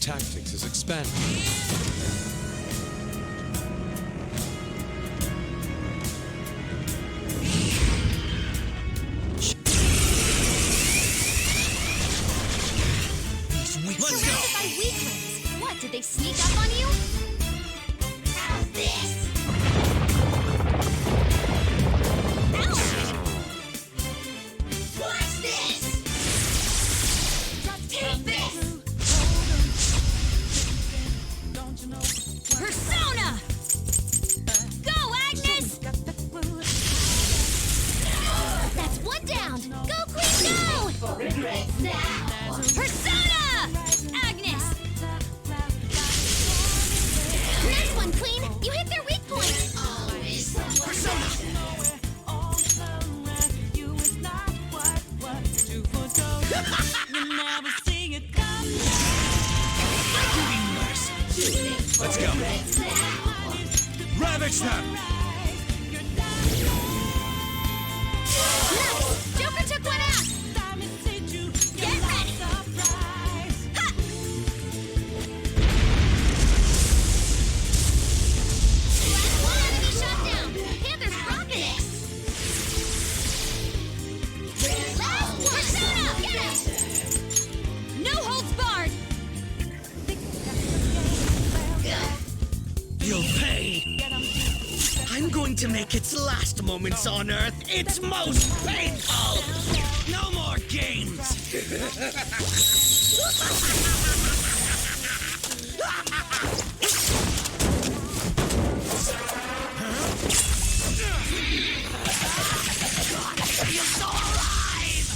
tactics is expanding. Let's go! By weaklings. What, did they sneak up on you? How's this? Ouch! What's this? Take this! Persona! Go, Agnes! That's one down! Go, Queen, go! For regrets now! Persona! Agnes! Nice one, Queen! You hit their weak point! Persona! Let's go! Ravage them! Nice! Joker took one out! Get ready! Ha! One enemy shot down! Panther's rocking it! Last one! Persona! Get him! No holds barred! You'll pay! I'm going to make its last moments on Earth its most painful! No more games! You're so alive!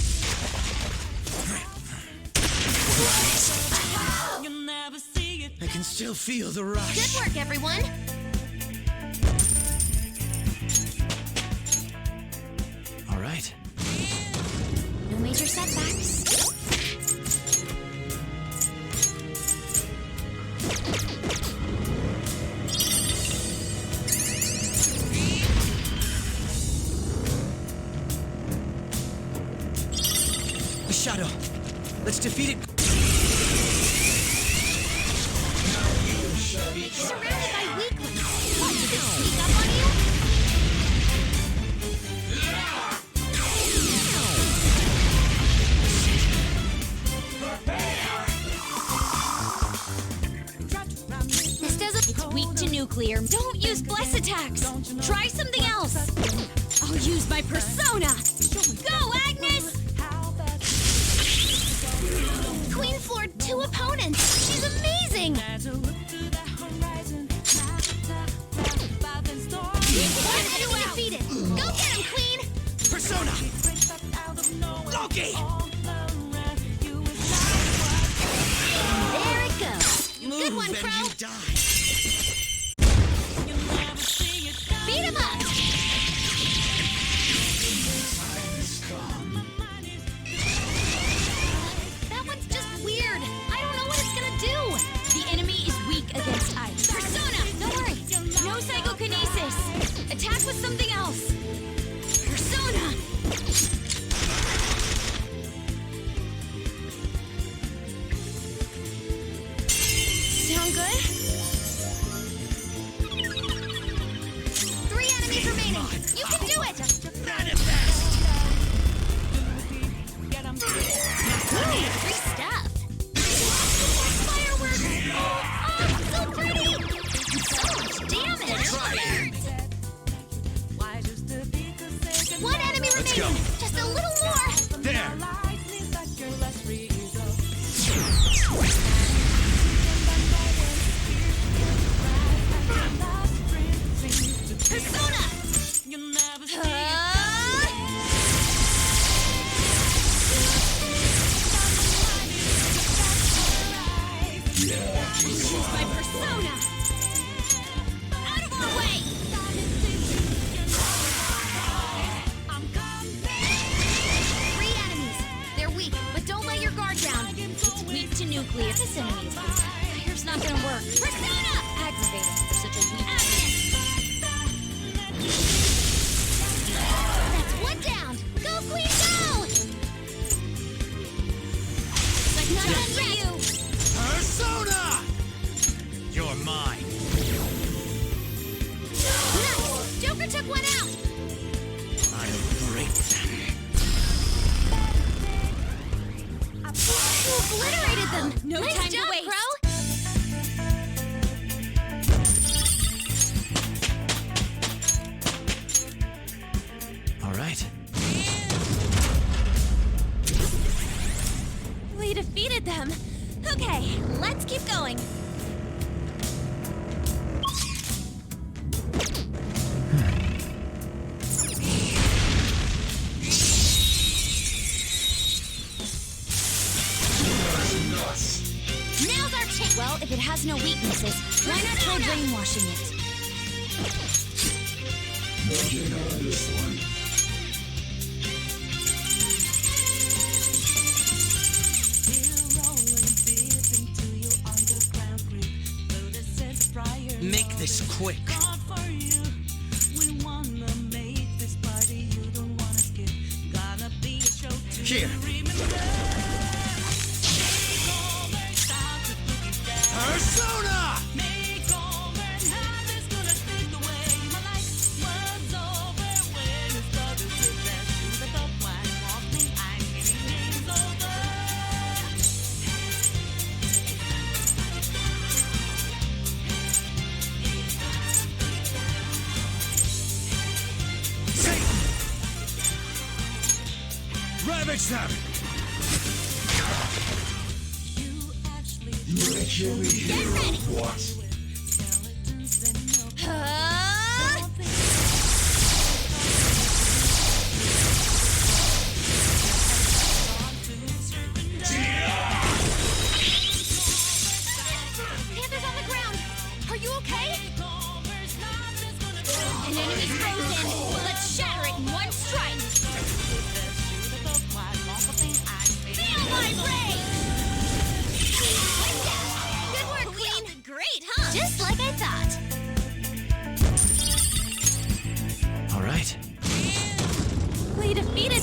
I can still feel the rush. Good work, everyone! All right. No major setbacks. A shadow. Let's defeat it. Surrounded by weaklings. What, did they sneak up on you? This doesn't... It's weak to nuclear. Don't use bless attacks. Try something else. I'll use my persona. Go, Agnes! Queen floored 2 opponents. She's amazing. One enemy defeated. Go get him, Queen. Persona! Loki! There it goes. Move Good one, and Crow. you die. Beat him up. That one's just weird. I don't know what it's gonna do. The enemy is weak against ice. Persona, don't worry. No psychokinesis. Attack with something else. Persona. Sound good? 3 enemies remaining. You can do it. Manifest! Free stuff. Fireworks. Oh, so pretty. So much damage. One enemy Let's remaining. go. Just a little more. There! Persona. Use my persona. Out of our way. 3 enemies. They're weak, but don't let your guard down. It's weak to nuclear. This enemy is weak. Fire's not gonna work. Persona! Aggravating for such a weak enemy. That's one down. Go, Queen, go! Like not done for you. Persona! Well, if it has no weaknesses, why not try brainwashing it? Working on this one. Make this quick. Here. Persona! Ravage them! You actually hear what? Panther's on the ground. Are you okay? An enemy's frozen. Let's shatter it in one strike. Feel my rage! Good work, Queen. Great, huh? Just like I thought. All right. We defeated.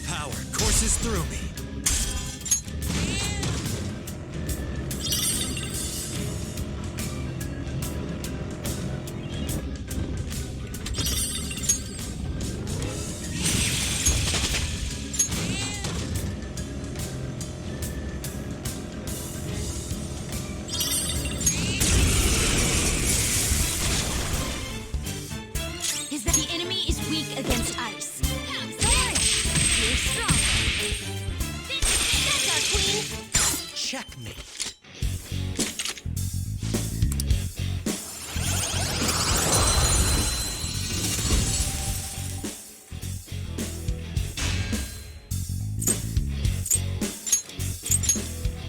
Power courses through me. Is that the enemy is weak against ice. Sorry, you're strong. That's our queen. Checkmate.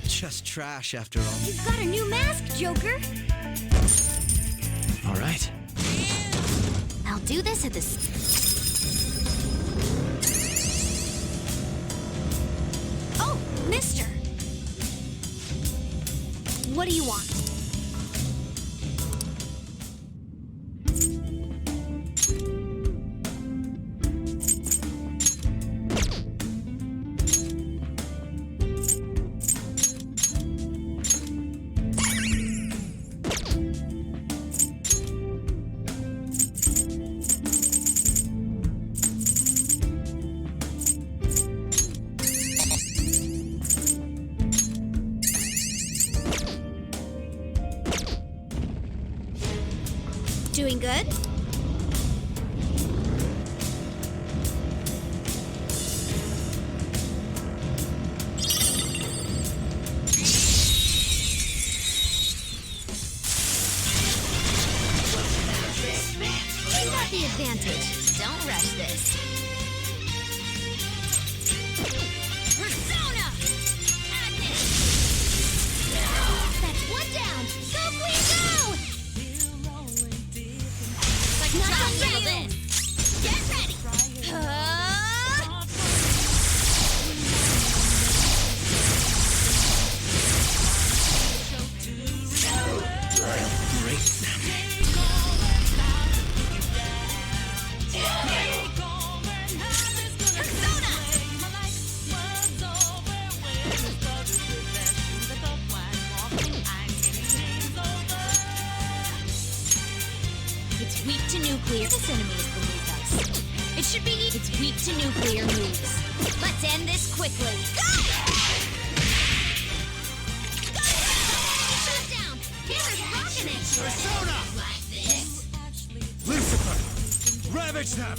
Just trash after all. You've got a new mask, Joker. All right. I'll do this at this. Oh, mister. What do you want? Doing good? You got the advantage. Don't rush this. Persona! Agnes! That's one down! Go, Queen, go! Like not gonna handle this! Get ready! It's weak to nuclear. This enemy is beneath us. It should be. It's weak to nuclear moves. Let's end this quickly. Go! Shut down. Persona! Lucifer! Ravage them!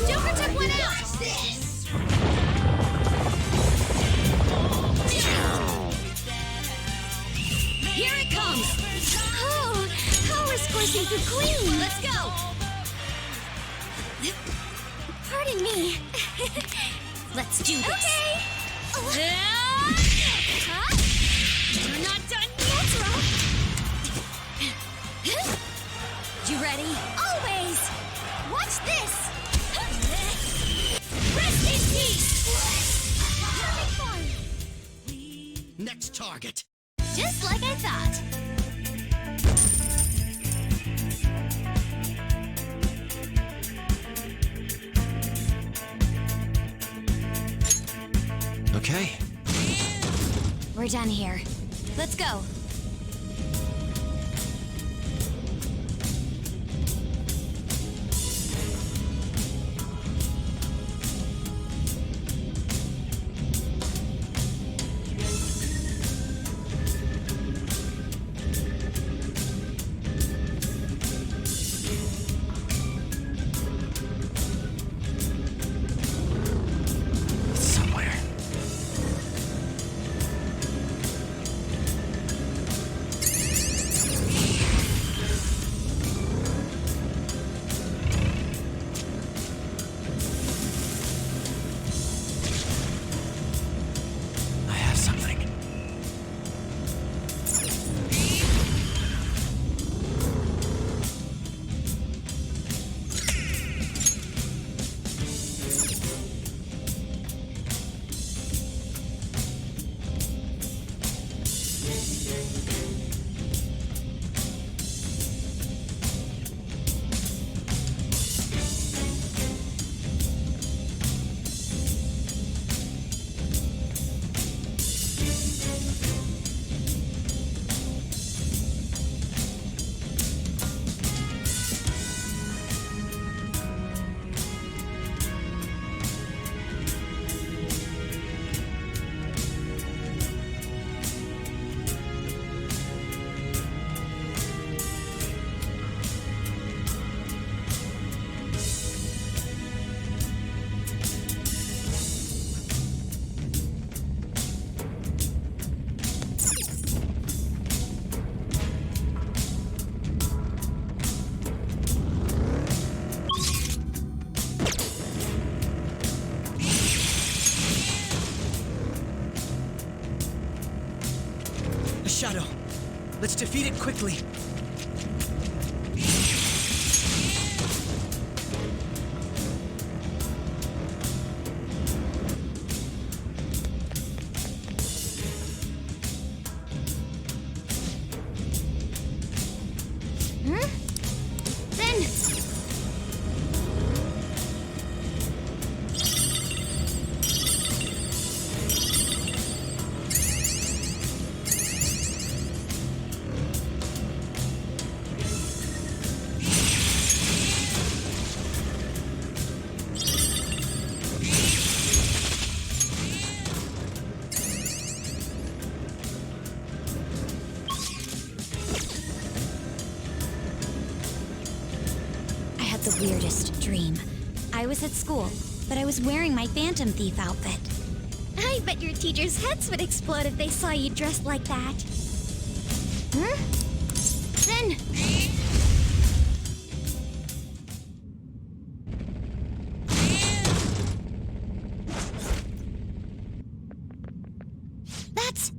Joker took one out! Here it comes! Oh, power's coursing through Queen! Let's go! Pardon me. Let's do this. Okay! Huh? You're not done yet! You ready? Always! Watch this! Rest in peace! Perfect fun! Next target. Just like I thought. Okay. We're done here. Let's go. Somewhere. I have something. A shadow. Let's defeat it quickly. Then... I had the weirdest dream. I was at school, but I was wearing my Phantom Thief outfit. I bet your teachers' heads would explode if they saw you dressed like that. Then... That's...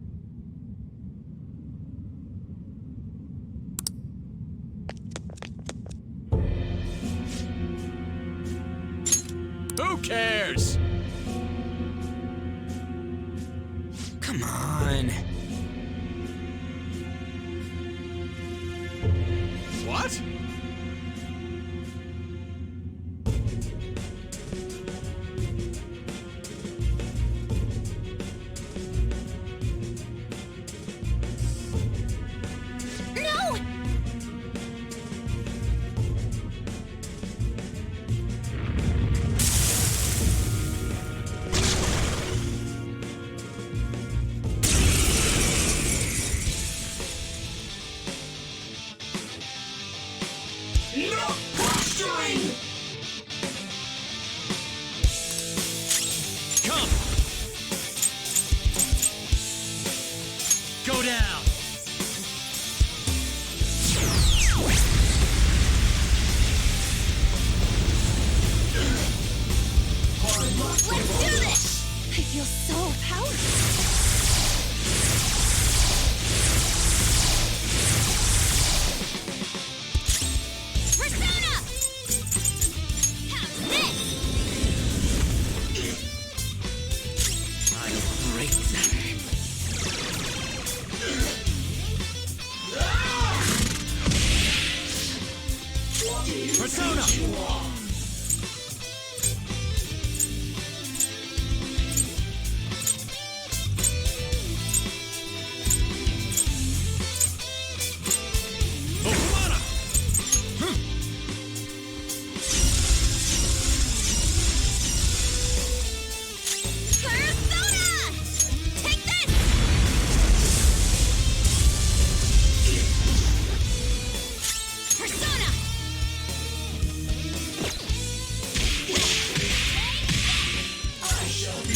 Who cares? Come on. What? No! feel so powerful. Persona! How's this? I'll break them. Persona! Ohumana! Persona! Take this! Persona!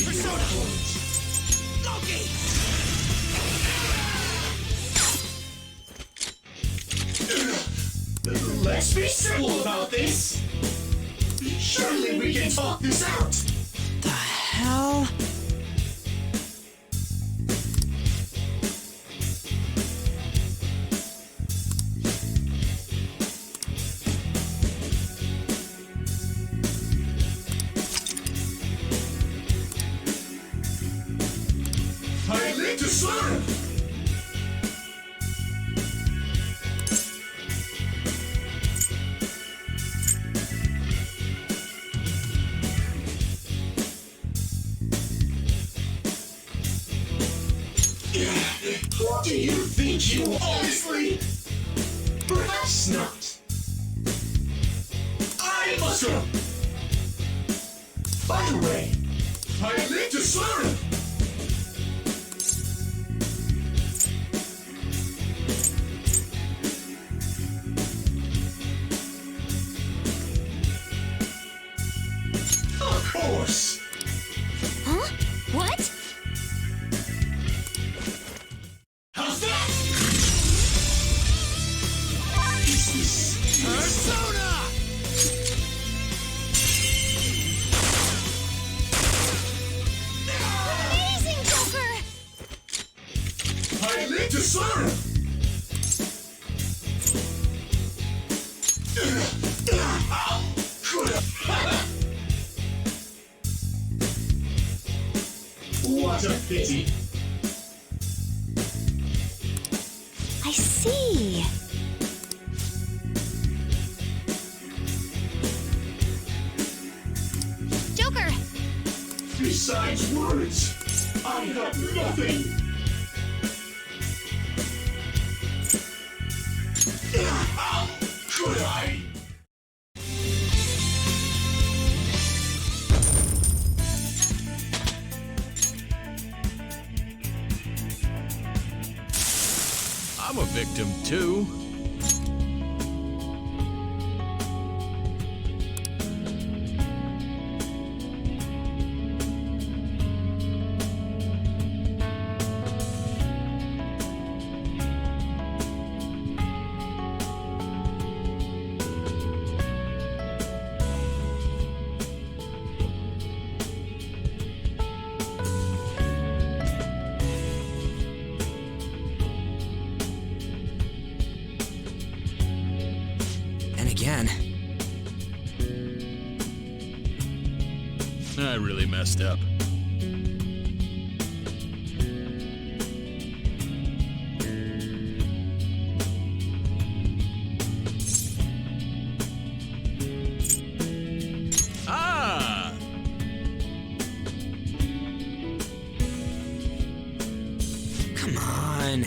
Persona! Loki! Let's be simple about this. Surely we can talk this out. The hell? I live to serve. What do you think you honestly? Perhaps not. I must go. By the way, I live to serve. Of course. Huh? What? How's that? Is this Persona! Amazing, Joker! I live to serve? What a pity. I see. Joker! Besides words, I have nothing. How could I? I'm a victim too. And again, I really messed up. Ah! Come on.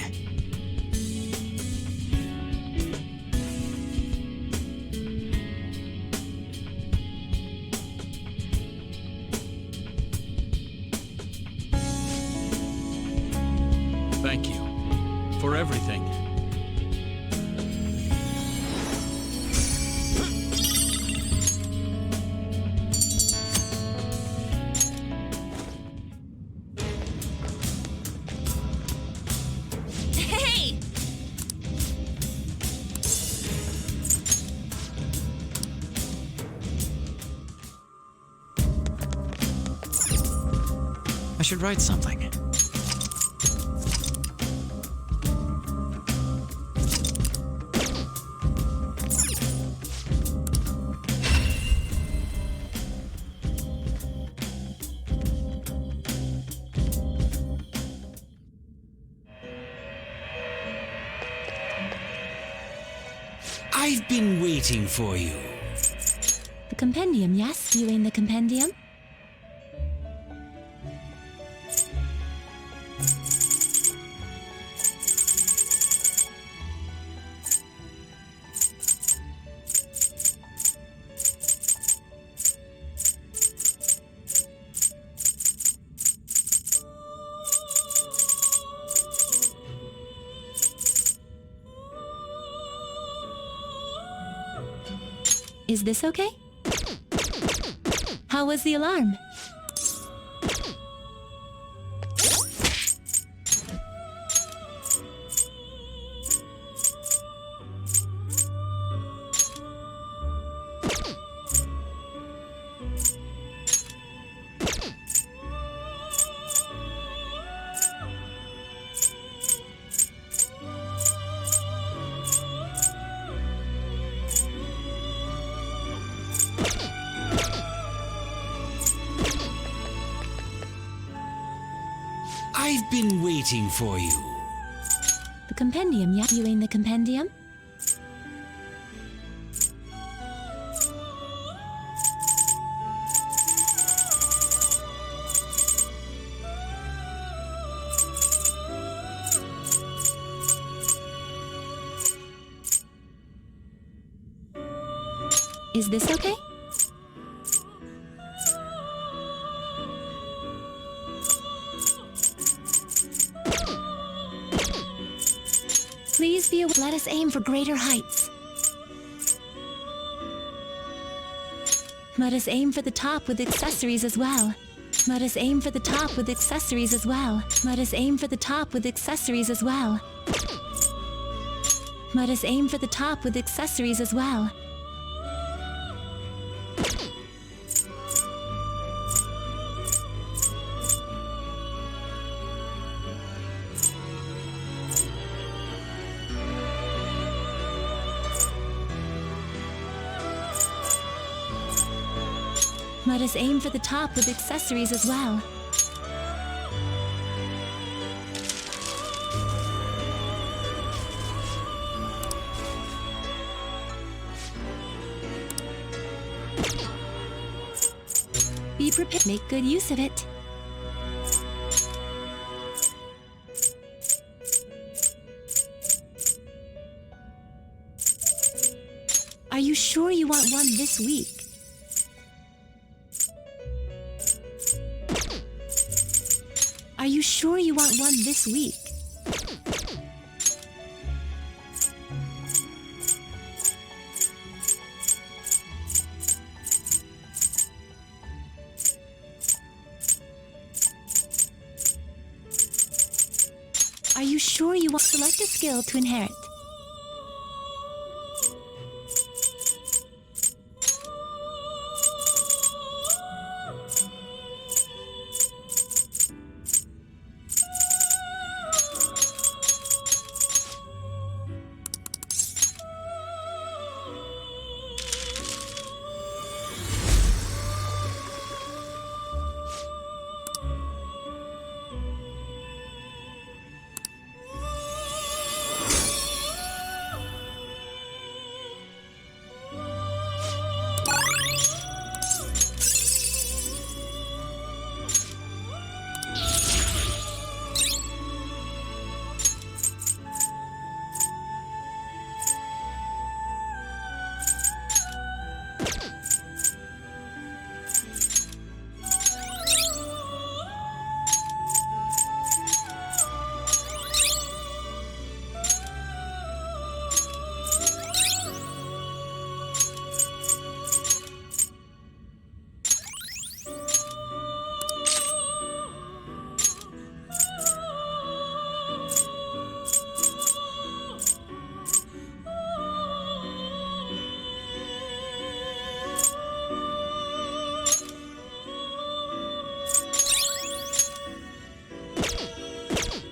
Thank you for everything. Hey! I should write something. I've been waiting for you. The compendium, yes? You in the compendium? Is this okay? How was the alarm? I've been waiting for you. The compendium, yeah? You in the compendium? Is this okay? Please be aware. Let us aim for greater heights. Let us aim for the top with accessories as well. Let us aim for the top with accessories as well. Let us aim for the top with accessories as well. Let us aim for the top with accessories as well. Let us aim for the top with accessories as well. Be prepared. Make good use of it. Are you sure you want one this week? Are you sure you want one this week? Are you sure you want to select a skill to inherit?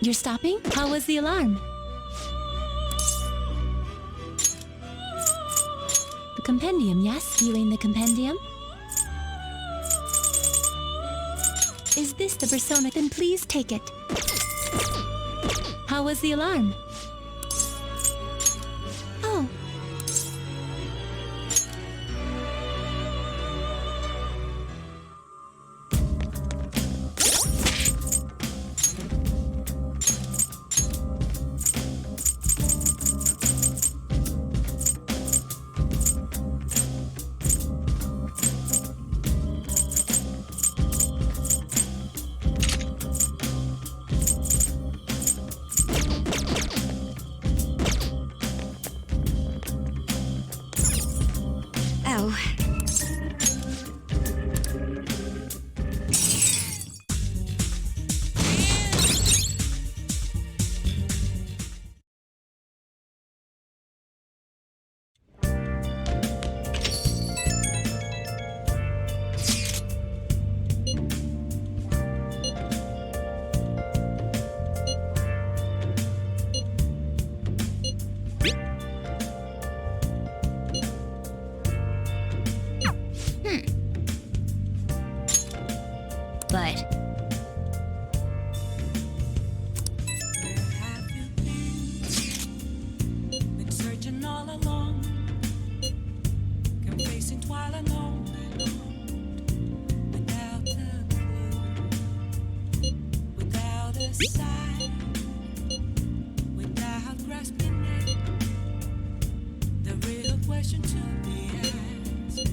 you're stopping? How was the alarm? The compendium, yes? Viewing the compendium? Is this the persona? Then please take it. How was the alarm? Oh. Oh. But Been searching all along, confessing while alone, without a clue, without a sign, without grasping it. The real question to be asked: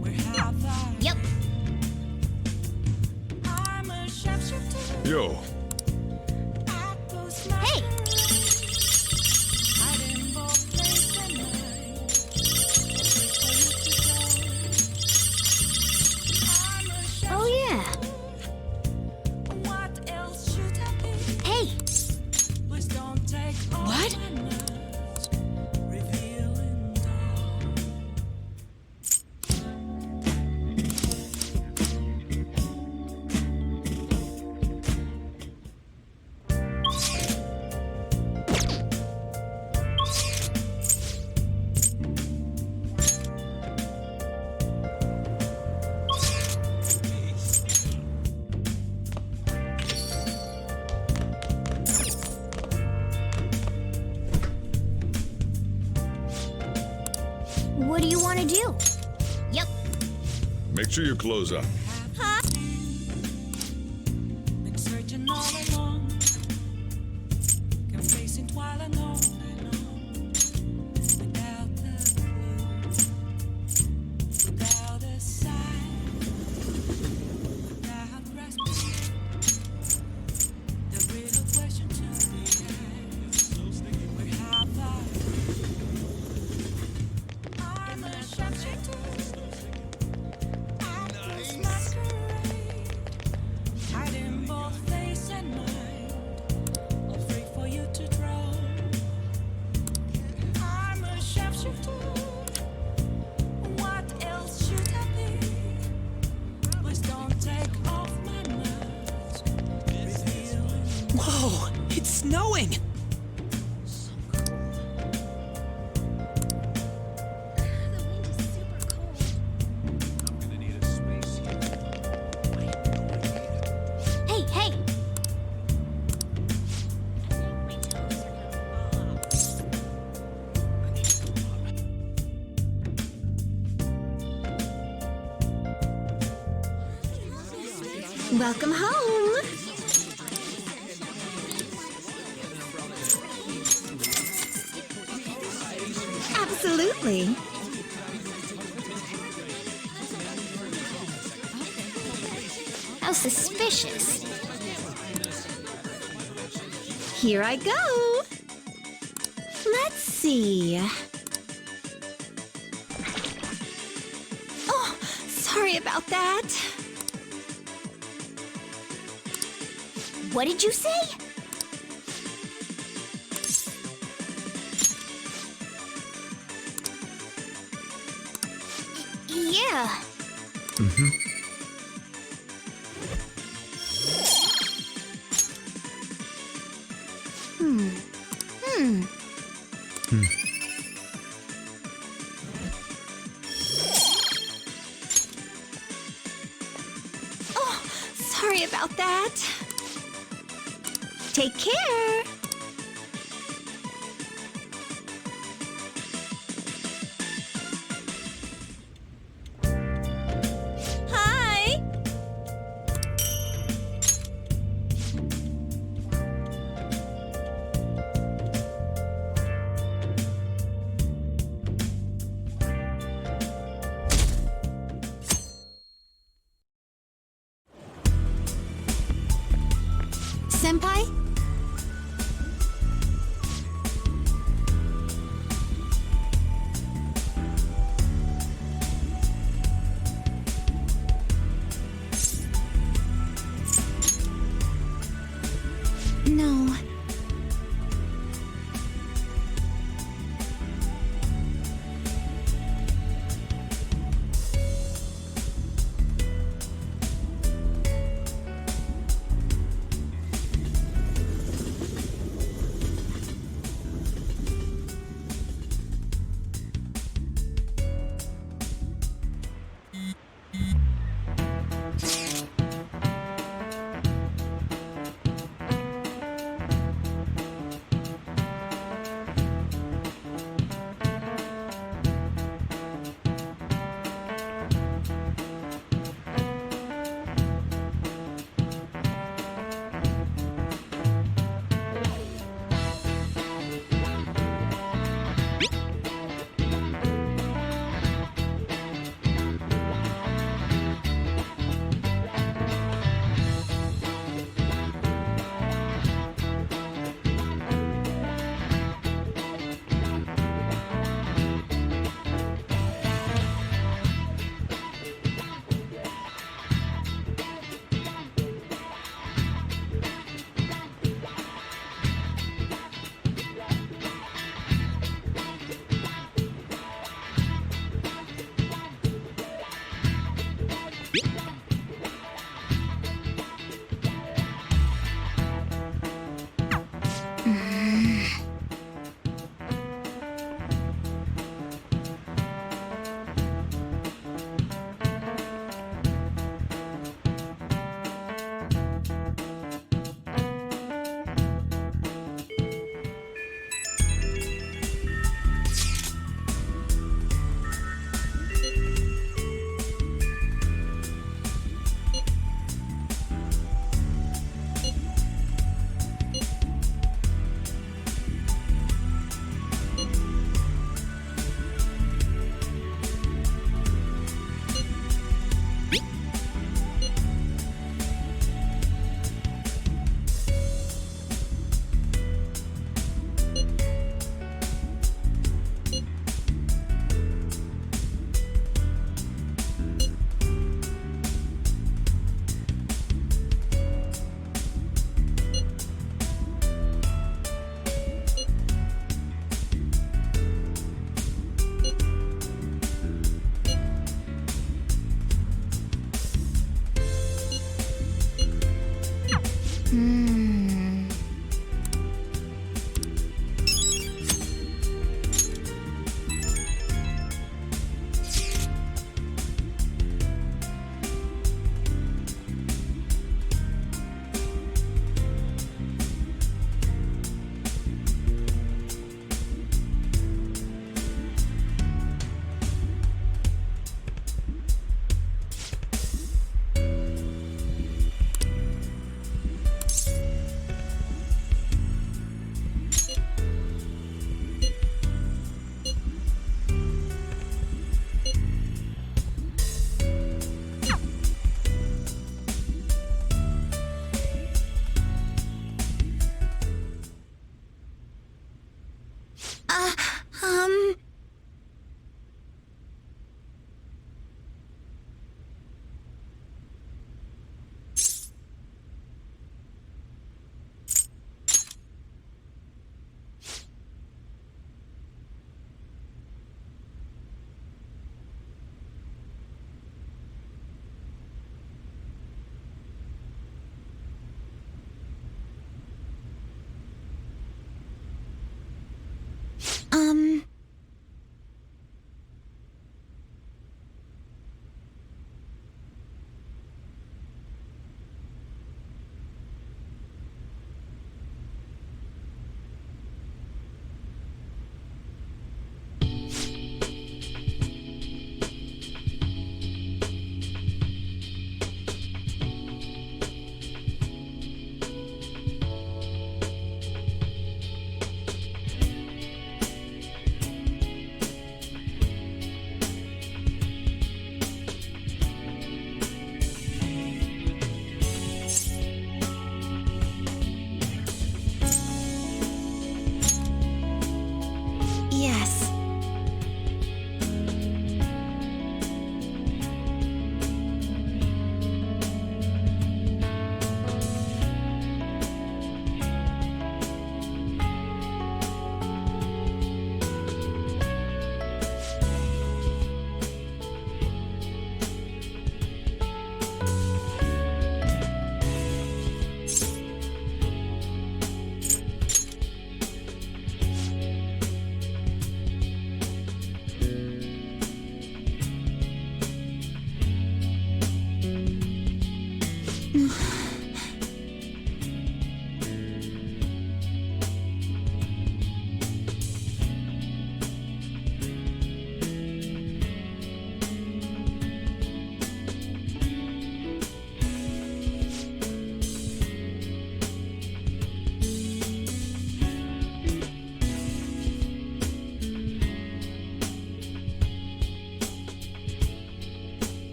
where have I? yep. I'm a sharpshooter. Yo, I close my Hey. hiding both place and mind. I'm a Oh yeah. What else should I be? Hey. Please don't take all What? my nerves, revealing dawn. What do you want to do? Yep. make sure you close up. Been searching all along, confessing while alone, without a clue, without a sign, without grasping. The real question to be asked: where have I? I'm a sharpshooter. I masquerade, hiding both face and mind, all free for you to draw. I'm a sharpshooter. What else should I be? Please don't take off my mask. Revealing Whoa, it's snowing! The wind is super cold. Hey, hey. Welcome home. Absolutely. How suspicious. Here I go. Let's see. Oh, sorry about that. What did you say? Yeah. Sorry about that. Take care. Hi. Senpai? No.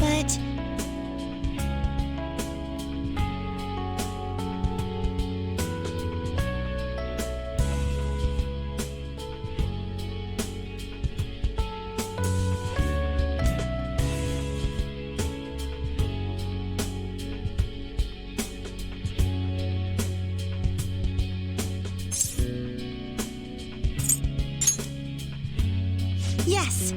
But yes.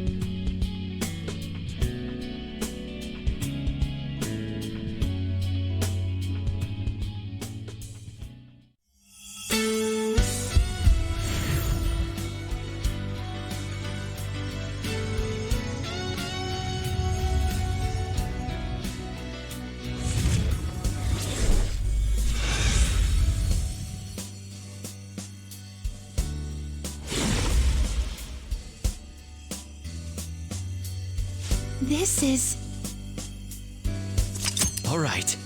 This is... All right.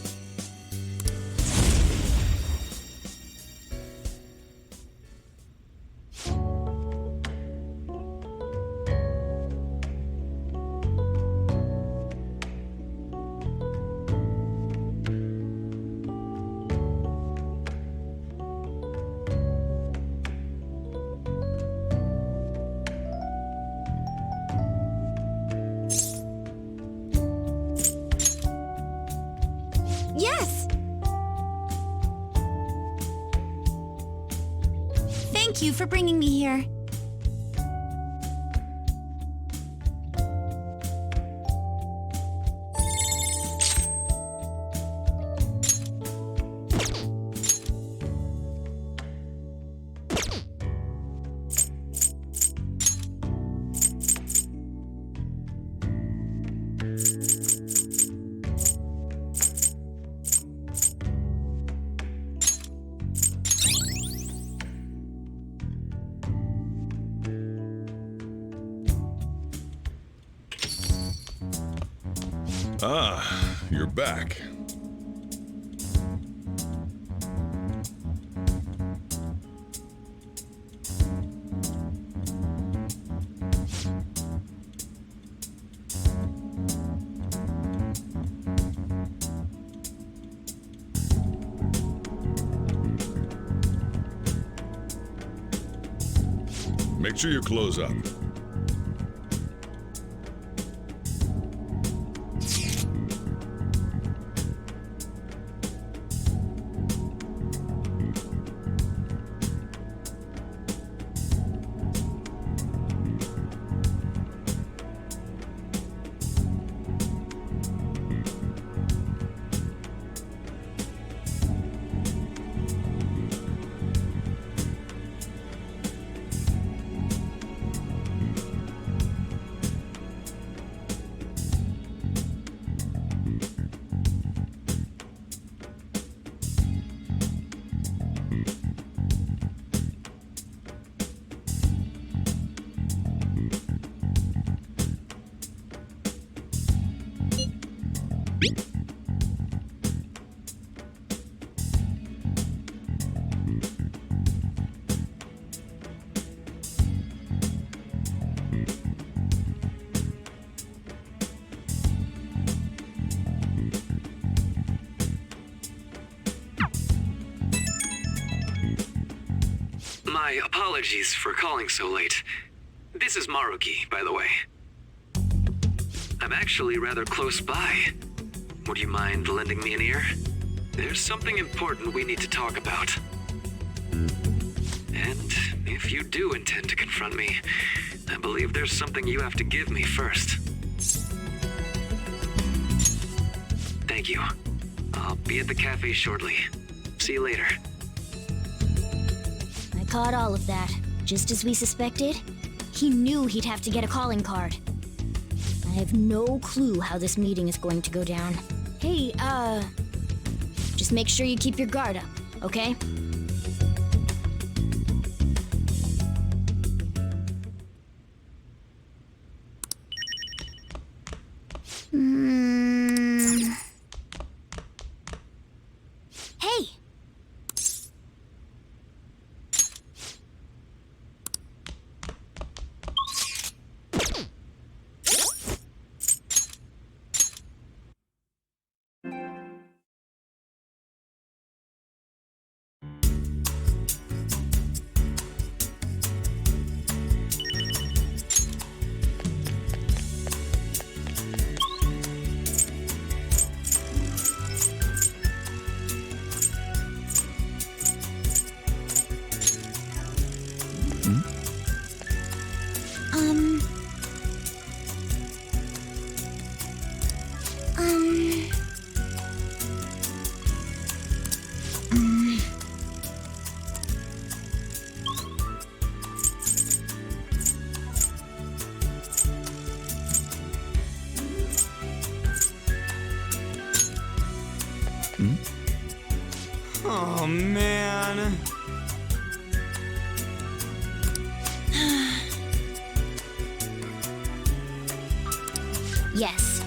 Yes! Thank you for bringing me here. Ah, you're back. Make sure you close up. My apologies for calling so late. This is Maruki, by the way. I'm actually rather close by. Would you mind lending me an ear? There's something important we need to talk about. And if you do intend to confront me, I believe there's something you have to give me first. Thank you. I'll be at the cafe shortly. See you later. I caught all of that. Just as we suspected, he knew he'd have to get a calling card. I have no clue how this meeting is going to go down. Hey, just make sure you keep your guard up, okay? Hey! Oh, man. Yes.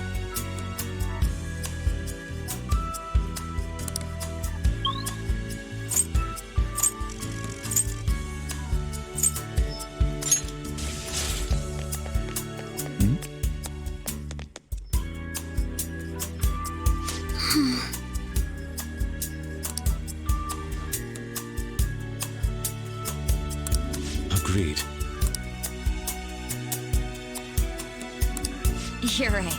Agreed. You're right.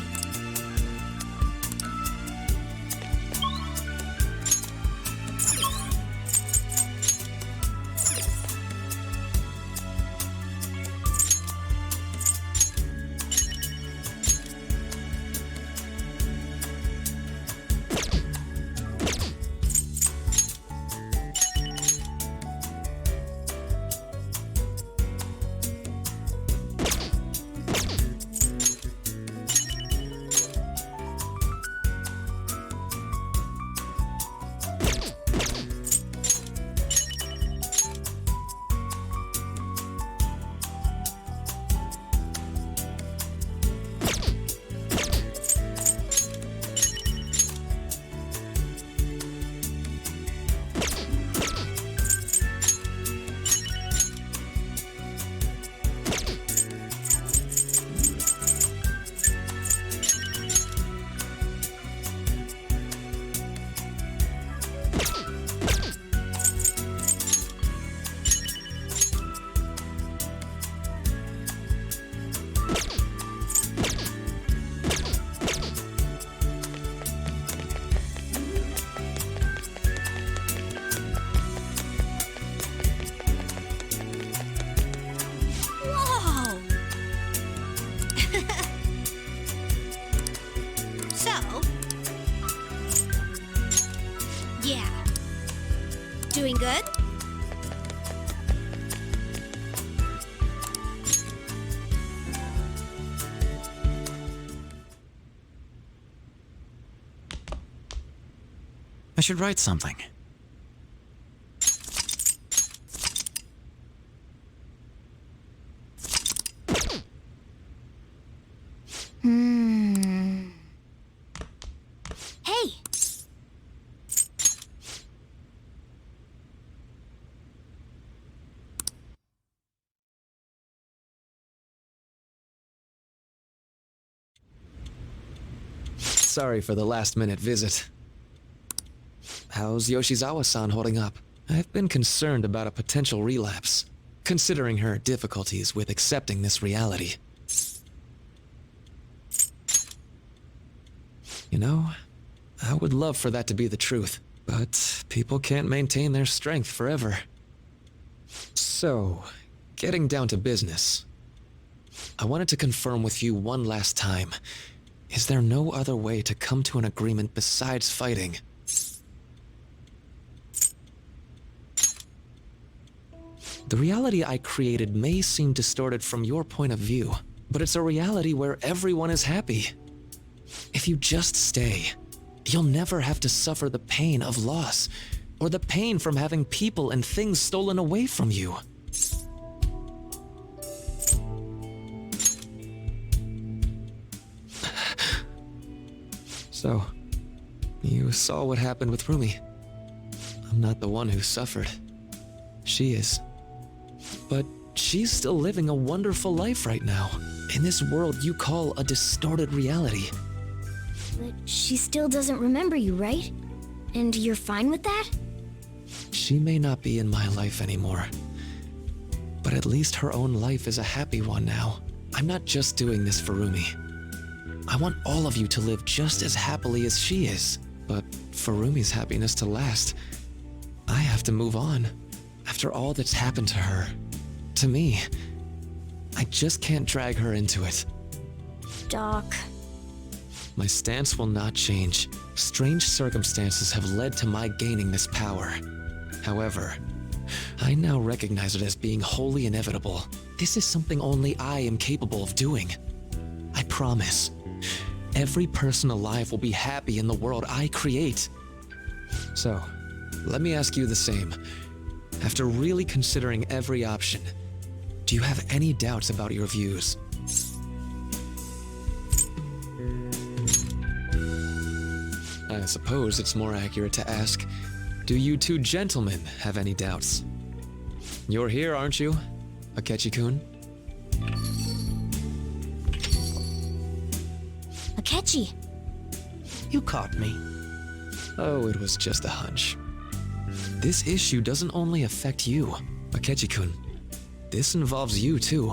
Whoa! So, yeah. Doing good? I should write something. Hey! Sorry for the last-minute visit. How's Yoshizawa-san holding up? I've been concerned about a potential relapse, considering her difficulties with accepting this reality. You know, I would love for that to be the truth, but people can't maintain their strength forever. So, getting down to business. I wanted to confirm with you one last time. Is there no other way to come to an agreement besides fighting? The reality I created may seem distorted from your point of view, but it's a reality where everyone is happy. If you just stay, you'll never have to suffer the pain of loss or the pain from having people and things stolen away from you. So, you saw what happened with Rumi. I'm not the one who suffered. She is. But she's still living a wonderful life right now, in this world you call a distorted reality. But she still doesn't remember you, right? And you're fine with that? She may not be in my life anymore, but at least her own life is a happy one now. I'm not just doing this for Rumi. I want all of you to live just as happily as she is. But for Rumi's happiness to last, I have to move on. After all that's happened to her, to me, I just can't drag her into it. Doc. My stance will not change. Strange circumstances have led to my gaining this power. However, I now recognize it as being wholly inevitable. This is something only I am capable of doing. I promise. Every person alive will be happy in the world I create. So, let me ask you the same. After really considering every option, do you have any doubts about your views? I suppose it's more accurate to ask, do you two gentlemen have any doubts? You're here, aren't you, Akechi-kun? Akechi. You caught me. Oh, it was just a hunch. This issue doesn't only affect you, Akechi-kun. This involves you too.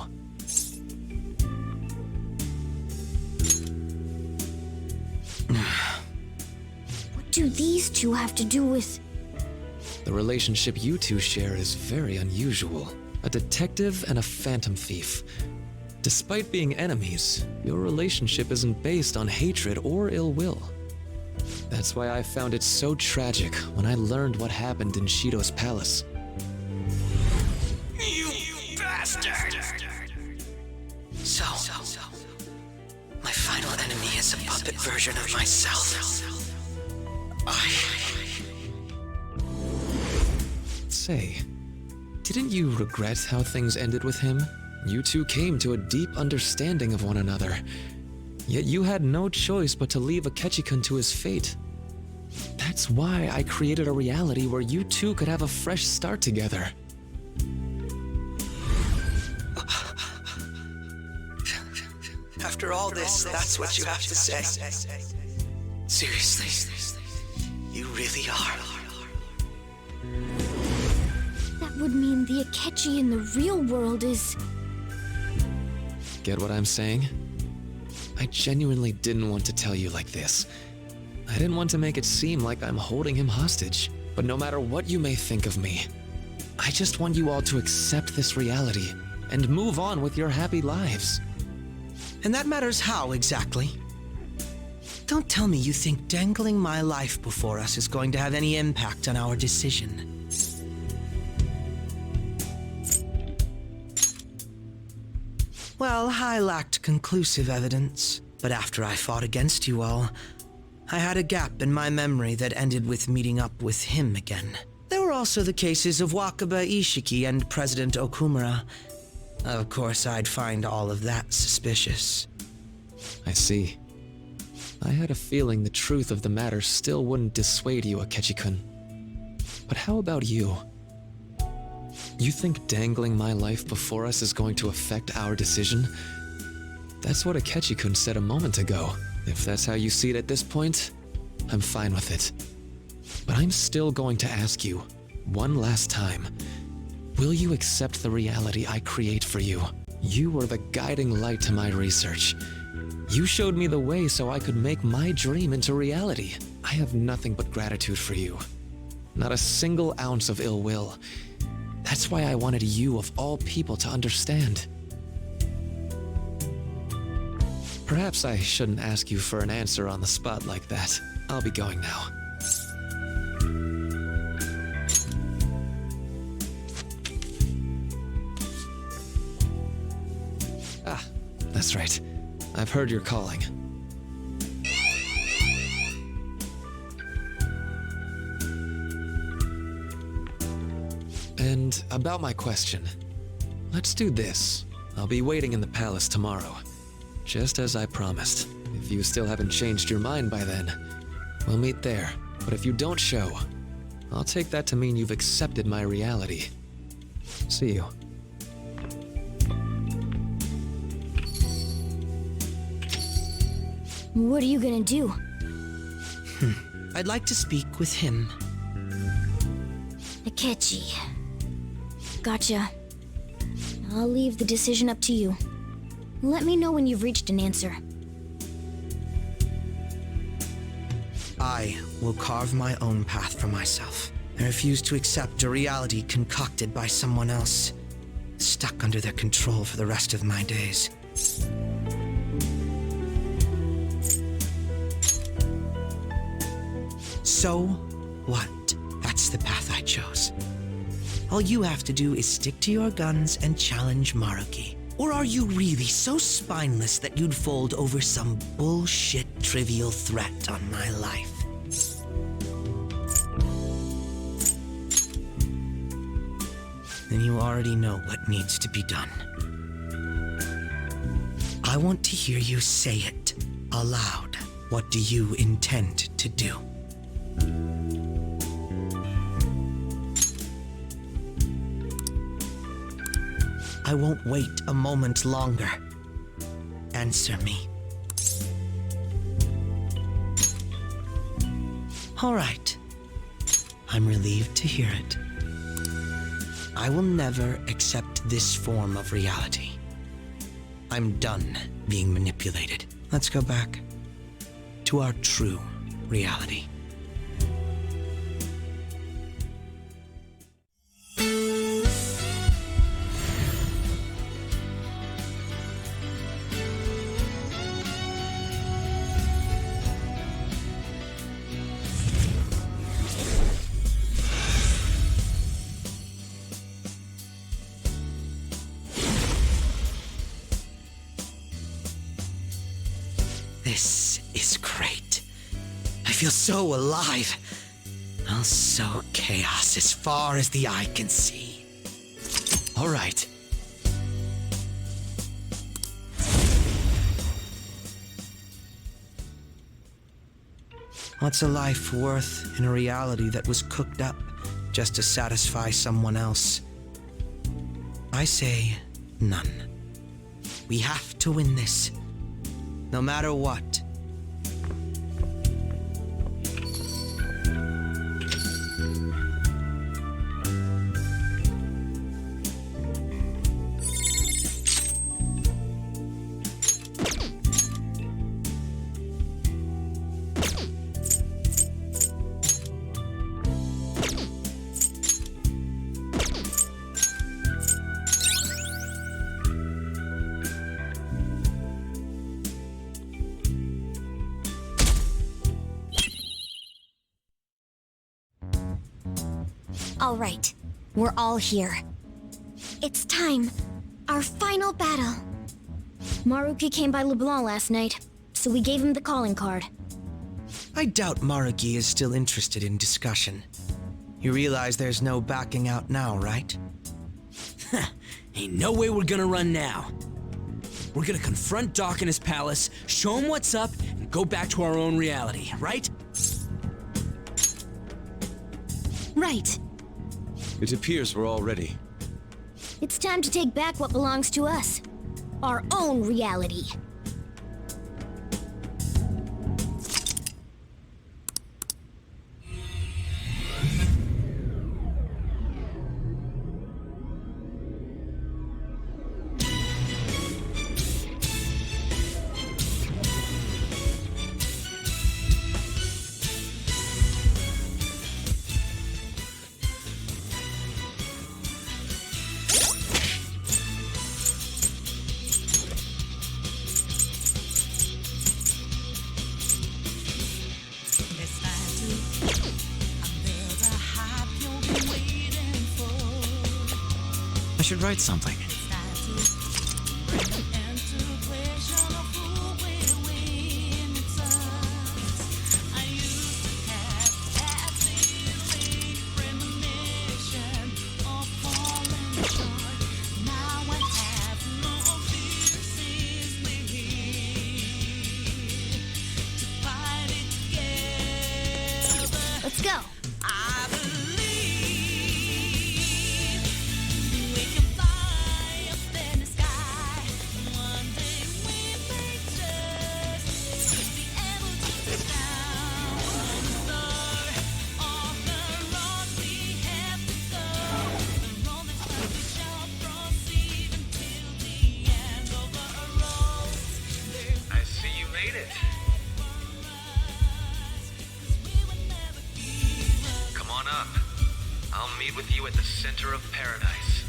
What do these two have to do with... The relationship you two share is very unusual. A detective and a phantom thief. Despite being enemies, your relationship isn't based on hatred or ill will. That's why I found it so tragic when I learned what happened in Shido's palace. You bastard! So, my final enemy is a puppet version of myself. Say, didn't you regret how things ended with him? You two came to a deep understanding of one another. Yet you had no choice but to leave Akechi-kun to his fate. That's why I created a reality where you two could have a fresh start together. After all this, that's what you have to say. Seriously, you really are. That would mean the Akechi in the real world is... Get what I'm saying? I genuinely didn't want to tell you like this. I didn't want to make it seem like I'm holding him hostage. But no matter what you may think of me, I just want you all to accept this reality and move on with your happy lives. And that matters how, exactly? Don't tell me you think dangling my life before us is going to have any impact on our decision. Well, I lacked conclusive evidence, but after I fought against you all, I had a gap in my memory that ended with meeting up with him again. There were also the cases of Wakaba Ishiki and President Okumura. Of course, I'd find all of that suspicious. I see. I had a feeling the truth of the matter still wouldn't dissuade you, Akechi-kun. But how about you? You think dangling my life before us is going to affect our decision? That's what Akechi-kun said a moment ago. If that's how you see it at this point, I'm fine with it. But I'm still going to ask you, one last time, will you accept the reality I create for you? You were the guiding light to my research. You showed me the way so I could make my dream into reality. I have nothing but gratitude for you. Not a single ounce of ill will. That's why I wanted you, of all people, to understand. Perhaps I shouldn't ask you for an answer on the spot like that. I'll be going now. Ah, that's right. I've heard you're calling. And about my question, let's do this. I'll be waiting in the palace tomorrow, just as I promised. If you still haven't changed your mind by then, we'll meet there. But if you don't show, I'll take that to mean you've accepted my reality. See you. What are you gonna do? I'd like to speak with him. Akechi. Gotcha. I'll leave the decision up to you. Let me know when you've reached an answer. I will carve my own path for myself. I refuse to accept a reality concocted by someone else, stuck under their control for the rest of my days. So what? That's the path I chose. All you have to do is stick to your guns and challenge Maruki. Or are you really so spineless that you'd fold over some bullshit trivial threat on my life? Then you already know what needs to be done. I want to hear you say it aloud. What do you intend to do? I won't wait a moment longer. Answer me. All right. I'm relieved to hear it. I will never accept this form of reality. I'm done being manipulated. Let's go back to our true reality. This is great. I feel so alive. I'll sow chaos as far as the eye can see. All right. What's a life worth in a reality that was cooked up just to satisfy someone else? I say none. We have to win this. No matter what. All right, we're all here. It's time. Our final battle. Maruki came by Leblanc last night, so we gave him the calling card. I doubt Maruki is still interested in discussion. You realize there's no backing out now, right? Ain't no way we're gonna run now. We're gonna confront Doc in his palace, show him what's up, and go back to our own reality, right? Right. It appears we're all ready. It's time to take back what belongs to us. Our own reality. It's time to under the hype you've been waiting for. I should write something. It's time to bring an end I'll meet with you at the center of paradise.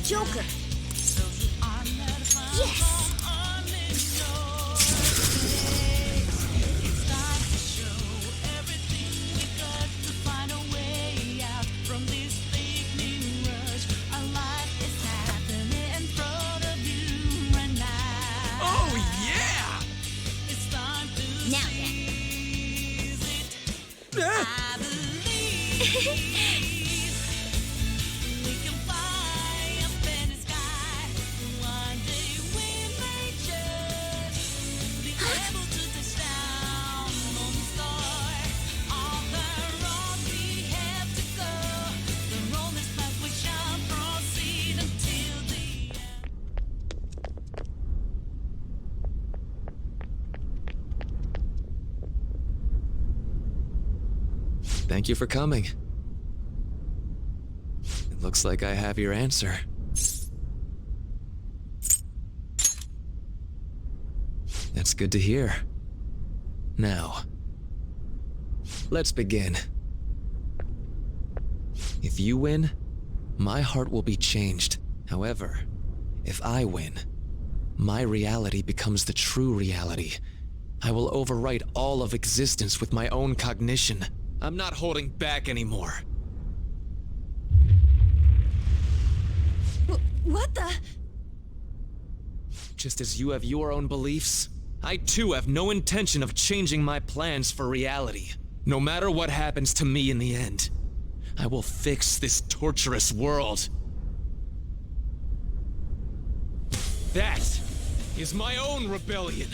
Joker. Yes. Oh, yeah! Now then. Thank you for coming. It looks like I have your answer. That's good to hear. Now, let's begin. If you win, my heart will be changed. However, if I win, my reality becomes the true reality. I will overwrite all of existence with my own cognition. I'm not holding back anymore. What the? Just as you have your own beliefs, I too have no intention of changing my plans for reality. No matter what happens to me in the end, I will fix this torturous world. That is my own rebellion.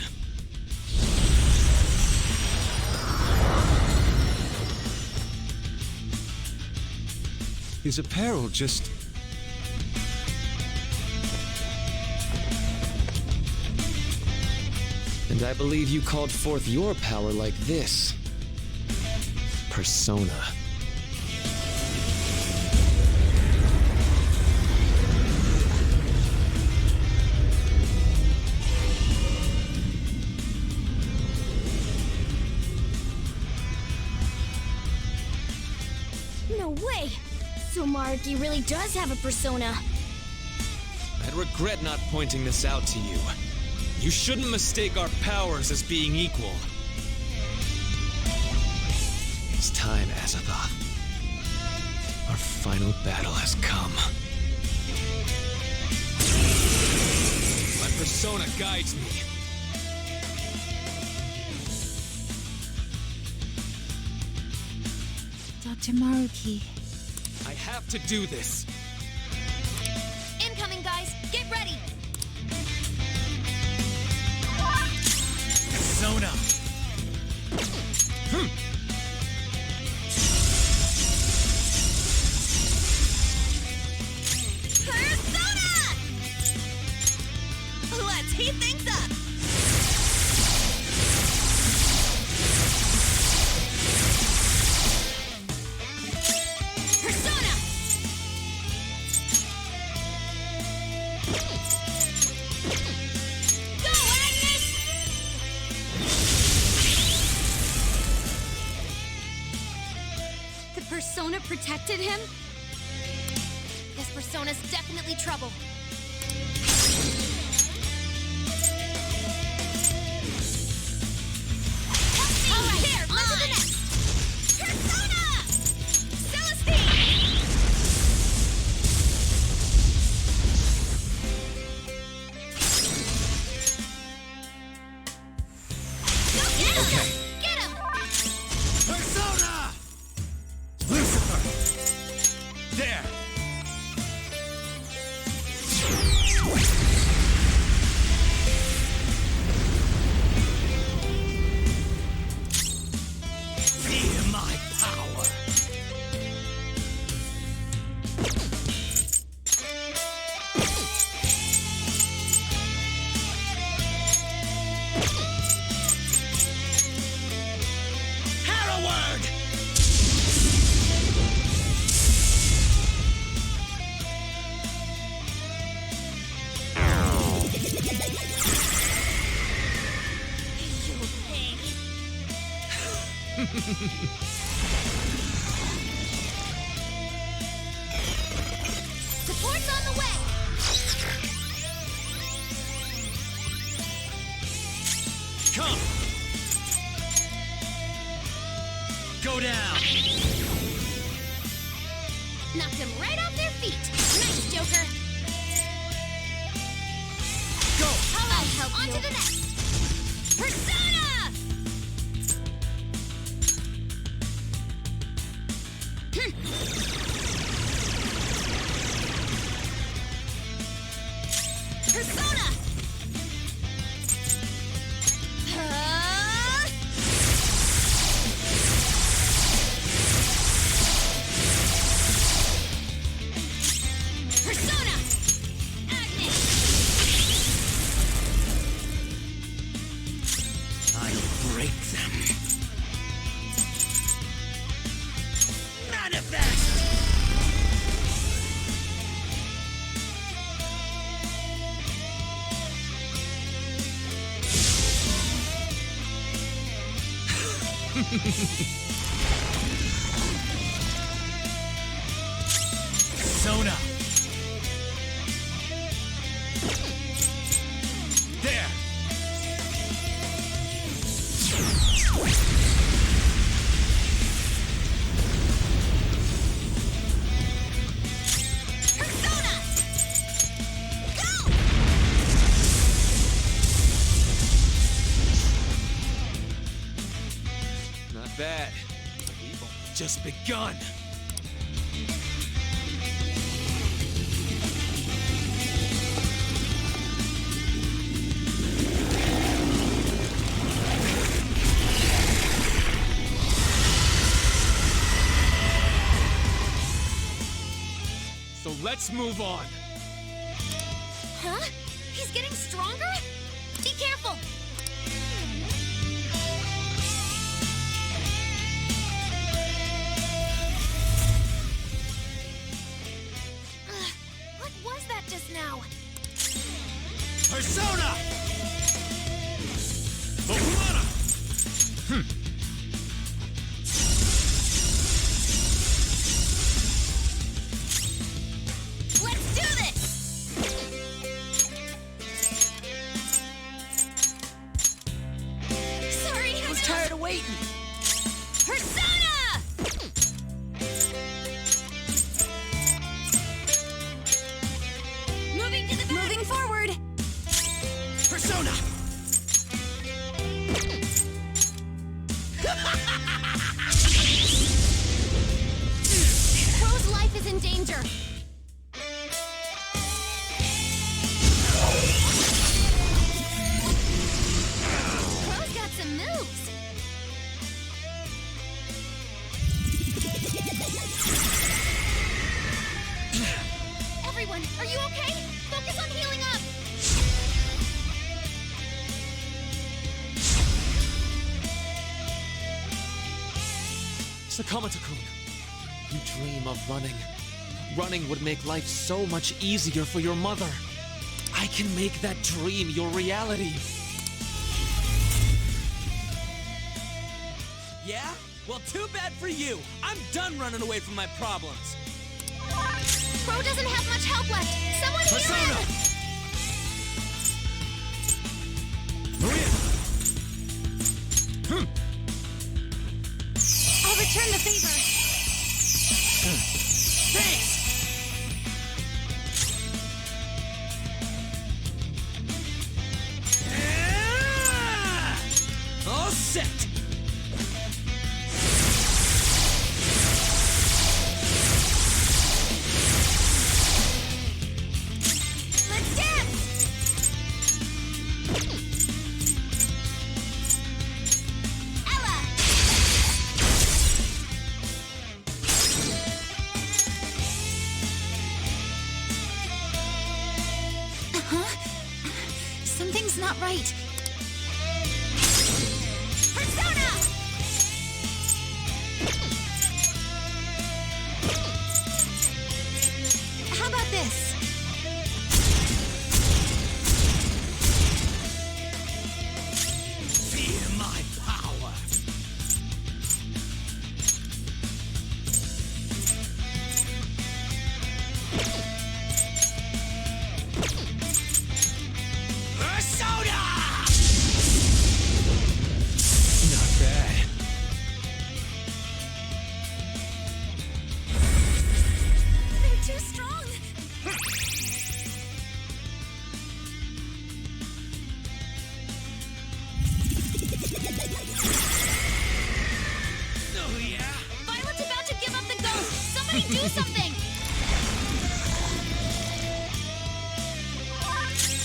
His apparel just... And I believe you called forth your power like this. Persona. No way! So Maruki really does have a persona. I'd regret not pointing this out to you. You shouldn't mistake our powers as being equal. It's time, Azathoth. Our final battle has come. My persona guides me. Dr. Maruki. I have to do this. Incoming, guys! Get ready! Persona! Persona! Let's heat things up! Persona! Go, Agnes! The persona protected him? This persona's definitely trouble. All right, here, on to the next! Persona! Celestine! Go get him! Get him! Persona! Lucifer! There! Feel my power! Support's on the way! Come! Go down! Knocked them right off their feet! Nice, Joker! Go! I'll help you! On to the next! Persona! Persona! Persona! Agnes! I'll break them. Manifest! Sona! There! Persona! Go! Not bad. We've only just begun. So let's move on. Huh? He's getting stronger? Be careful! What was that just now? Persona! Ohana! Let's do this! Sorry, I was tired of waiting. Persona! Moving forward! Persona! Crow's life is in danger! Crow's got some moves! Everyone, are you okay? Focus on healing up! Sakamata-kun, you dream of running. Running would make life so much easier for your mother. I can make that dream your reality. Yeah? Well, too bad for you. I'm done running away from my problems. Crow doesn't have much help left! Someone heal Persona! him! Maria! I'll return the favor. Thanks! All set! Let's dance! Ella! Something's not right. Persona! How about this? Feel my power! Oh, yeah? Violet's about to give up the ghost! Somebody do something!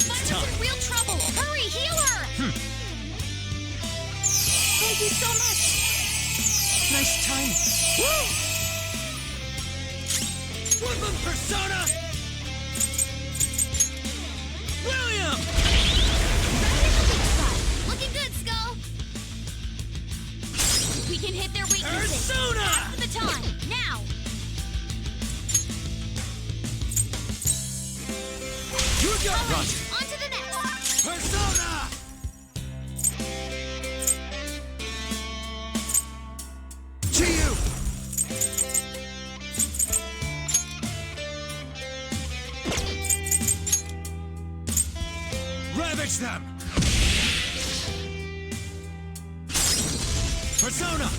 Violet's in real trouble! Hurry, heal her! Thank you so much! Nice timing. Woo! Woodland Persona! William! Looking good, Skull! We can hit their weaknesses! Persona! Pass the baton, now! You got Hurry, Roger. on to the next! Persona! To you! Ravage them! Persona!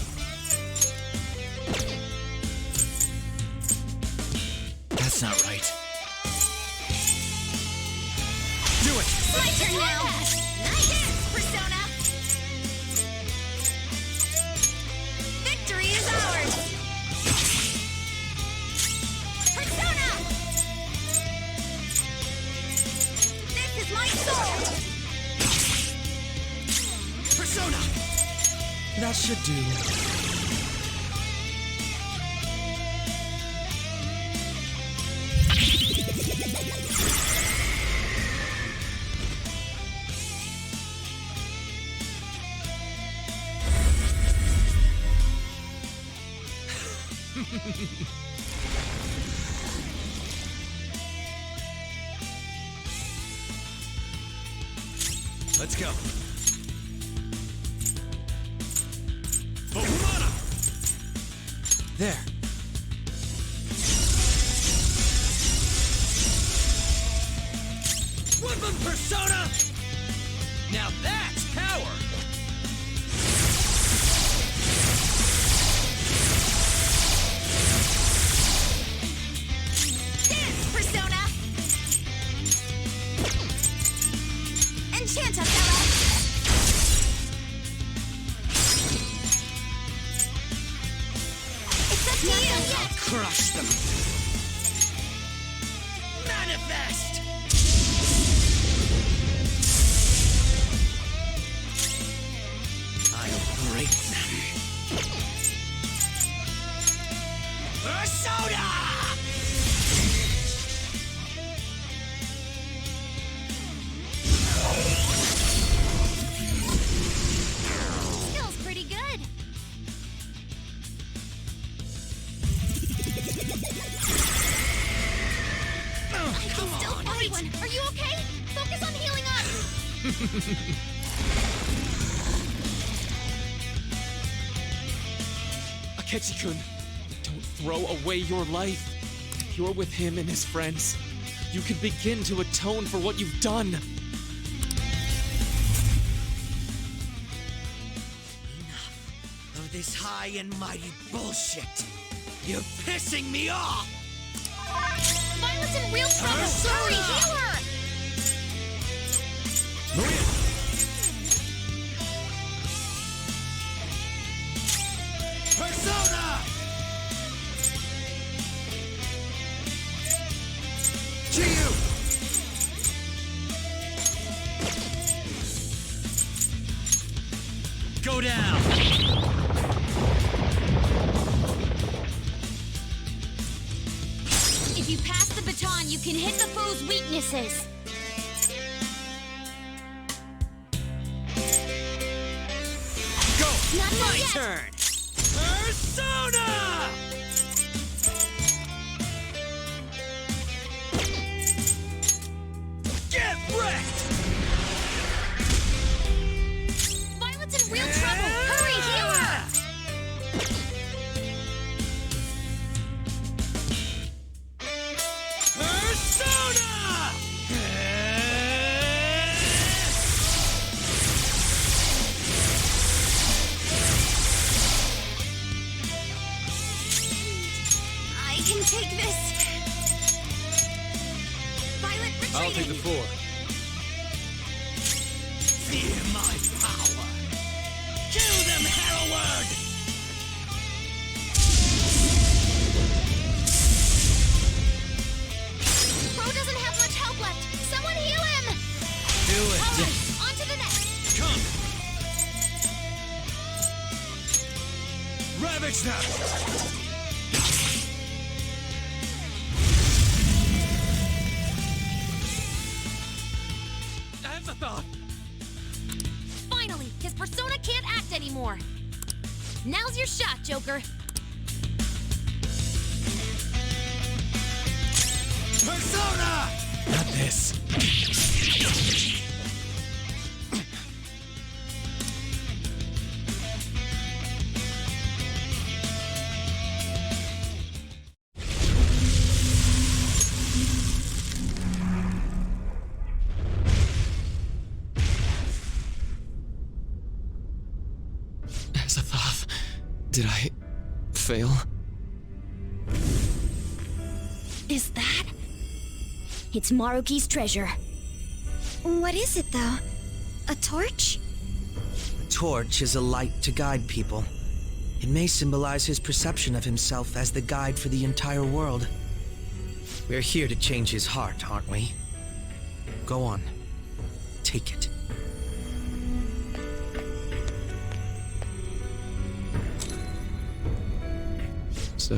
That's not right. Do it! My turn now! Nice hits, Persona! Victory is ours! Persona! This is my soul! Persona! That should do. Let's go. Bohumana! There. Woodland Persona! Now that's power! Dance, Persona! Enchanta, fella! It's up to you! I'll crush them. Manifest! I'll break them. Persona! Feels pretty good. I can still fight one. Are you okay? Focus on healing up. Akechi-kun, don't throw away your life. If you're with him and his friends, you can begin to atone for what you've done. Enough of this high and mighty bullshit. You're pissing me off. Violet's in real trouble. Hurry, heal her. Maria! Persona! To you! Go down! If you pass the baton, you can hit the foe's weaknesses. Go! Not My yet. turn! Persona! Get wrecked! Violet's in real trouble. Hurry, heal her. Persona! I can take this. Violet retreating. I'll take the floor. Fear my power. it. All right, on to the next. Come! Ravage them! Azathoth! Finally, his persona can't act anymore. Now's your shot, Joker. Persona! Not this. Azathoth, did I fail? Is that? It's Maruki's treasure. What is it, though? A torch? The torch is a light to guide people. It may symbolize his perception of himself as the guide for the entire world. We're here to change his heart, aren't we? Go on. Take it. So,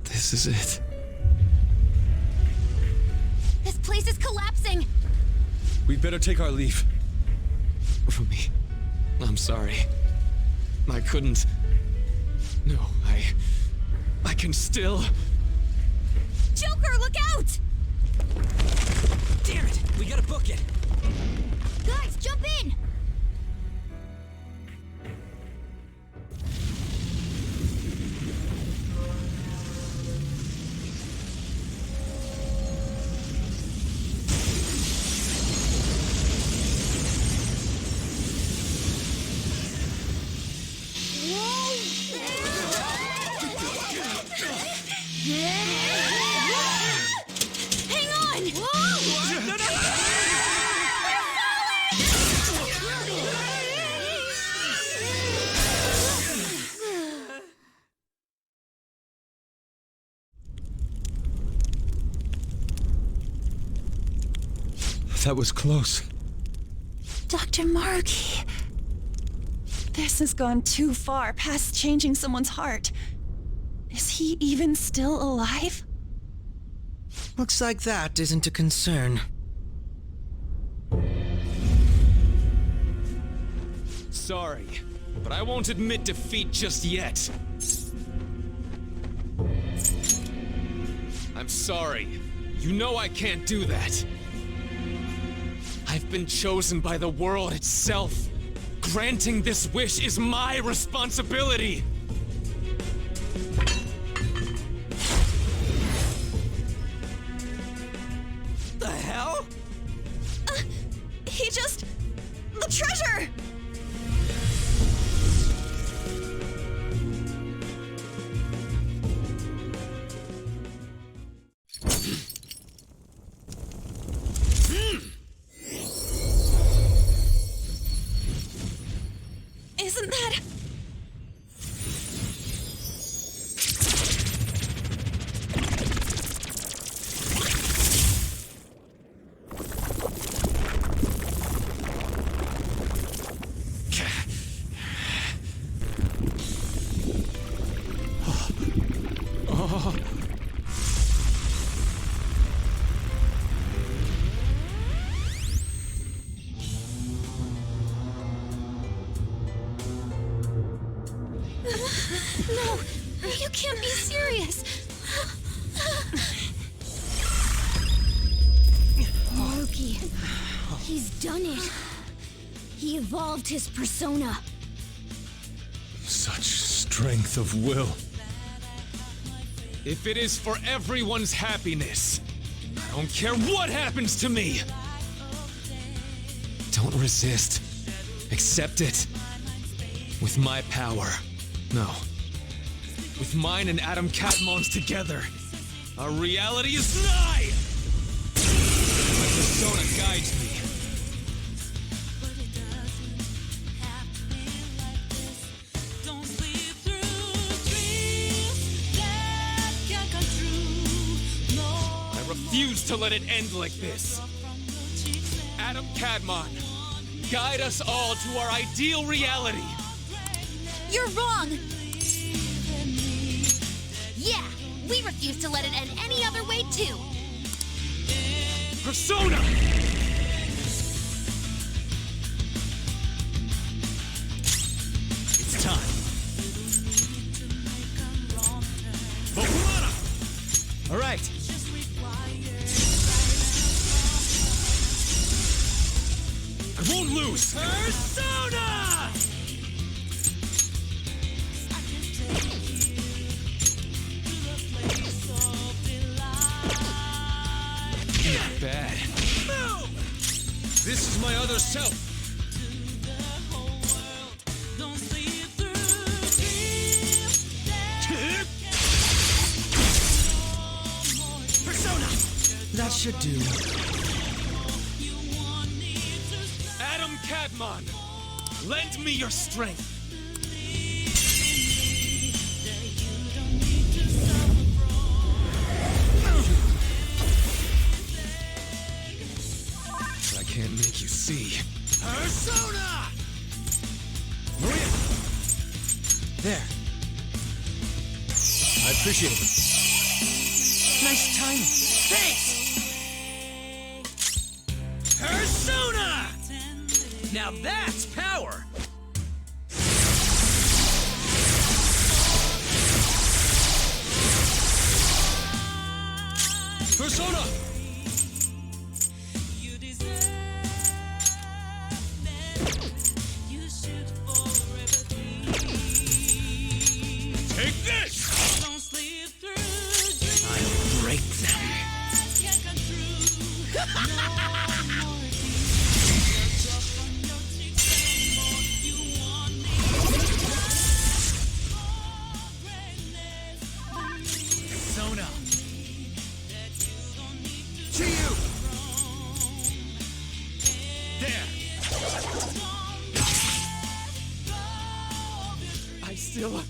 this is it. This place is collapsing! We'd better take our leave. Rumi, I'm sorry. I couldn't... No, I can still... Joker, look out! Damn it! We gotta book it. Guys, jump in! Hang on! That was close. Dr. Maruki. This has gone too far past changing someone's heart. Is he even still alive? Looks like that isn't a concern. Sorry, but I won't admit defeat just yet. I'm sorry. You know I can't do that. I've been chosen by the world itself. Granting this wish is my responsibility. The hell? He just... the treasure! Isn't that... No, you can't be serious. Maruki, he's done it. He evolved his persona. Such strength of will. If it is for everyone's happiness, I don't care what happens to me. Don't resist. Accept it. With my power. No. With mine and Adam Catmon's together, our reality is nigh! My persona guides me. I refuse to let it end like this. Adam Cadmon, guide us all to our ideal reality. You're wrong! Yeah, we refuse to let it end any other way, too. Persona! It's time. Bakuana! All right. I won't lose! Persona! Not bad. This is my other self. Persona! That should do. Adam Cadmon, lend me your strength. I can't make you see. Persona! Maria! There. I appreciate it. Nice timing. Thanks! Persona! Now that's power! Persona! Take this! I'll break them. Persona! To you! There! I still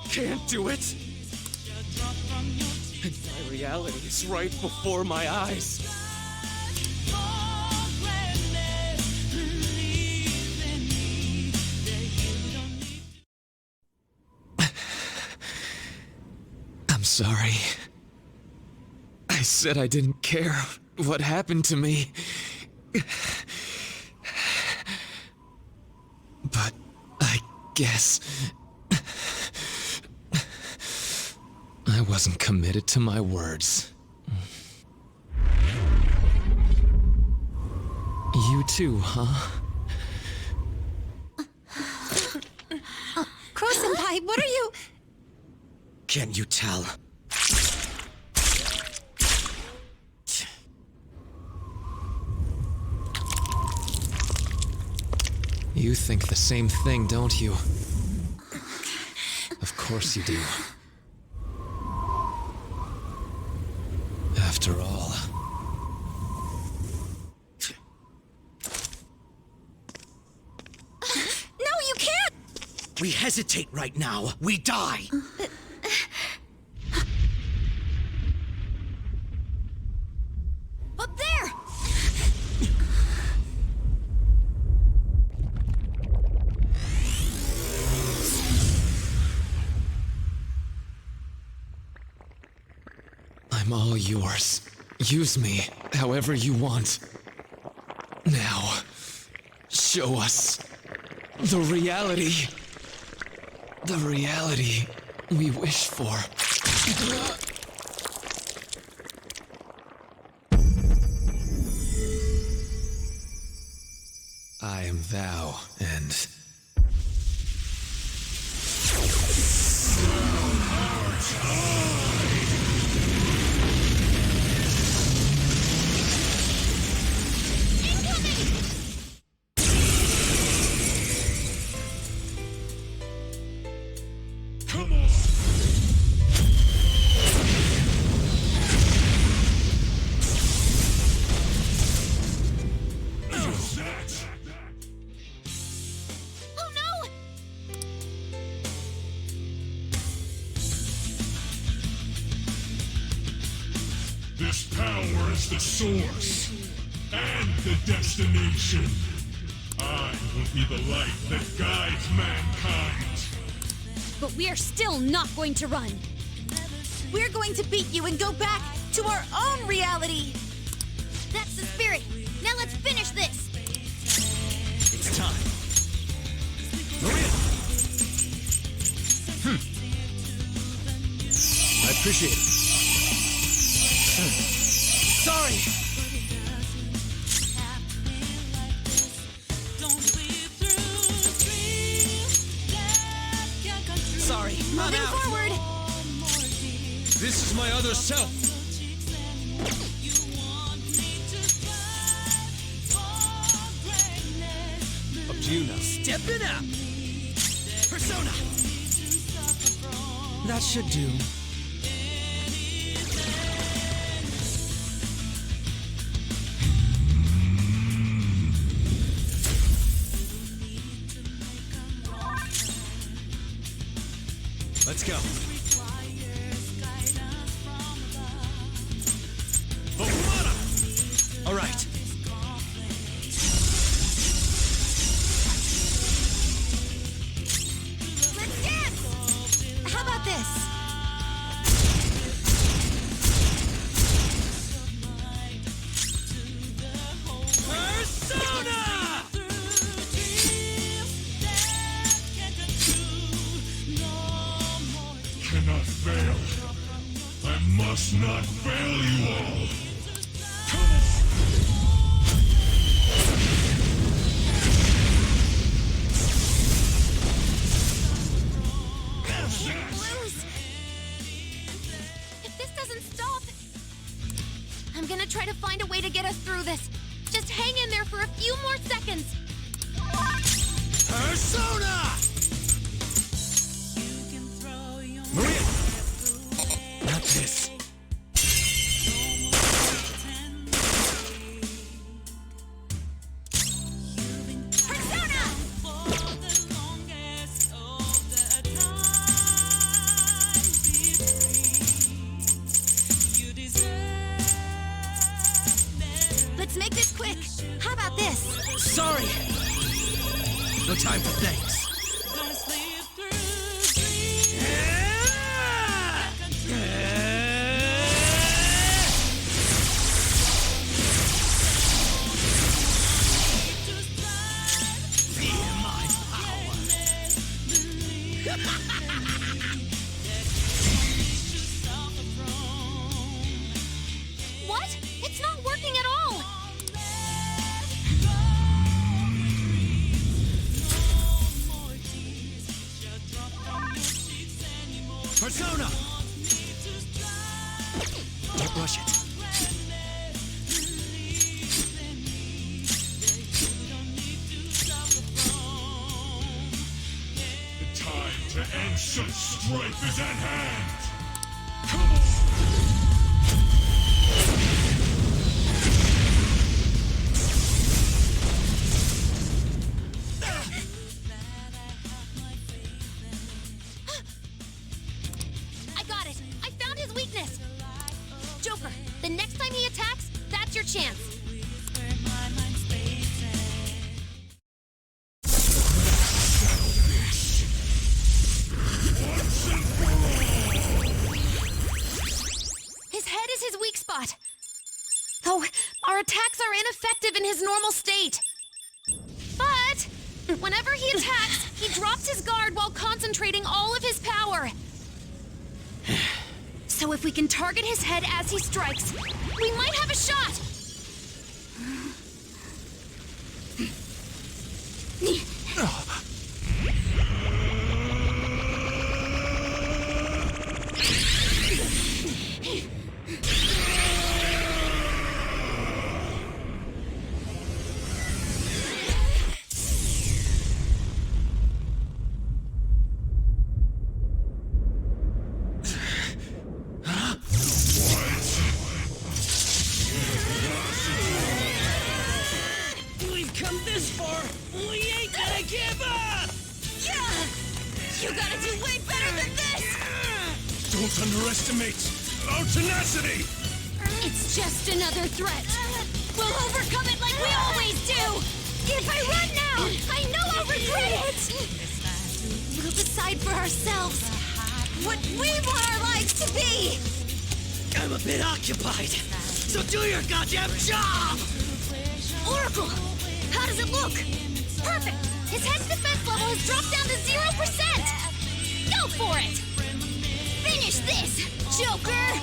can't do it. And my reality is right before my eyes. I'm sorry. I said I didn't care what happened to me. But I guess I wasn't committed to my words. You too, huh? Crow-senpai, what are you... Can you tell? You think the same thing, don't you? Of course you do. After all... No, you can't! We hesitate right now. We die. Up there! I'm all yours. Use me however you want. Now, show us the reality. The reality we wish for. I am thou, and... Oh no! This power is the source, and the destination. I will be the light that guides mankind. But we are still not going to run. We're going to beat you and go back to our own reality. That's the spirit. Now let's finish this. It's time. Maria! I appreciate it. Sorry! Sorry, I'm Moving out. forward. This is my other self. Up to you now. Stepping up! Persona! That should do. Let's go. All right. Let's dance. How about this? Persona! Cannot fail. I must not fail you all. Blues. If this doesn't stop, I'm gonna try to find a way to get us through this. Just hang in there for a few more seconds. Persona! Maria! Not this. Persona! Let's make this quick. How about this? Sorry! No time for thanks. Feel my power. What? It's not working at all. Persona! Don't rush it. The time to end such strife is at hand. I got it. I found his weakness. Joker, the next time he attacks, that's your chance. His head is his weak spot. Though our attacks are ineffective in his normal state. But whenever he attacks, he drops his guard while concentrating all of his power. So if we can target his head as he strikes, we might have a shot! We've come this far. We ain't gonna give up! Yeah! You gotta do way better than this! Don't underestimate our tenacity! It's just another threat. We'll We'll overcome it like we always do! If I run now, I know I'll regret it! We'll decide for ourselves what we want our lives to be! I'm a bit occupied, so do your goddamn job! Oracle, how does it look? Perfect! His head's defense level has dropped down to 0%! Go for it! Finish this, Joker!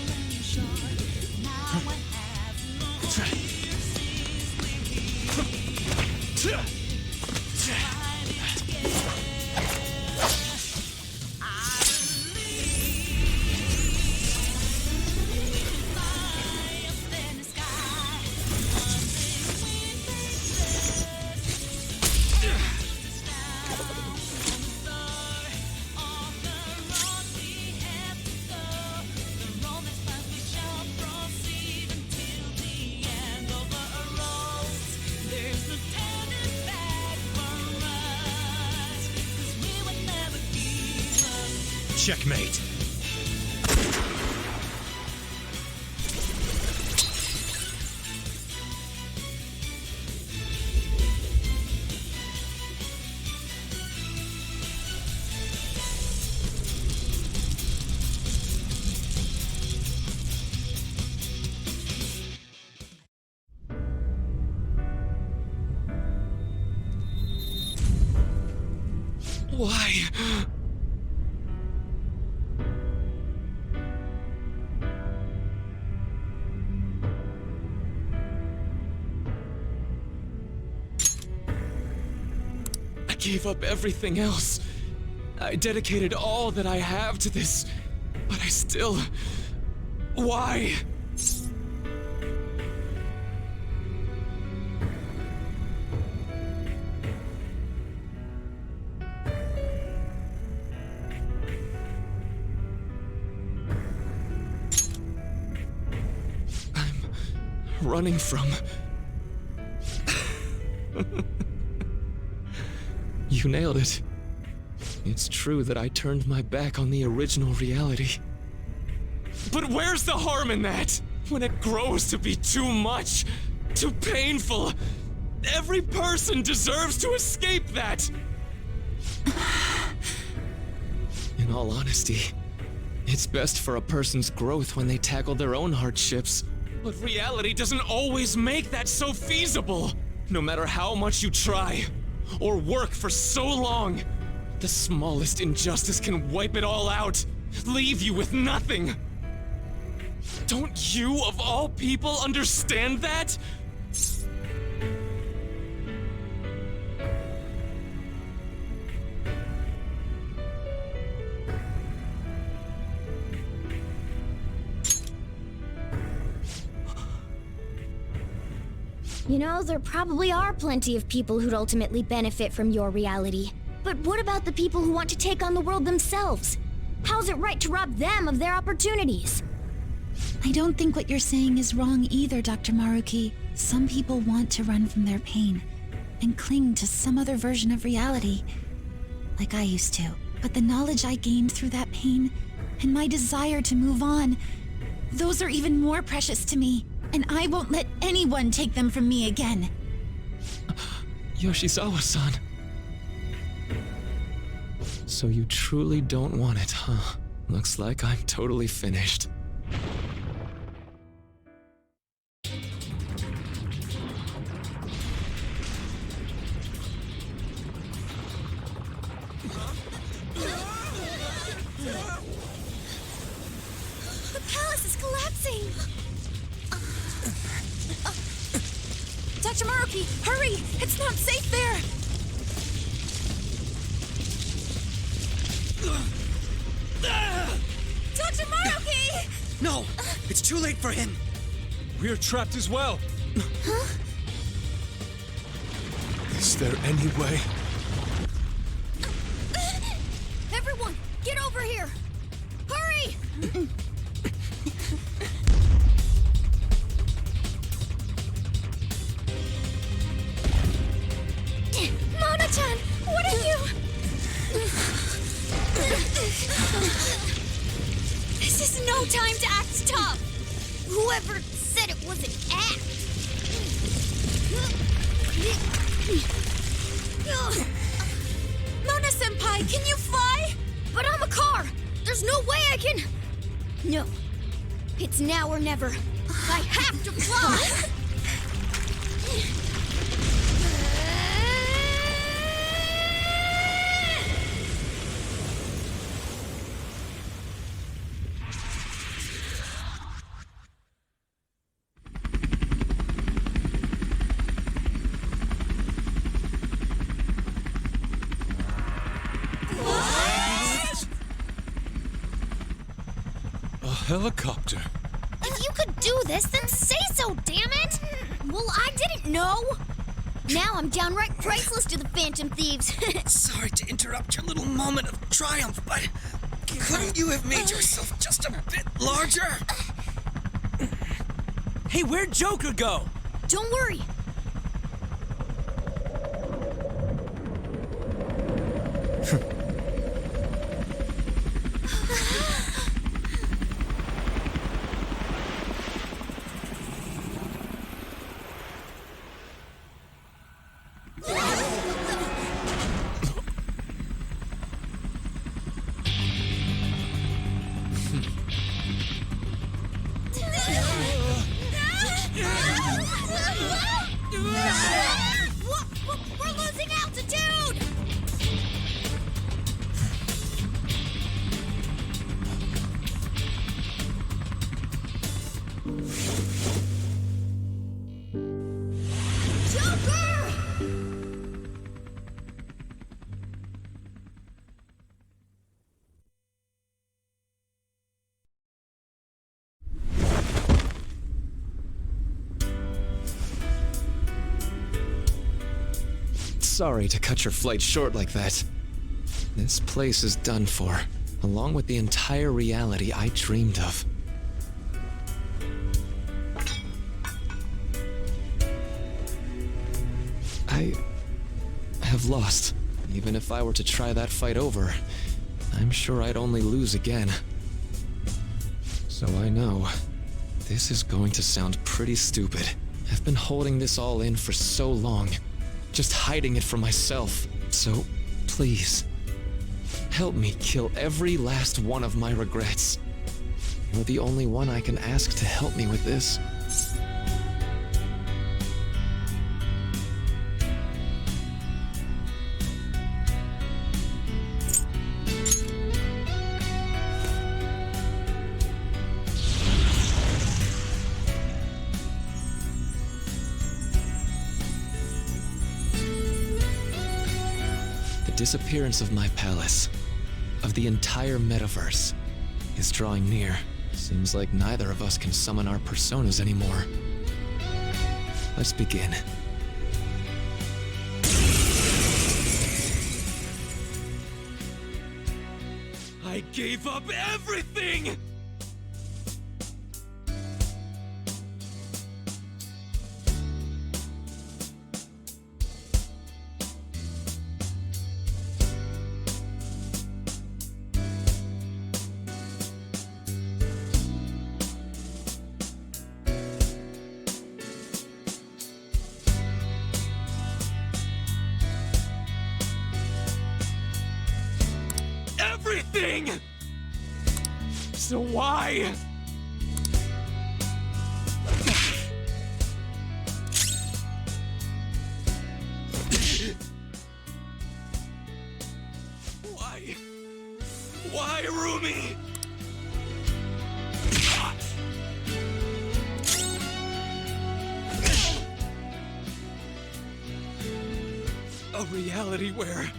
Checkmate. Why? I gave up everything else. I dedicated all that I have to this, but I still... Why? I'm running from... You nailed it. It's true that I turned my back on the original reality. But where's the harm in that? When it grows to be too much, too painful. Every person deserves to escape that. In all honesty, it's best for a person's growth when they tackle their own hardships. But reality doesn't always make that so feasible. No matter how much you try, or work for so long, the smallest injustice can wipe it all out, leave you with nothing. Don't you, of all people, understand that? You know, there probably are plenty of people who'd ultimately benefit from your reality. But what about the people who want to take on the world themselves? How's it right to rob them of their opportunities? I don't think what you're saying is wrong either, Dr. Maruki. Some people want to run from their pain and cling to some other version of reality, like I used to. But the knowledge I gained through that pain and my desire to move on, those are even more precious to me, and I won't let anyone take them from me again. Yoshizawa-san. So you truly don't want it, huh? Looks like I'm totally finished. The palace is collapsing! Dr. Maruki, hurry! It's not safe there! Dr. Maruki! No! It's too late for him! We're trapped as well. Is there any way? Everyone, get over here! Hurry! Mona-chan, what are you? This is no time to act tough. Whoever said it was an act. Mona-senpai, can you fly? But I'm a car. There's no way I can... No. It's now or never. I have to fly! A helicopter. If you could do this, then say so, damn it! Well, I didn't know. Now I'm downright priceless to the Phantom Thieves. Sorry to interrupt your little moment of triumph, but couldn't you have made yourself just a bit larger? Hey, where'd Joker go? Don't worry. We're losing altitude! Joker! Sorry to cut your flight short like that. This place is done for, along with the entire reality I dreamed of. I have lost. Even if I were to try that fight over, I'm sure I'd only lose again. So I know, this is going to sound pretty stupid. I've been holding this all in for so long, just hiding it from myself. So, please, help me kill every last one of my regrets. You're the only one I can ask to help me with this. The disappearance of my palace, of the entire metaverse, is drawing near. Seems like neither of us can summon our personas anymore. Let's begin. I gave up everything! Everything! So why? Why, Rumi? A reality where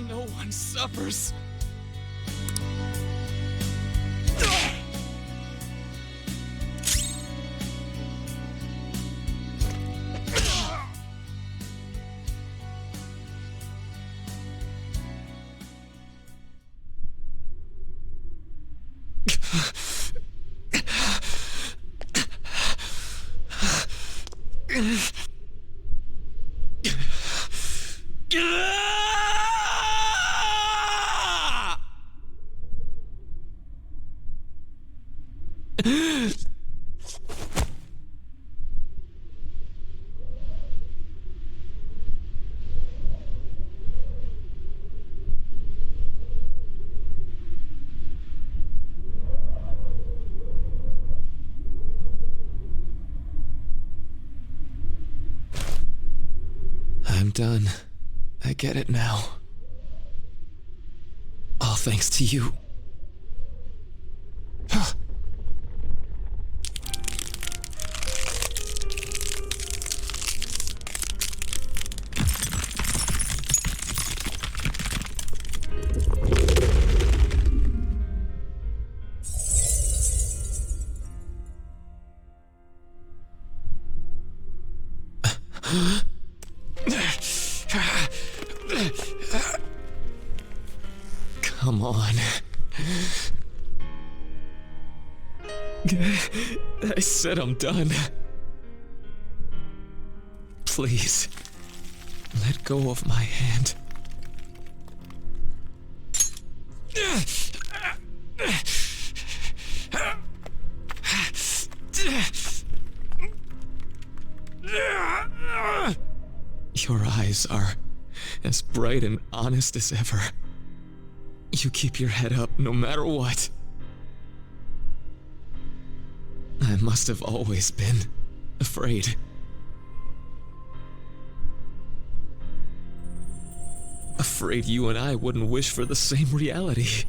no one suffers. I'm done. I get it now. All thanks to you. Come on. I said I'm done. Please, let go of my hand. Your eyes are as bright and honest as ever. You keep your head up no matter what. I must have always been afraid. Afraid you and I wouldn't wish for the same reality.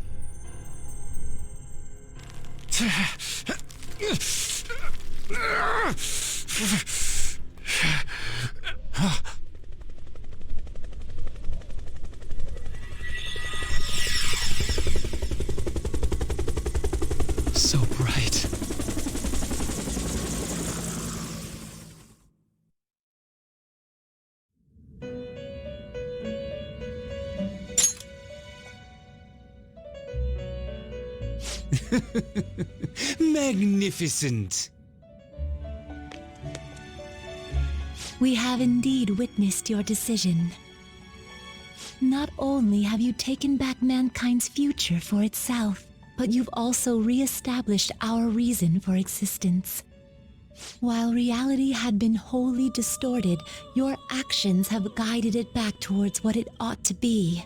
So bright. Magnificent! We have indeed witnessed your decision. Not only have you taken back mankind's future for itself, but you've also re-established our reason for existence. While reality had been wholly distorted, your actions have guided it back towards what it ought to be.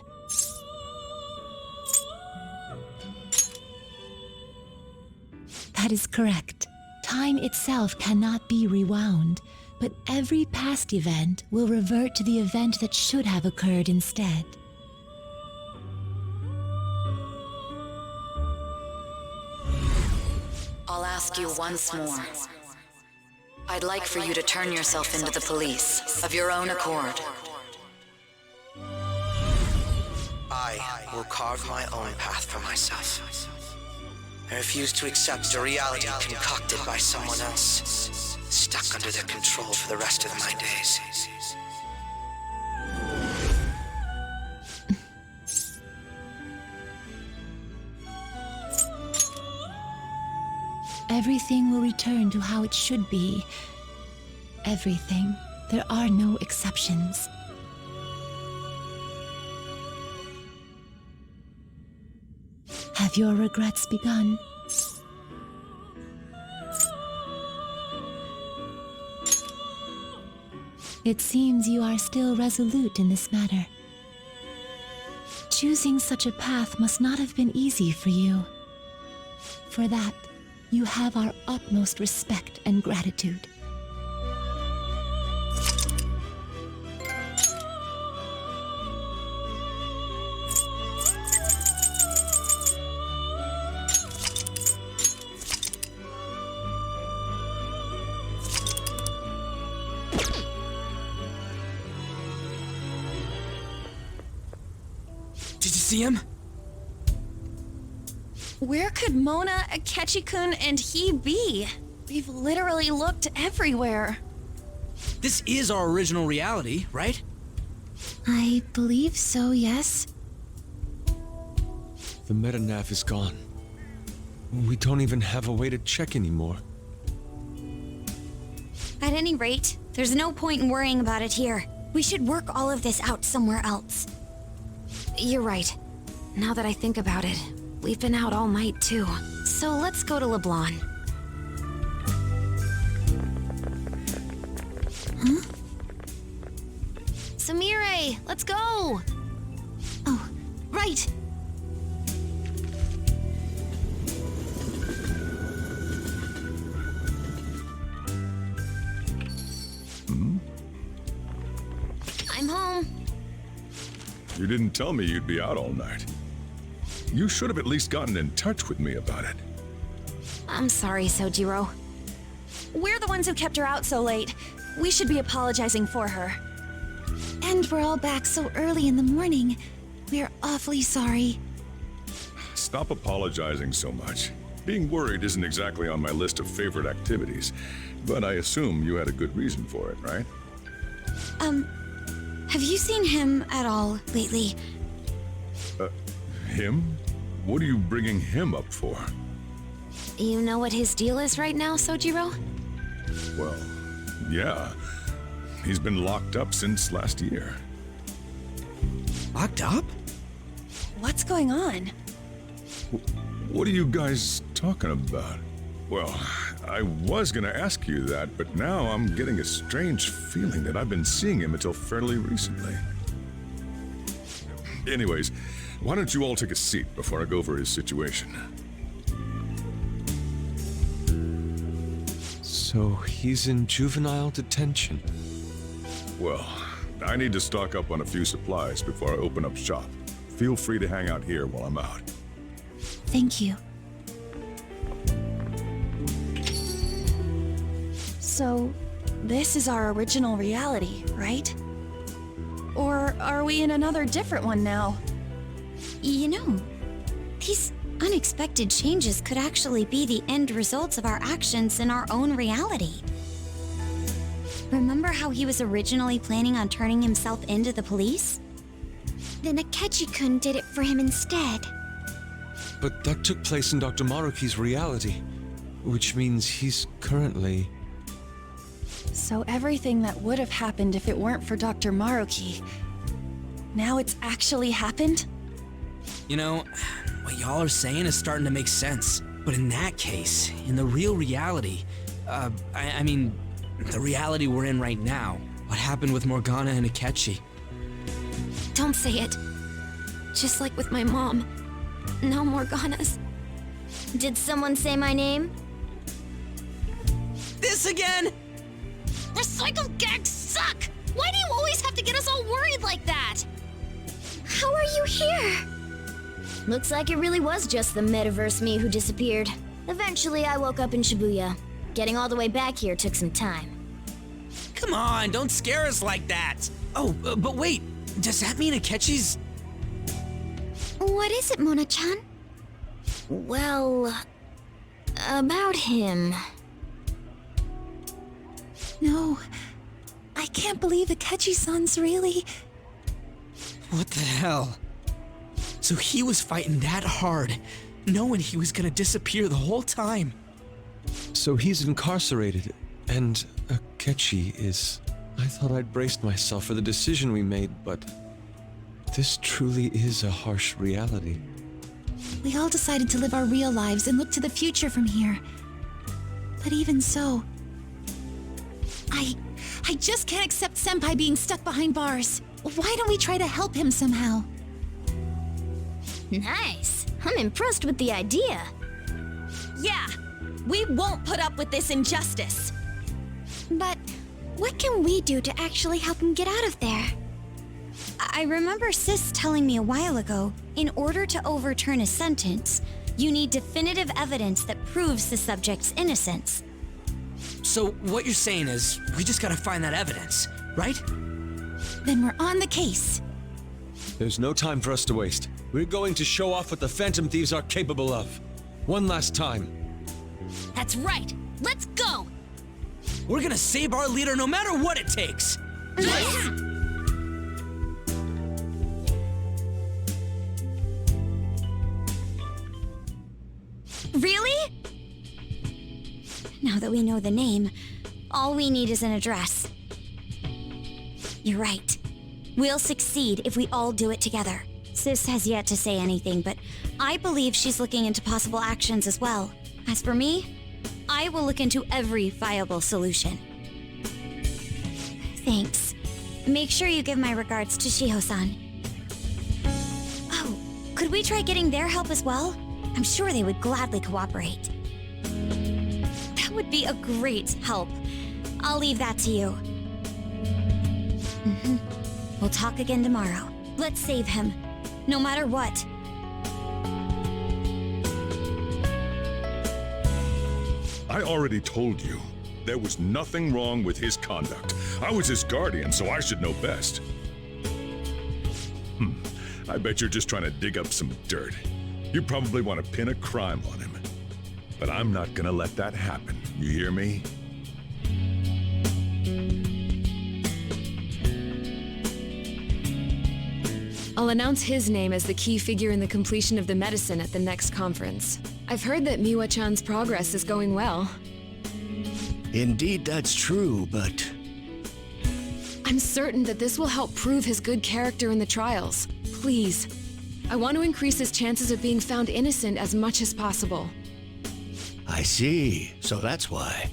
That is correct. Time itself cannot be rewound, but every past event will revert to the event that should have occurred instead. I'll ask you once more. I'd like for you to turn yourself into the police, of your own accord. I will carve my own path for myself. I refuse to accept a reality concocted by someone else, stuck under their control for the rest of my days. Everything will return to how it should be. Everything. There are no exceptions. Have your regrets begun? It seems you are still resolute in this matter. Choosing such a path must not have been easy for you. For that, you have our utmost respect and gratitude. Did you see him? Where could Mona, Akechi-kun, and he be? We've literally looked everywhere. This is our original reality, right? I believe so, yes. The metanav is gone. We don't even have a way to check anymore. At any rate, there's no point in worrying about it here. We should work all of this out somewhere else. You're right. Now that I think about it, we've been out all night too. So let's go to LeBlanc. Huh? Samire, let's go! Oh, right. I'm home. You didn't tell me you'd be out all night. You should have at least gotten in touch with me about it. I'm sorry, Sojiro. We're the ones who kept her out so late. We should be apologizing for her. And we're all back so early in the morning. We're awfully sorry. Stop apologizing so much. Being worried isn't exactly on my list of favorite activities, but I assume you had a good reason for it, right? Have you seen him at all lately? Him? What are you bringing him up for? You know what his deal is right now, Sojiro? Well, yeah. He's been locked up since last year. Locked up? What's going on? What are you guys talking about? Well, I was gonna ask you that, but now I'm getting a strange feeling that I've been seeing him until fairly recently. Anyways, why don't you all take a seat before I go over his situation? So he's in juvenile detention. Well, I need to stock up on a few supplies before I open up shop. Feel free to hang out here while I'm out. Thank you. So, this is our original reality, right? Or are we in another different one now? You know, these unexpected changes could actually be the end results of our actions in our own reality. Remember how he was originally planning on turning himself into the police? Then Akechi-kun did it for him instead. But that took place in Dr. Maruki's reality, which means he's currently... So everything that would have happened if it weren't for Dr. Maruki, now it's actually happened? You know, what y'all are saying is starting to make sense. But in that case, in the real reality, I mean, the reality we're in right now, what happened with Morgana and Akechi? Don't say it. Just like with my mom. Now Morgana's. Did someone say my name? This again? Recycled gags suck! Why do you always have to get us all worried like that? How are you here? Looks like it really was just the metaverse me who disappeared. Eventually, I woke up in Shibuya. Getting all the way back here took some time. Come on, don't scare us like that! Oh, but wait, does that mean Akechi's... What is it, Mona-chan? Well, about him. No, I can't believe Akechi-san's really... What the hell? So he was fighting that hard, knowing he was gonna disappear the whole time. So he's incarcerated, and Akechi is... I thought I'd braced myself for the decision we made, but... This truly is a harsh reality. We all decided to live our real lives and look to the future from here. But even so... I just can't accept Senpai being stuck behind bars. Why don't we try to help him somehow? Nice. I'm impressed with the idea. Yeah, we won't put up with this injustice. But what can we do to actually help him get out of there? I remember Sis telling me a while ago, in order to overturn a sentence, you need definitive evidence that proves the subject's innocence. So what you're saying is, we just gotta find that evidence, right? Then we're on the case. There's no time for us to waste. We're going to show off what the Phantom Thieves are capable of. One last time. That's right. Let's go! We're gonna save our leader no matter what it takes! Really? Now that we know the name, all we need is an address. You're right. We'll succeed if we all do it together. Sis has yet to say anything, but I believe she's looking into possible actions as well. As for me, I will look into every viable solution. Thanks. Make sure you give my regards to Shiho-san. Oh, could we try getting their help as well? I'm sure they would gladly cooperate. That would be a great help. I'll leave that to you. We'll talk again tomorrow. Let's save him, no matter what. I already told you. There was nothing wrong with his conduct. I was his guardian, so I should know best. I bet you're just trying to dig up some dirt. You probably want to pin a crime on him. But I'm not gonna let that happen. You hear me? I'll announce his name as the key figure in the completion of the medicine at the next conference. I've heard that Miwa-chan's progress is going well. Indeed, that's true, but... I'm certain that this will help prove his good character in the trials. Please. I want to increase his chances of being found innocent as much as possible. I see. So that's why.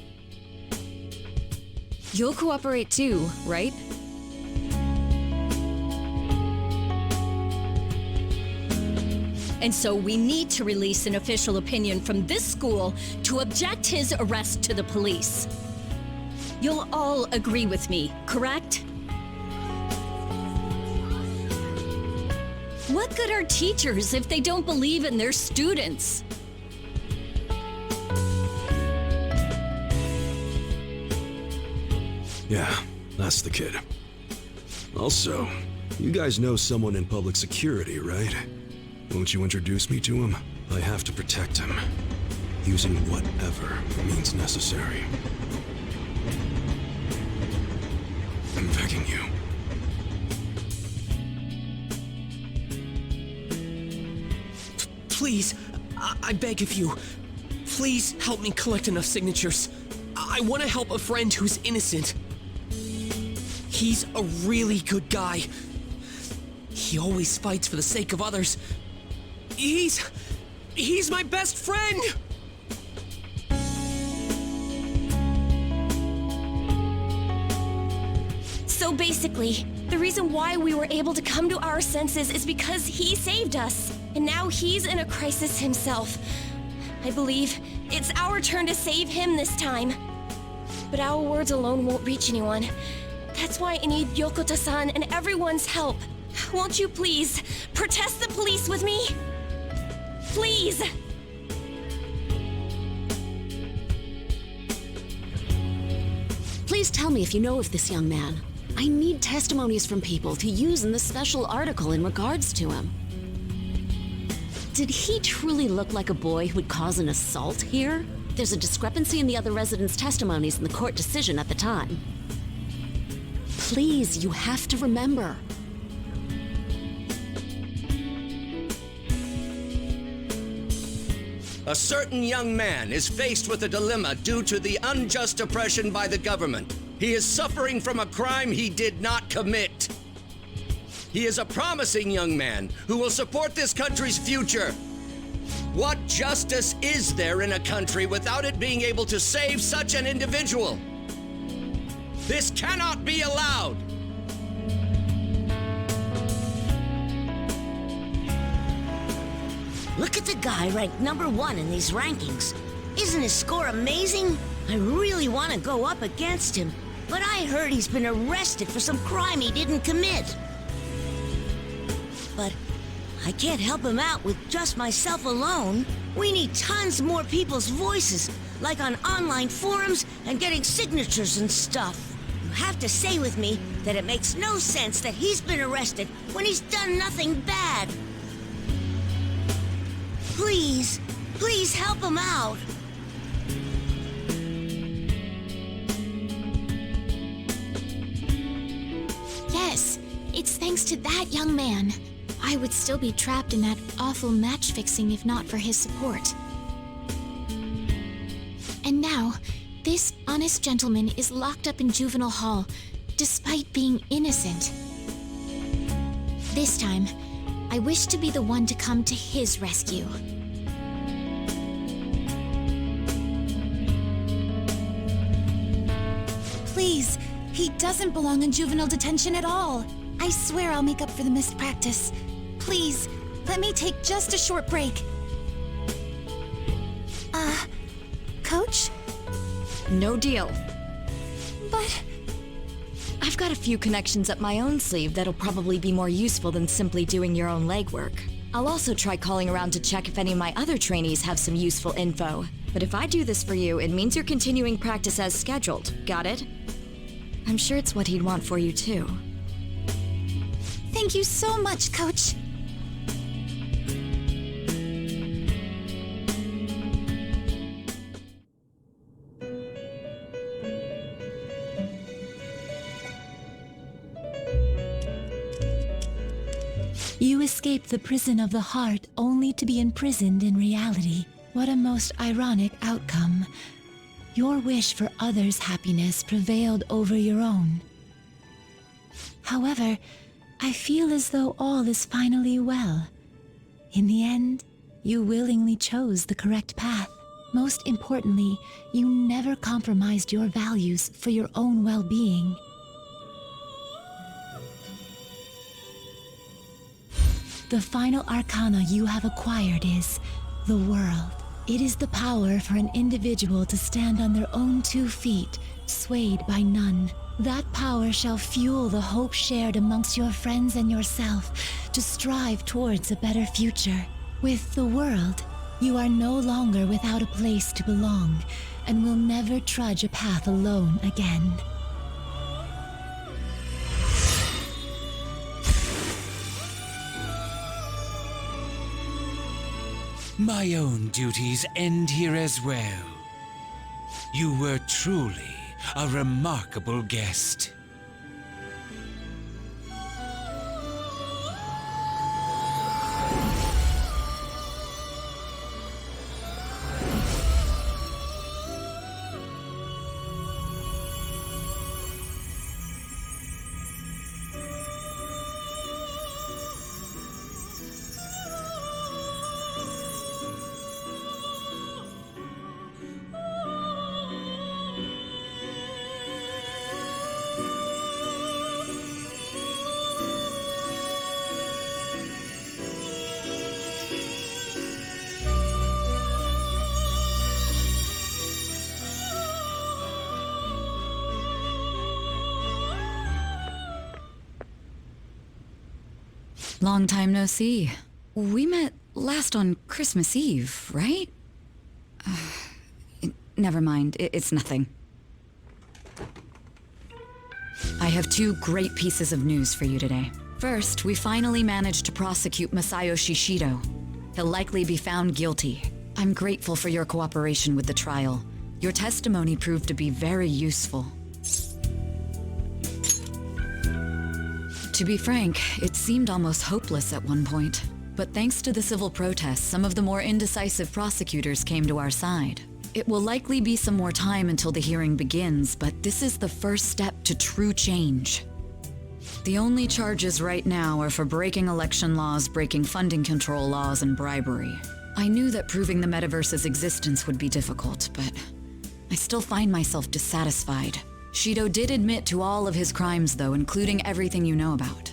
You'll cooperate too, right? And so we need to release an official opinion from this school to object his arrest to the police. You'll all agree with me, correct? What good are teachers if they don't believe in their students? Yeah, that's the kid. Also, you guys know someone in public security, right? Won't you introduce me to him? I have to protect him, using whatever means necessary. I'm begging you. Please, I beg of you. Please help me collect enough signatures. I want to help a friend who's innocent. He's a really good guy. He always fights for the sake of others. He's my best friend! So basically, the reason why we were able to come to our senses is because he saved us. And now he's in a crisis himself. I believe it's our turn to save him this time. But our words alone won't reach anyone. That's why I need Yokota-san and everyone's help. Won't you please protest the police with me? Please! Please tell me if you know of this young man. I need testimonies from people to use in the special article in regards to him. Did he truly look like a boy who would cause an assault here? There's a discrepancy in the other residents' testimonies in the court decision at the time. Please, you have to remember. A certain young man is faced with a dilemma due to the unjust oppression by the government. He is suffering from a crime he did not commit. He is a promising young man who will support this country's future. What justice is there in a country without it being able to save such an individual? This cannot be allowed. Look at the guy ranked #1 in these rankings. Isn't his score amazing? I really want to go up against him, but I heard he's been arrested for some crime he didn't commit. But I can't help him out with just myself alone. We need tons more people's voices, like on online forums and getting signatures and stuff. You have to say with me that it makes no sense that he's been arrested when he's done nothing bad. Please, please help him out. Yes, it's thanks to that young man. I would still be trapped in that awful match fixing if not for his support. And now, this honest gentleman is locked up in juvenile hall, despite being innocent. This time, I wish to be the one to come to his rescue. Please, he doesn't belong in juvenile detention at all. I swear I'll make up for the missed practice. Please, let me take just a short break. Coach? No deal. But... I've got a few connections up my own sleeve that'll probably be more useful than simply doing your own legwork. I'll also try calling around to check if any of my other trainees have some useful info. But if I do this for you, it means you're continuing practice as scheduled. Got it? I'm sure it's what he'd want for you too. Thank you so much, Coach. You escaped the prison of the heart only to be imprisoned in reality. What a most ironic outcome. Your wish for others' happiness prevailed over your own. However, I feel as though all is finally well. In the end, you willingly chose the correct path. Most importantly, you never compromised your values for your own well-being. The final arcana you have acquired is the world. It is the power for an individual to stand on their own 2 feet, swayed by none. That power shall fuel the hope shared amongst your friends and yourself to strive towards a better future. With the world, you are no longer without a place to belong, and will never trudge a path alone again. My own duties end here as well. You were truly a remarkable guest. Long time no see. We met last on Christmas Eve, right? Never mind, it's nothing. I have 2 great pieces of news for you today. First, we finally managed to prosecute Masayoshi Shido. He'll likely be found guilty. I'm grateful for your cooperation with the trial. Your testimony proved to be very useful. To be frank, it seemed almost hopeless at one point. But thanks to the civil protests, some of the more indecisive prosecutors came to our side. It will likely be some more time until the hearing begins, but this is the first step to true change. The only charges right now are for breaking election laws, breaking funding control laws, and bribery. I knew that proving the metaverse's existence would be difficult, but I still find myself dissatisfied. Shido did admit to all of his crimes, though, including everything you know about.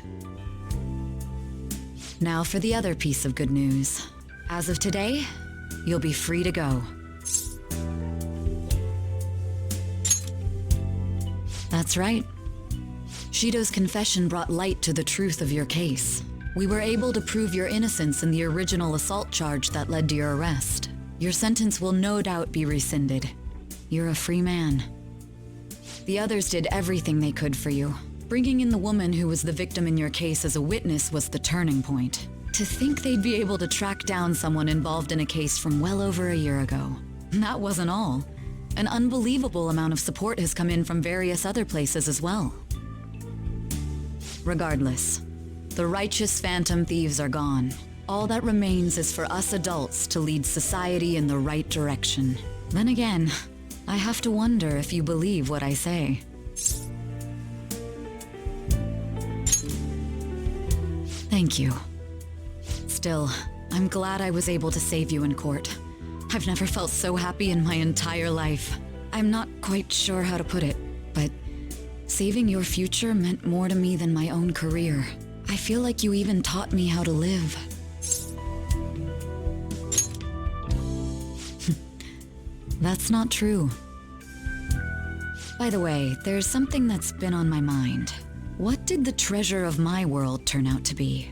Now for the other piece of good news. As of today, you'll be free to go. That's right. Shido's confession brought light to the truth of your case. We were able to prove your innocence in the original assault charge that led to your arrest. Your sentence will no doubt be rescinded. You're a free man. The others did everything they could for you. Bringing in the woman who was the victim in your case as a witness was the turning point. To think they'd be able to track down someone involved in a case from well over a year ago. That wasn't all. An unbelievable amount of support has come in from various other places as well. Regardless, the righteous phantom thieves are gone. All that remains is for us adults to lead society in the right direction. Then again, I have to wonder if you believe what I say. Thank you. Still, I'm glad I was able to save you in court. I've never felt so happy in my entire life. I'm not quite sure how to put it, but saving your future meant more to me than my own career. I feel like you even taught me how to live. That's not true. By the way, there's something that's been on my mind. What did the treasure of my world turn out to be?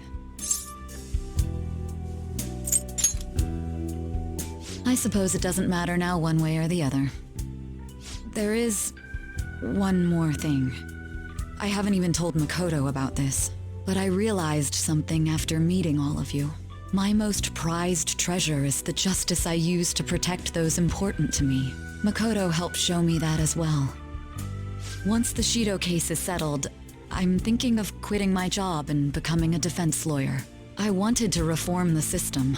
I suppose it doesn't matter now one way or the other. There is one more thing. I haven't even told Makoto about this, but I realized something after meeting all of you. My most prized treasure is the justice I use to protect those important to me. Makoto helped show me that as well. Once the Shido case is settled, I'm thinking of quitting my job and becoming a defense lawyer. I wanted to reform the system,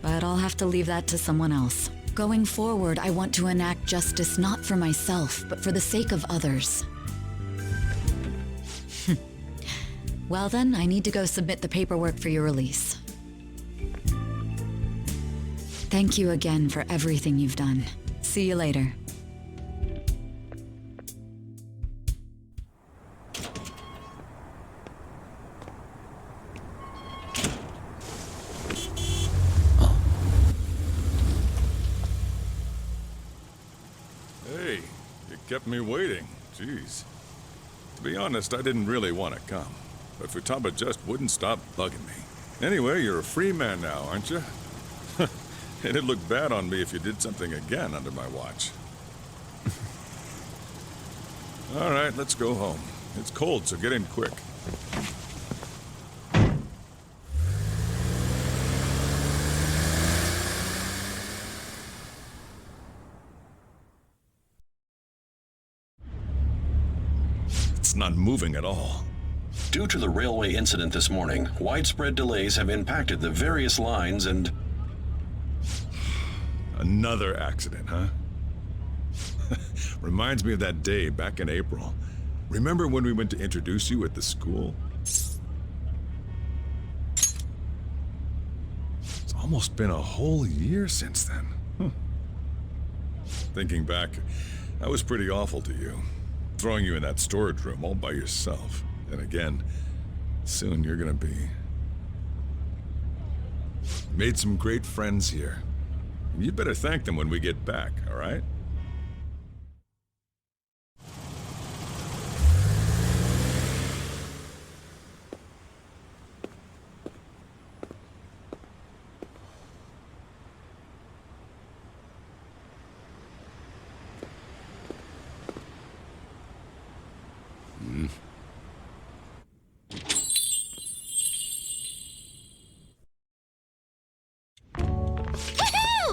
but I'll have to leave that to someone else. Going forward, I want to enact justice not for myself, but for the sake of others. Well then, I need to go submit the paperwork for your release. Thank you again for everything you've done. See you later. Hey, you kept me waiting. Jeez. To be honest, I didn't really want to come, but Futaba just wouldn't stop bugging me. Anyway, you're a free man now, aren't you? It'd look bad on me if you did something again under my watch. All right, let's go home. It's cold, so get in quick. It's not moving at all. Due to the railway incident this morning, widespread delays have impacted the various lines and... Another accident, huh? Reminds me of that day back in April. Remember when we went to introduce you at the school? It's almost been a whole year since then. Thinking back, I was pretty awful to you. Throwing you in that storage room all by yourself. And again, soon you're gonna be... Made some great friends here. You'd better thank them when we get back, all right?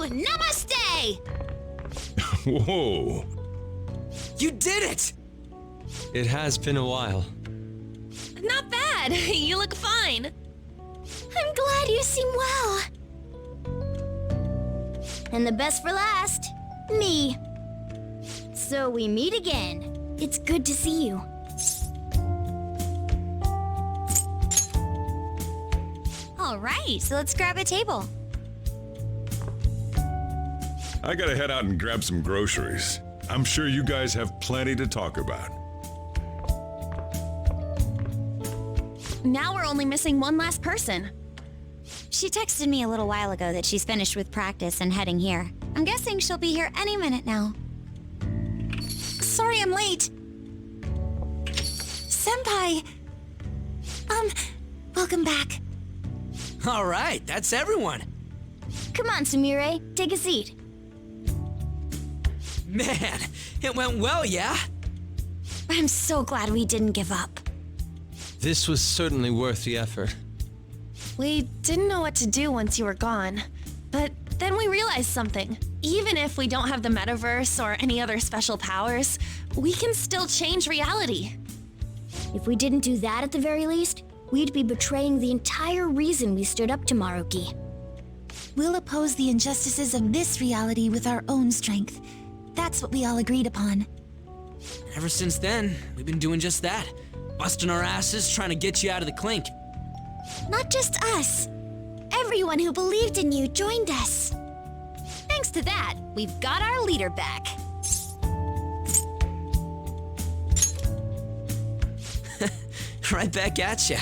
Namaste! Whoa! You did it! It has been a while. Not bad. You look fine. I'm glad you seem well. And the best for last, me. So we meet again. It's good to see you. All right, so let's grab a table. I gotta head out and grab some groceries. I'm sure you guys have plenty to talk about. Now we're only missing one last person. She texted me a little while ago that she's finished with practice and heading here. I'm guessing she'll be here any minute now. Sorry I'm late. Senpai! Welcome back. All right, that's everyone. Come on, Sumire, take a seat. Man, it went well, yeah? I'm so glad we didn't give up. This was certainly worth the effort. We didn't know what to do once you were gone, but then we realized something. Even if we don't have the metaverse or any other special powers, we can still change reality. If we didn't do that at the very least, we'd be betraying the entire reason we stood up to Maruki. We'll oppose the injustices of this reality with our own strength. That's what we all agreed upon. Ever since then, we've been doing just that. Busting our asses trying to get you out of the clink. Not just us. Everyone who believed in you joined us. Thanks to that, we've got our leader back. Right back at ya.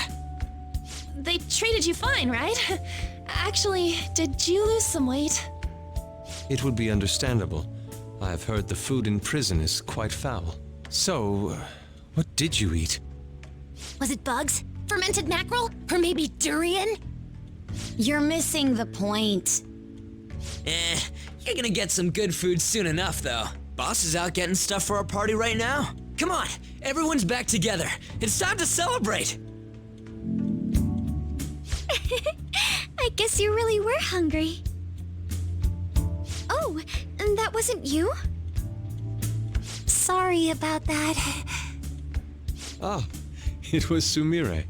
They treated you fine, right? Actually, did you lose some weight? It would be understandable. I've heard the food in prison is quite foul. So, what did you eat? Was it bugs? Fermented mackerel? Or maybe durian? You're missing the point. You're gonna get some good food soon enough, though. Boss is out getting stuff for our party right now. Come on, everyone's back together. It's time to celebrate. I guess you really were hungry. Oh, and that wasn't you? Sorry about that. Ah, it was Sumire.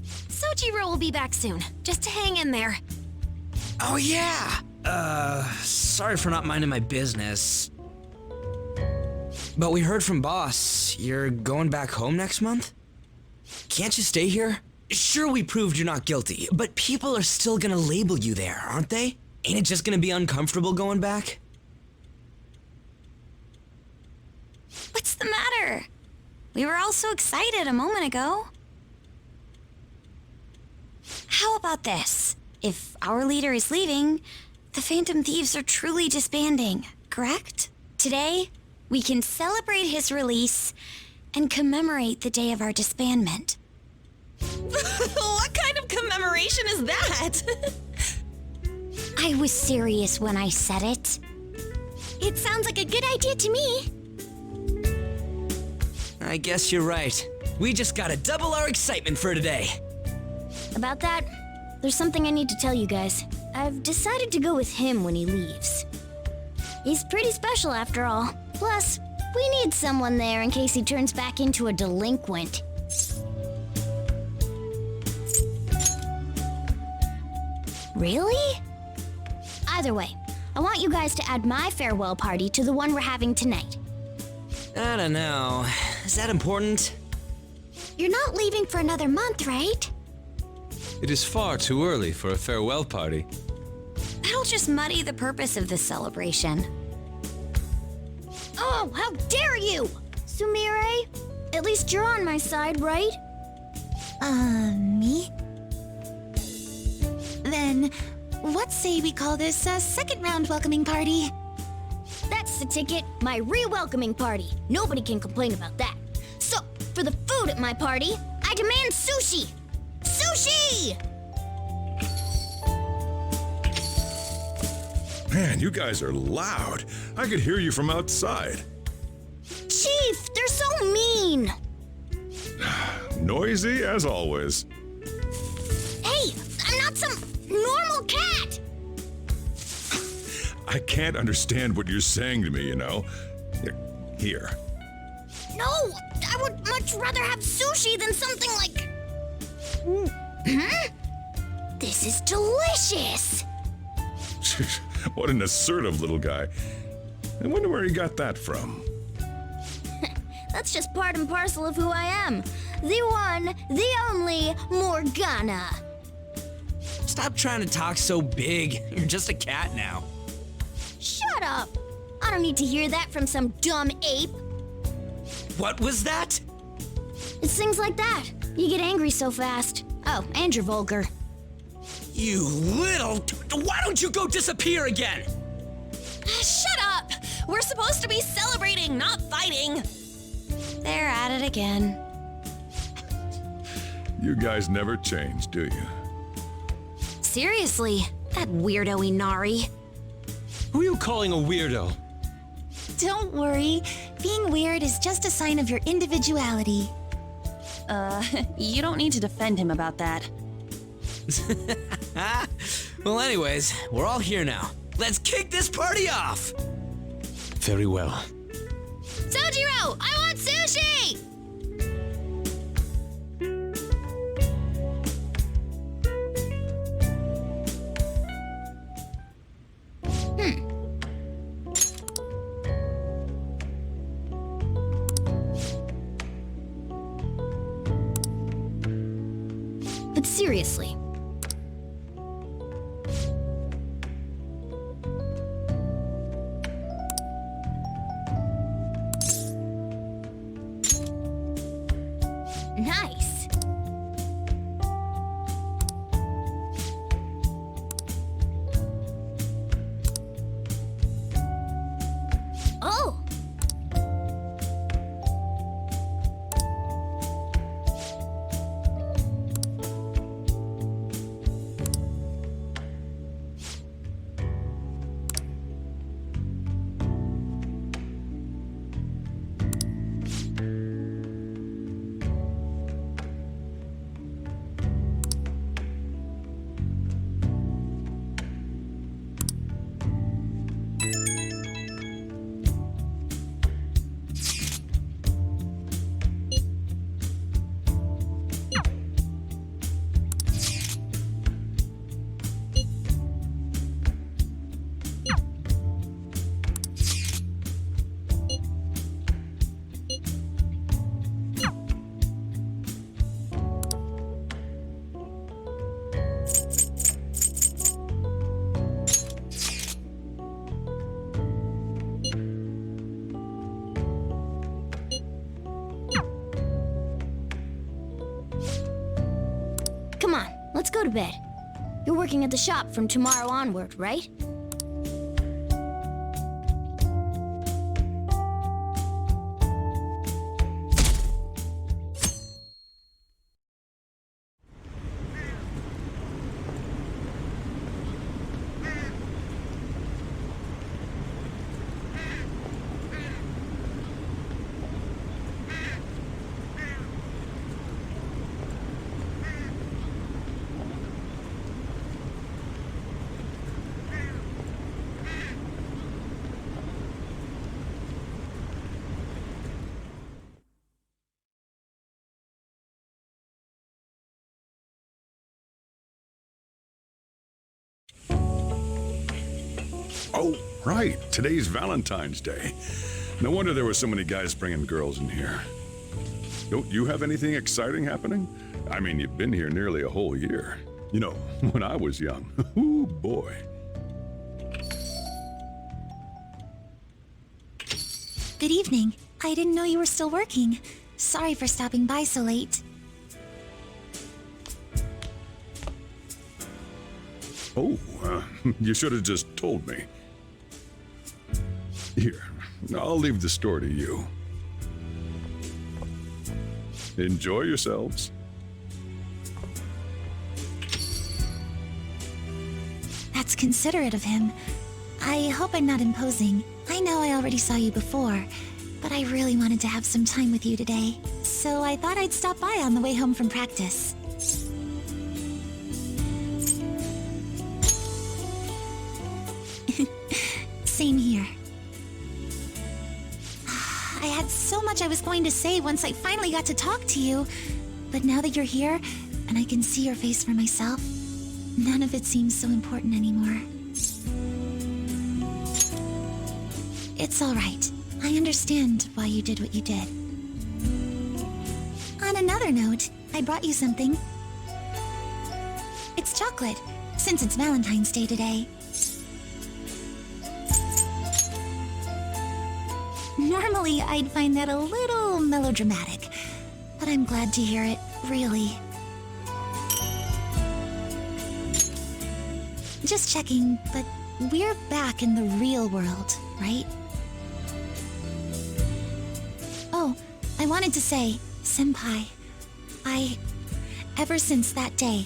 Sojiro will be back soon. Just hang in there. Oh, yeah! Sorry for not minding my business. But we heard from Boss. You're going back home next month? Can't you stay here? Sure, we proved you're not guilty, but people are still gonna label you there, aren't they? Ain't it just gonna be uncomfortable going back? What's the matter? We were all so excited a moment ago. How about this? If our leader is leaving, the Phantom Thieves are truly disbanding, correct? Today, we can celebrate his release and commemorate the day of our disbandment. What kind of commemoration is that? I was serious when I said it. It sounds like a good idea to me. I guess you're right. We just gotta double our excitement for today. About that, there's something I need to tell you guys. I've decided to go with him when he leaves. He's pretty special after all. Plus, we need someone there in case he turns back into a delinquent. Really? Either way, I want you guys to add my farewell party to the one we're having tonight. I don't know. Is that important? You're not leaving for another month, right? It is far too early for a farewell party. That'll just muddy the purpose of this celebration. Oh, how dare you! Sumire, at least you're on my side, right? Me? Then, what say we call this a second round welcoming party? That's the ticket, my re-welcoming party. Nobody can complain about that. So, for the food at my party, I demand sushi! Sushi! Man, you guys are loud. I could hear you from outside. Chief, they're so mean! Noisy as always. Hey, I'm not some normal cat! I can't understand what you're saying to me, you know. Here. No, I would much rather have sushi than something like... This is delicious! What an assertive little guy. I wonder where he got that from. That's just part and parcel of who I am. The one, the only Morgana. Stop trying to talk so big. You're just a cat now. Shut up! I don't need to hear that from some dumb ape. What was that? It's things like that. You get angry so fast. Oh, and you're vulgar. You little... Why don't you go disappear again? Shut up! We're supposed to be celebrating, not fighting. They're at it again. You guys never change, do you? Seriously, that weirdo Inari. Who are you calling a weirdo? Don't worry. Being weird is just a sign of your individuality. You don't need to defend him about that. Well, anyways, we're all here now. Let's kick this party off! Very well. Sojiro, I want sushi! But seriously. Nice. Oh! Come on, let's go to bed. You're working at the shop from tomorrow onward, right? Oh, right. Today's Valentine's Day. No wonder there were so many guys bringing girls in here. Don't you have anything exciting happening? I mean, you've been here nearly a whole year. You know, when I was young. Ooh, boy. Good evening. I didn't know you were still working. Sorry for stopping by so late. Oh, you should have just told me. Here, I'll leave the store to you. Enjoy yourselves. That's considerate of him. I hope I'm not imposing. I know I already saw you before, but I really wanted to have some time with you today, so I thought I'd stop by on the way home from practice. Same here. I had so much I was going to say once I finally got to talk to you, but now that you're here and I can see your face for myself, none of it seems so important anymore. It's all right. I understand why you did what you did. On another note, I brought you something. It's chocolate, since it's Valentine's Day today. Normally, I'd find that a little melodramatic, but I'm glad to hear it, really. Just checking, but we're back in the real world, right? Oh, I wanted to say, Senpai, ever since that day,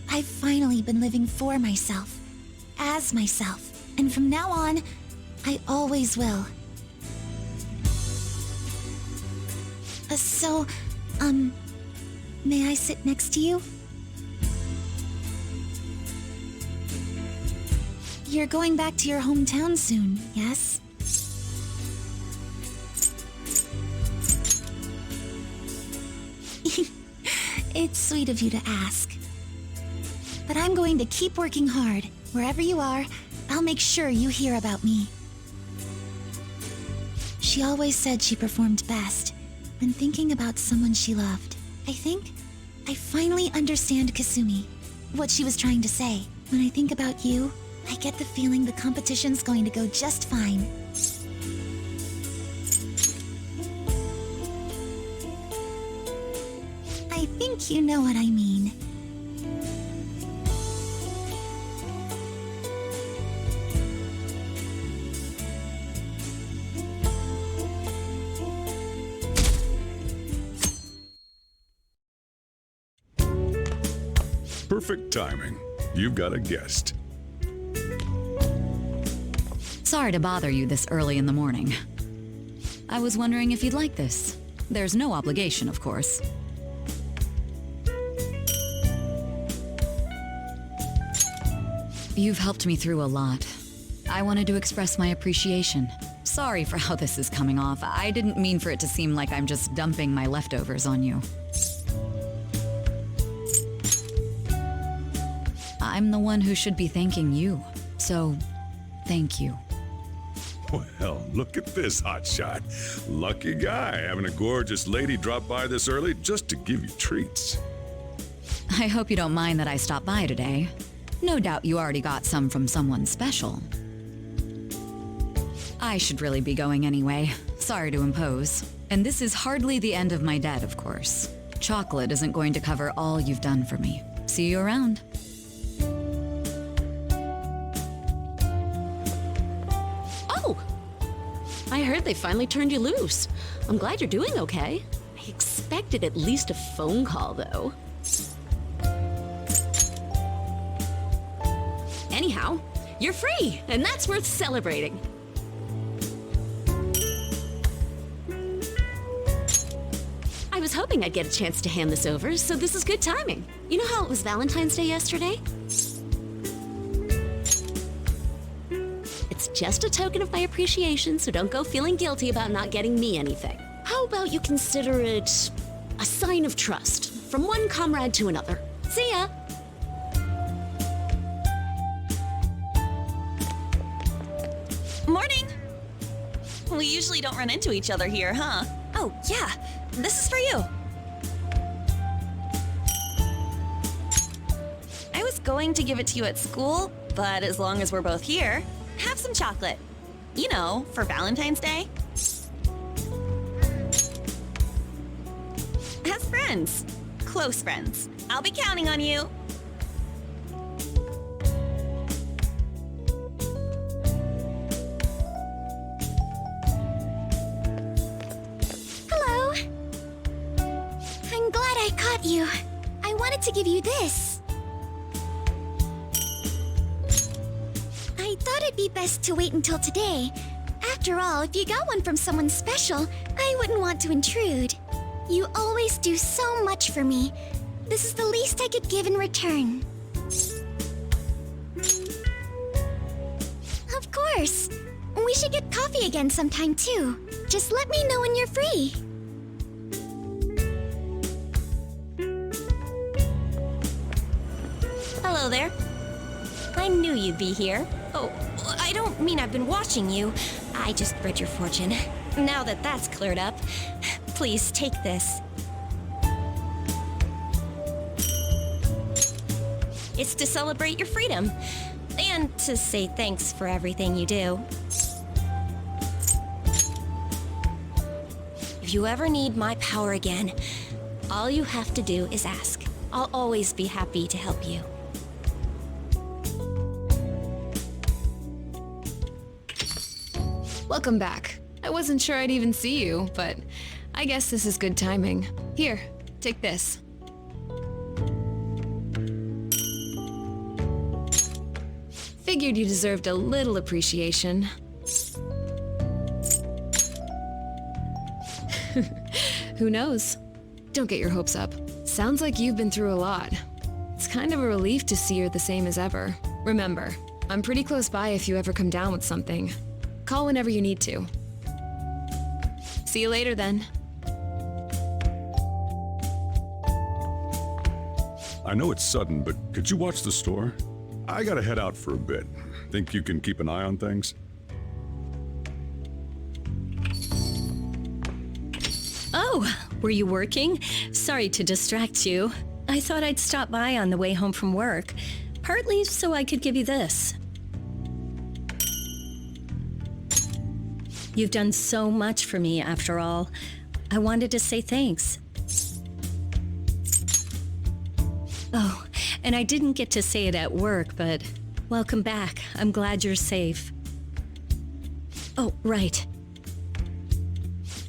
I've finally been living for myself, as myself, and from now on, I always will. So, may I sit next to you? You're going back to your hometown soon, yes? It's sweet of you to ask. But I'm going to keep working hard. Wherever you are, I'll make sure you hear about me. She always said she performed best when thinking about someone she loved. I think I finally understand Kasumi, what she was trying to say. When I think about you, I get the feeling the competition's going to go just fine. I think you know what I mean. Perfect timing. You've got a guest. Sorry to bother you this early in the morning. I was wondering if you'd like this. There's no obligation, of course. You've helped me through a lot. I wanted to express my appreciation. Sorry for how this is coming off. I didn't mean for it to seem like I'm just dumping my leftovers on you. I'm the one who should be thanking you. So, thank you. Well, look at this hotshot. Lucky guy having a gorgeous lady drop by this early just to give you treats. I hope you don't mind that I stopped by today. No doubt you already got some from someone special. I should really be going anyway. Sorry to impose. And this is hardly the end of my debt, of course. Chocolate isn't going to cover all you've done for me. See you around. Oh! I heard they finally turned you loose. I'm glad you're doing okay. I expected at least a phone call, though. Anyhow, you're free, and that's worth celebrating. I was hoping I'd get a chance to hand this over, so this is good timing. You know how it was Valentine's Day yesterday? It's just a token of my appreciation, so don't go feeling guilty about not getting me anything. How about you consider it a sign of trust from one comrade to another? See ya! Morning! We usually don't run into each other here, huh? Oh, yeah. This is for you. I was going to give it to you at school, but as long as we're both here, have some chocolate. You know, for Valentine's Day. As friends. Close friends. I'll be counting on you. Hello. I'm glad I caught you. I wanted to give you this. I thought it'd be best to wait until today. After all, if you got one from someone special, I wouldn't want to intrude. You always do so much for me. This is the least I could give in return. Of course. We should get coffee again sometime too. Just let me know when you're free. Hello there. I knew you'd be here. Oh, I don't mean I've been watching you. I just read your fortune. Now that that's cleared up, please take this. It's to celebrate your freedom and to say thanks for everything you do. If you ever need my power again, all you have to do is ask. I'll always be happy to help you. Welcome back. I wasn't sure I'd even see you, but I guess this is good timing. Here, take this. Figured you deserved a little appreciation. Who knows? Don't get your hopes up. Sounds like you've been through a lot. It's kind of a relief to see you're the same as ever. Remember, I'm pretty close by if you ever come down with something. Call whenever you need to. See you later then. I know it's sudden, but could you watch the store? I gotta head out for a bit. Think you can keep an eye on things? Oh, were you working? Sorry to distract you. I thought I'd stop by on the way home from work, partly so I could give you this. You've done so much for me, after all. I wanted to say thanks. Oh, and I didn't get to say it at work, but welcome back. I'm glad you're safe. Oh, right.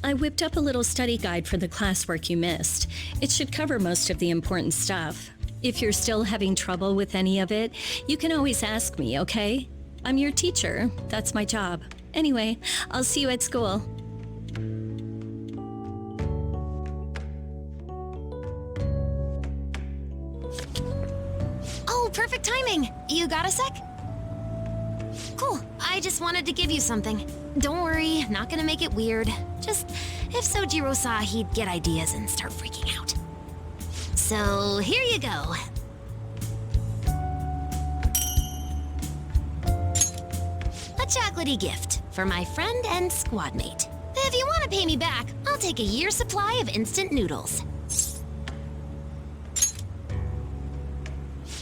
I whipped up a little study guide for the classwork you missed. It should cover most of the important stuff. If you're still having trouble with any of it, you can always ask me, okay? I'm your teacher. That's my job. Anyway, I'll see you at school. Oh, perfect timing. You got a sec? Cool. I just wanted to give you something. Don't worry, not gonna make it weird. Just, if Sojiro saw, he'd get ideas and start freaking out. So, here you go. A chocolatey gift for my friend and squad mate. If you want to pay me back, I'll take a year's supply of instant noodles.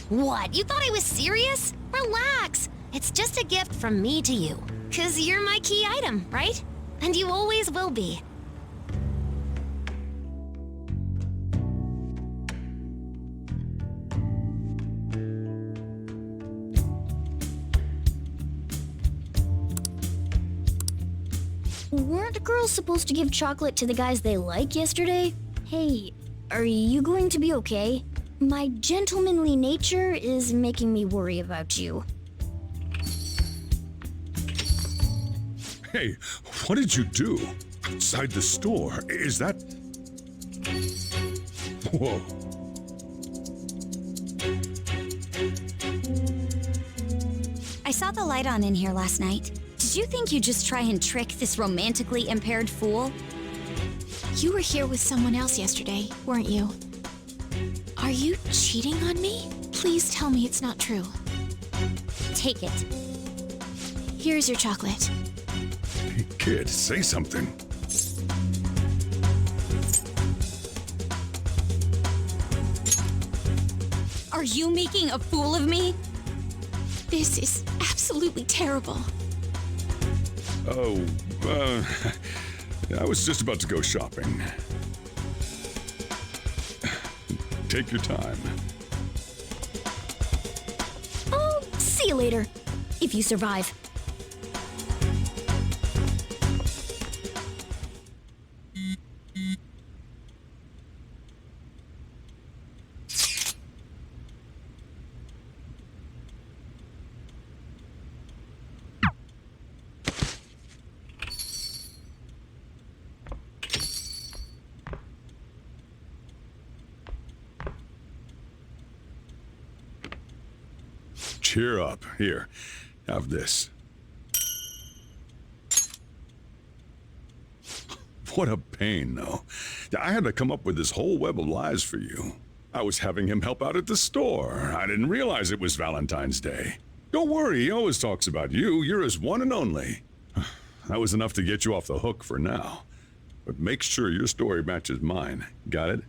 What? You thought I was serious? Relax. It's just a gift from me to you. 'Cause you're my key item, right? And you always will be. Weren't girls supposed to give chocolate to the guys they like yesterday? Hey, are you going to be okay? My gentlemanly nature is making me worry about you. Hey, what did you do? Outside the store? Is that... Whoa. I saw the light on in here last night. Did you think you'd just try and trick this romantically impaired fool? You were here with someone else yesterday, weren't you? Are you cheating on me? Please tell me it's not true. Take it. Here's your chocolate. Hey, kid, say something. Are you making a fool of me? This is absolutely terrible. Oh, I was just about to go shopping. Take your time. Oh, see you later. If you survive. Cheer up. Here, have this. What a pain, though. I had to come up with this whole web of lies for you. I was having him help out at the store. I didn't realize it was Valentine's Day. Don't worry, he always talks about you. You're his one and only. That was enough to get you off the hook for now. But make sure your story matches mine. Got it?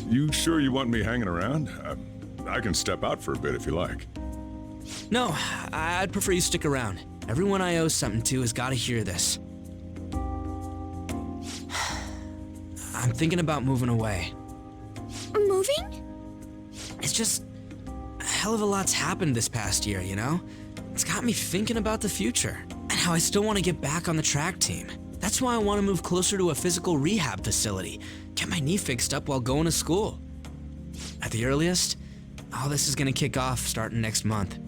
You sure you want me hanging around? I can step out for a bit if you like. No, I'd prefer you stick around. Everyone I owe something to has got to hear this. I'm thinking about moving away. Moving? It's just a hell of a lot's happened this past year, you know? It's got me thinking about the future and how I still want to get back on the track team. That's That's why I want to move closer to a physical rehab facility. Get my knee fixed up while going to school. At the earliest, all this is gonna kick off starting next month.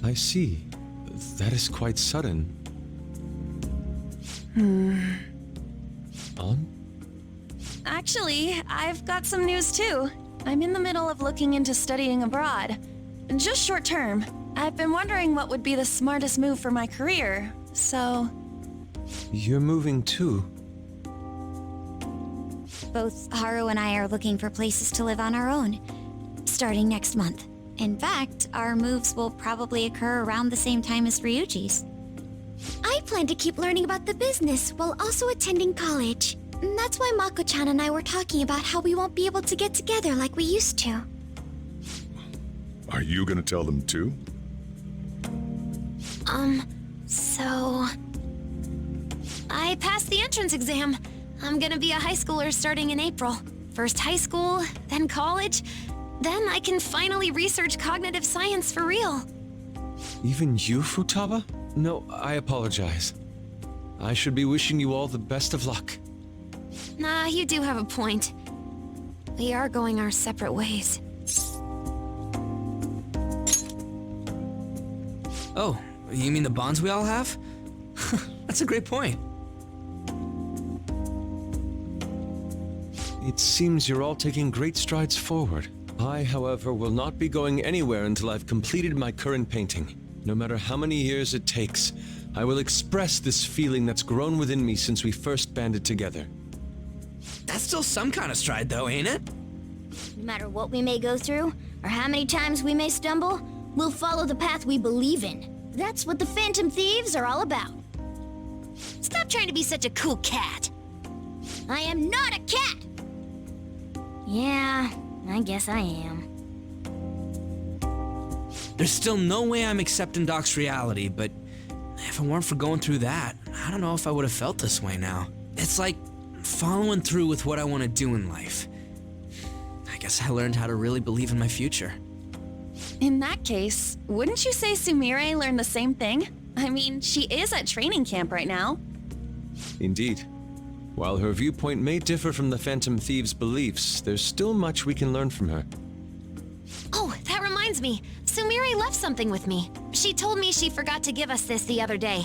I see. That is quite sudden. On? Actually, I've got some news too. I'm in the middle of looking into studying abroad. Just short term. I've been wondering what would be the smartest move for my career, so... You're moving too. Both Haru and I are looking for places to live on our own, starting next month. In fact, our moves will probably occur around the same time as Ryuji's. I plan to keep learning about the business while also attending college. And that's why Mako-chan and I were talking about how we won't be able to get together like we used to. Are you gonna tell them too? So... I passed the entrance exam. I'm gonna be a high schooler starting in April. First high school, then college. Then I can finally research cognitive science for real. Even you, Futaba? No, I apologize. I should be wishing you all the best of luck. Nah, you do have a point. We are going our separate ways. Oh, you mean the bonds we all have? That's a great point. It seems you're all taking great strides forward. I, however, will not be going anywhere until I've completed my current painting. No matter how many years it takes, I will express this feeling that's grown within me since we first banded together. That's still some kind of stride, though, ain't it? No matter what we may go through, or how many times we may stumble, we'll follow the path we believe in. That's what the Phantom Thieves are all about. Stop trying to be such a cool cat. I am not a cat! Yeah, I guess I am. There's still no way I'm accepting Doc's reality, but if it weren't for going through that, I don't know if I would have felt this way now. It's like following through with what I want to do in life. I guess I learned how to really believe in my future. In that case, wouldn't you say Sumire learned the same thing? I mean, she is at training camp right now. Indeed. While her viewpoint may differ from the Phantom Thieves' beliefs, there's still much we can learn from her. Oh, that reminds me. Sumire left something with me. She told me she forgot to give us this the other day.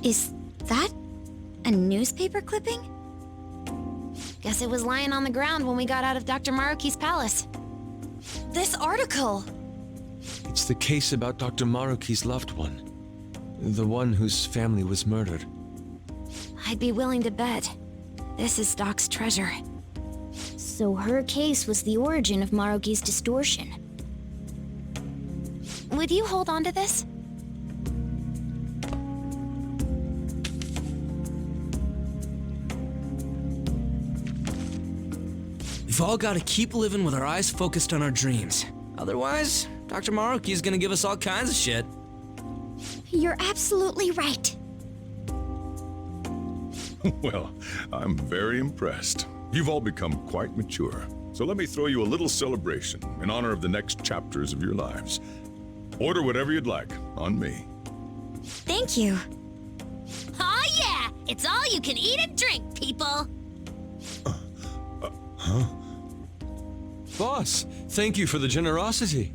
Is that a newspaper clipping? Guess it was lying on the ground when we got out of Dr. Maruki's palace. This article! It's the case about Dr. Maruki's loved one. The one whose family was murdered. I'd be willing to bet this is Doc's treasure. So her case was the origin of Maruki's distortion. Would you hold on to this? We've all got to keep living with our eyes focused on our dreams. Otherwise, Dr. Maruki is gonna give us all kinds of shit. You're absolutely right. Well, I'm very impressed. You've all become quite mature. So let me throw you a little celebration in honor of the next chapters of your lives. Order whatever you'd like, on me. Thank you. Oh yeah! It's all you can eat and drink, people! Huh? Boss, thank you for the generosity.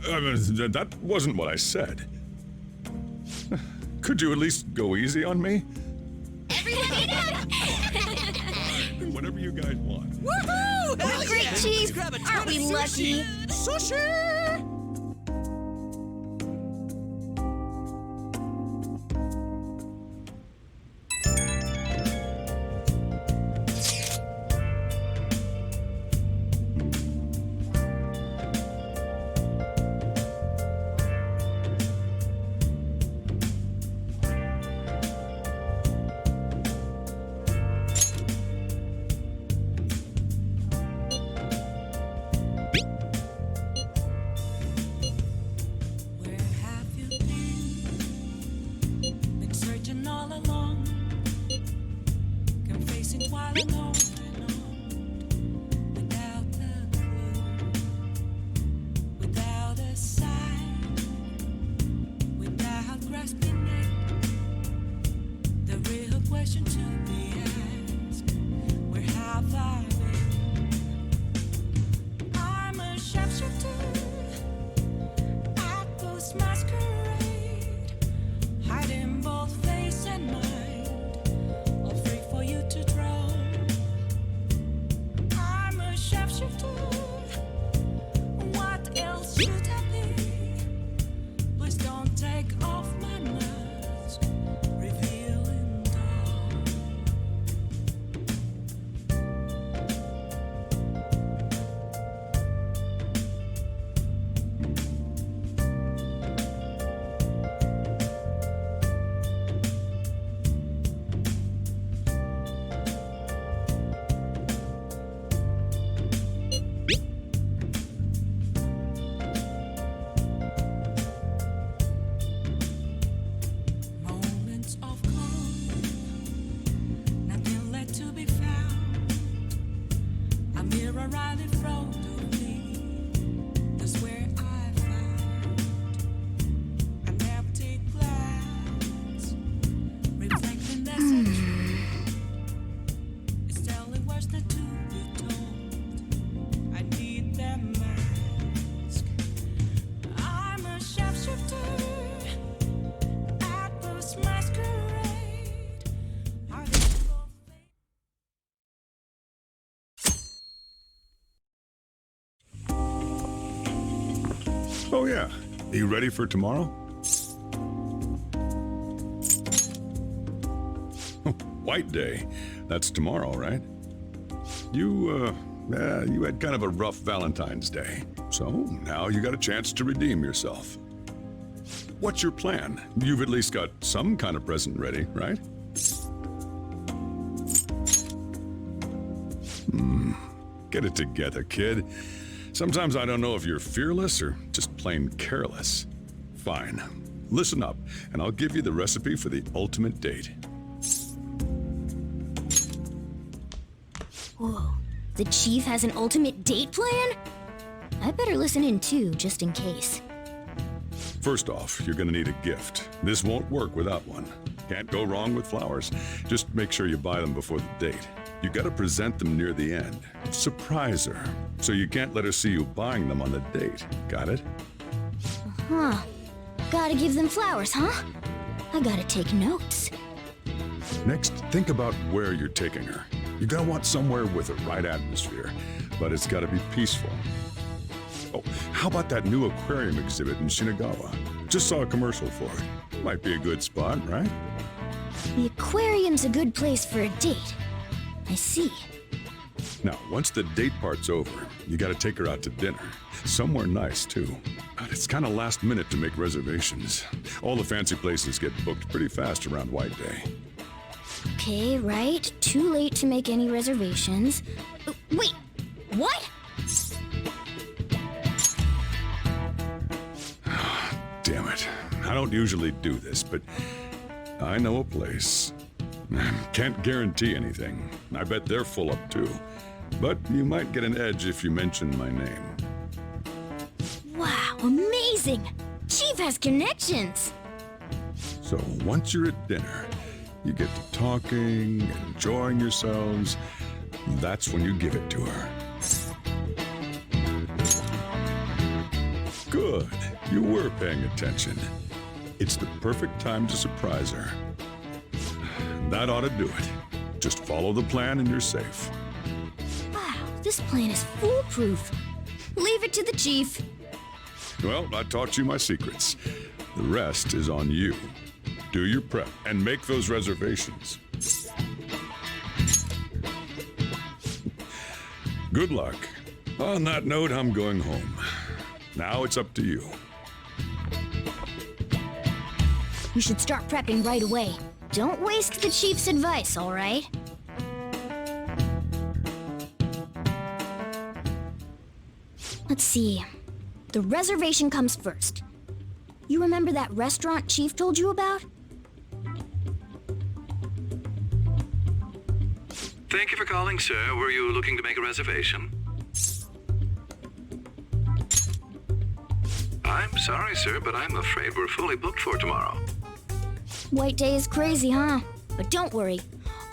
That wasn't what I said. Could you at least go easy on me? Everyone eat up! Whatever you guys want. Woohoo! What a great chief! Aren't we lucky? Sushi! Riley Frodo me. That's where I found I never take clouds, reflecting the sunshine. It's only worse than to be told. I need that mask. I'm a sharpshooter at this masquerade. Are they Oh, yeah. Are you ready for tomorrow? White Day. That's tomorrow, right? You had kind of a rough Valentine's Day. So now you got a chance to redeem yourself. What's your plan? You've at least got some kind of present ready, right? Get it together, kid. Sometimes I don't know if you're fearless or just plain careless. Fine. Listen up, and I'll give you the recipe for the ultimate date. Whoa, the chief has an ultimate date plan? I better listen in too, just in case. First off, you're gonna need a gift. This won't work without one. Can't go wrong with flowers. Just make sure you buy them before the date. You gotta present them near the end. Surprise her, so you can't let her see you buying them on the date. Got it? Huh. Gotta give them flowers, huh? I gotta take notes. Next, think about where you're taking her. You're gonna want somewhere with the right atmosphere, but it's gotta be peaceful. Oh, how about that new aquarium exhibit in Shinagawa? Just saw a commercial for it. Might be a good spot, right? The aquarium's a good place for a date. I see. Now, once the date part's over, you gotta take her out to dinner. Somewhere nice, too. But it's kinda last minute to make reservations. All the fancy places get booked pretty fast around White Day. Okay, right. Too late to make any reservations. Wait, what? Damn it. I don't usually do this, but I know a place. Can't guarantee anything. I bet they're full up too. But you might get an edge if you mention my name. Wow, amazing! Chief has connections! So once you're at dinner, you get to talking, enjoying yourselves. That's when you give it to her. Good. You were paying attention. It's the perfect time to surprise her. That ought to do it. Just follow the plan and you're safe. Wow, this plan is foolproof. Leave it to the chief. Well, I taught you my secrets. The rest is on you. Do your prep and make those reservations. Good luck. On that note, I'm going home. Now it's up to you. You should start prepping right away. Don't waste the chief's advice, all right? Let's see. The reservation comes first. You remember that restaurant Chief told you about? Thank you for calling, sir. Were you looking to make a reservation? I'm sorry, sir, but I'm afraid we're fully booked for tomorrow. White Day is crazy, huh? But don't worry.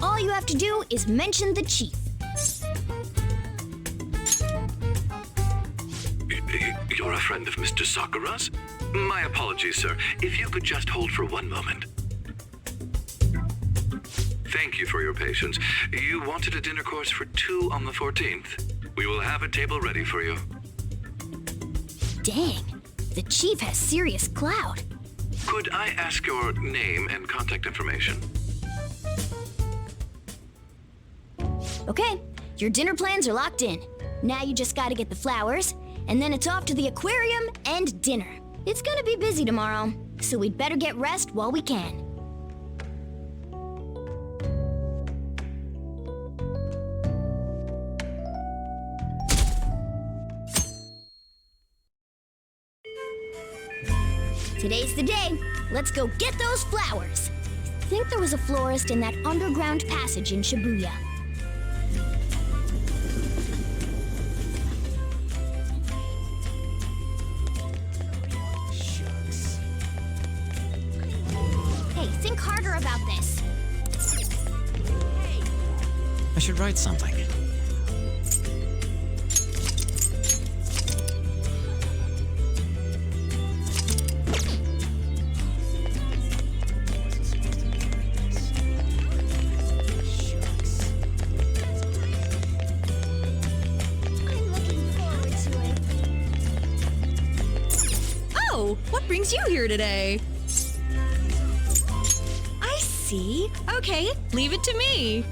All you have to do is mention the chief. You're a friend of Mr. Sakura's? My apologies, sir. If you could just hold for one moment. Thank you for your patience. You wanted a dinner course for 2 on the 14th. We will have a table ready for you. Dang, the chief has serious clout. Could I ask your name and contact information? Okay, your dinner plans are locked in. Now you just gotta get the flowers, and then it's off to the aquarium and dinner. It's gonna be busy tomorrow, so we'd better get rest while we can. Today's the day. Let's go get those flowers. I think there was a florist in that underground passage in Shibuya. I should write something. Oh, what brings you here today? I see. Okay, leave it to me.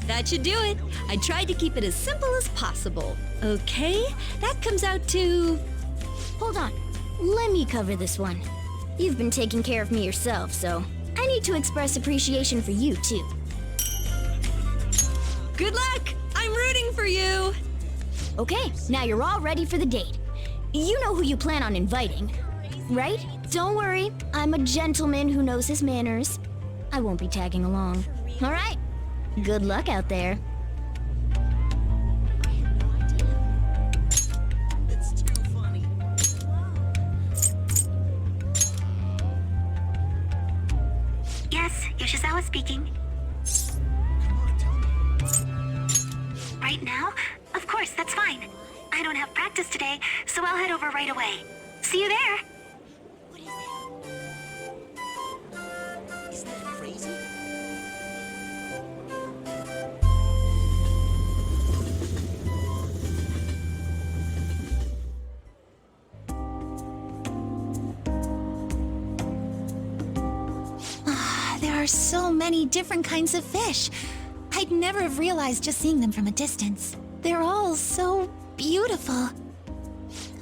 That should do it. I tried to keep it as simple as possible. Okay, that comes out to... Hold on. Let me cover this one. You've been taking care of me yourself, so I need to express appreciation for you, too. Good luck! I'm rooting for you! Okay, now you're all ready for the date. You know who you plan on inviting, right? Don't worry, I'm a gentleman who knows his manners. I won't be tagging along. All right? Good luck out there. Yes, Yoshizawa speaking. Right now? Of course, that's fine. I don't have practice today, so I'll head over right away. See you there! Is that crazy? There are so many different kinds of fish. I'd never have realized just seeing them from a distance. They're all so beautiful.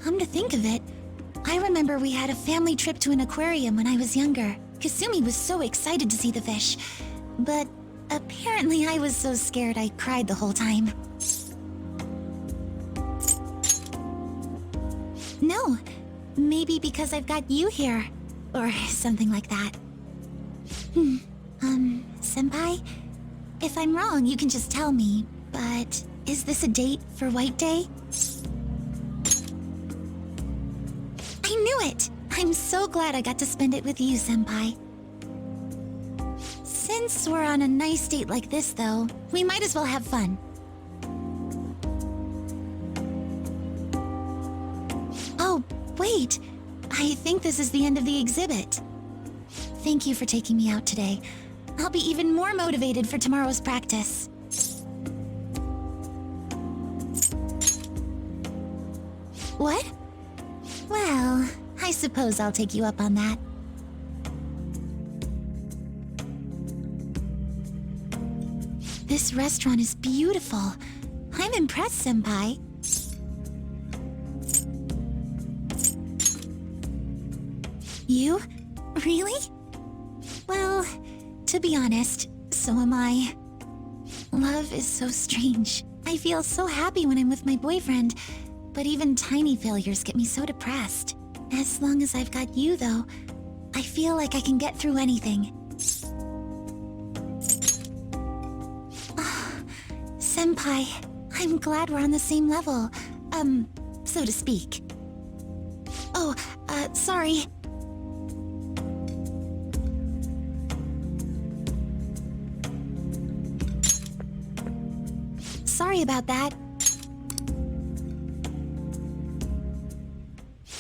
Come to think of it, I remember we had a family trip to an aquarium when I was younger. Kasumi was so excited to see the fish, but apparently I was so scared I cried the whole time. No, maybe because I've got you here, or something like that. Senpai? If I'm wrong, you can just tell me, but is this a date for White Day? I knew it! I'm so glad I got to spend it with you, Senpai. Since we're on a nice date like this, though, we might as well have fun. Oh, wait! I think this is the end of the exhibit. Thank you for taking me out today. I'll be even more motivated for tomorrow's practice. What? Well, I suppose I'll take you up on that. This restaurant is beautiful. I'm impressed, Senpai. You? Really? Well, to be honest, so am I. Love is so strange. I feel so happy when I'm with my boyfriend, but even tiny failures get me so depressed. As long as I've got you, though, I feel like I can get through anything. Senpai, I'm glad we're on the same level, so to speak. Oh, sorry. Sorry about that.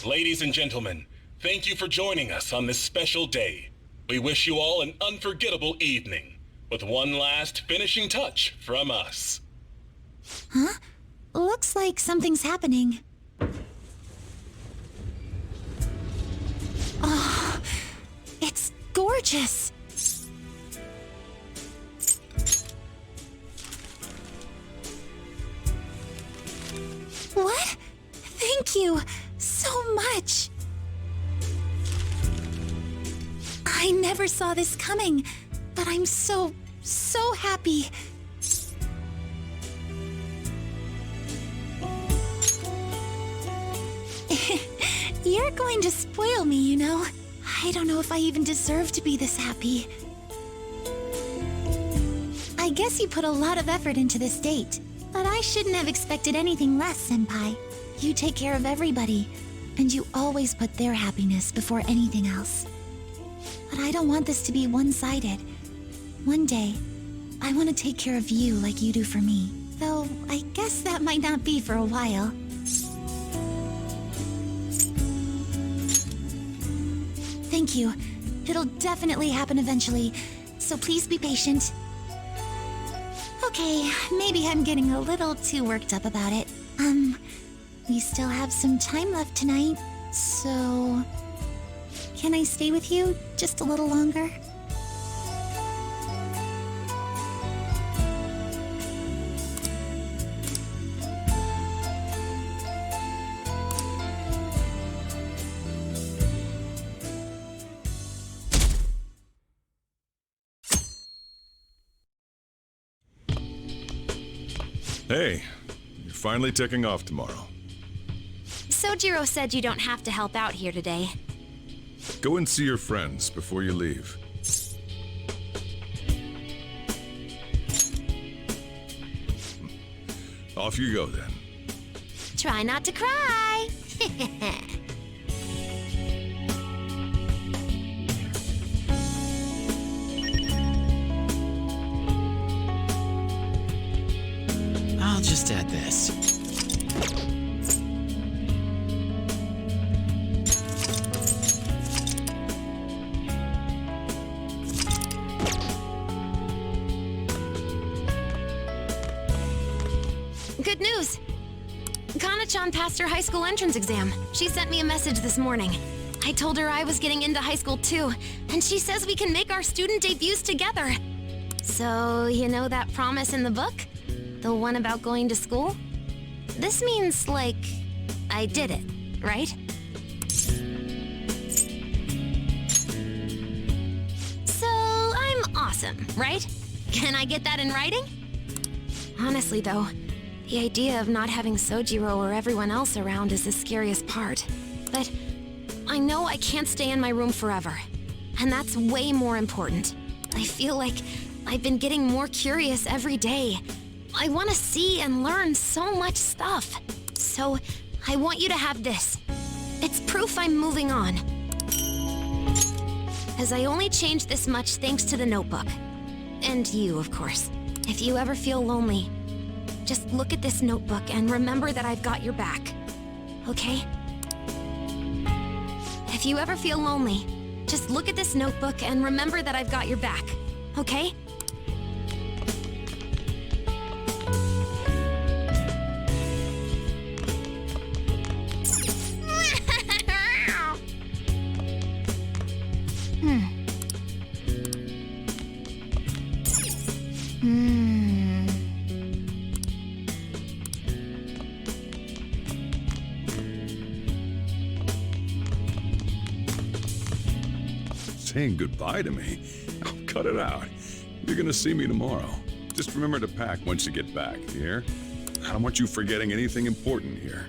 Ladies and gentlemen, thank you for joining us on this special day. We wish you all an unforgettable evening, with one last finishing touch from us. Huh? Looks like something's happening. Oh, it's gorgeous. What? Thank you so much. I never saw this coming, but I'm so happy. You're going to spoil me, you know. I don't know if I even deserve to be this happy. I guess you put a lot of effort into this date, but I shouldn't have expected anything less, Senpai. You take care of everybody, and you always put their happiness before anything else. But I don't want this to be one-sided. One day, I want to take care of you like you do for me. Though, I guess that might not be for a while. Thank you. It'll definitely happen eventually, so please be patient. Okay, maybe I'm getting a little too worked up about it. We still have some time left tonight, so... Can I stay with you just a little longer? Hey, you're finally taking off tomorrow. Sojiro said you don't have to help out here today. Go and see your friends before you leave. Off you go then. Try not to cry. I'll just add this. Good news! Kana-chan passed her high school entrance exam. She sent me a message this morning. I told her I was getting into high school too, and she says we can make our student debuts together. So, you know that promise in the book? The one about going to school? This means, like, I did it, right? So, I'm awesome, right? Can I get that in writing? Honestly, though, the idea of not having Sojiro or everyone else around is the scariest part. But I know I can't stay in my room forever. And that's way more important. I feel like I've been getting more curious every day. I want to see and learn so much stuff. So I want you to have this. It's proof I'm moving on. As I only changed this much thanks to the notebook. And you, of course. If you ever feel lonely, just look at this notebook and remember that I've got your back. Okay? If you ever feel lonely, just look at this notebook and remember that I've got your back. Okay? Saying goodbye to me? Oh, cut it out. You're gonna see me tomorrow. Just remember to pack once you get back, you hear? I don't want you forgetting anything important here.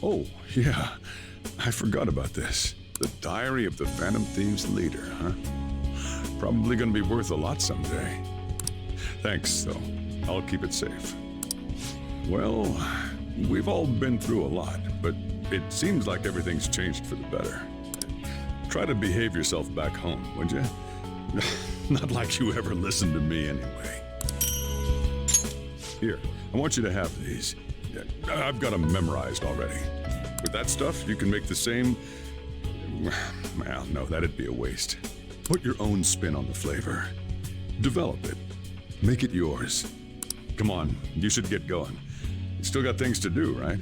Oh, yeah. I forgot about this. The Diary of the Phantom Thieves leader, huh? Probably gonna be worth a lot someday. Thanks, though. I'll keep it safe. Well, we've all been through a lot, but it seems like everything's changed for the better. Try to behave yourself back home, would you? Not like you ever listened to me anyway. Here, I want you to have these. I've got them memorized already. With that stuff, you can make the same... Well, no, that'd be a waste. Put your own spin on the flavor. Develop it. Make it yours. Come on, you should get going. You still got things to do, right?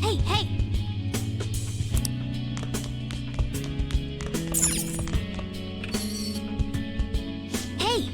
Hey, hey! Hey!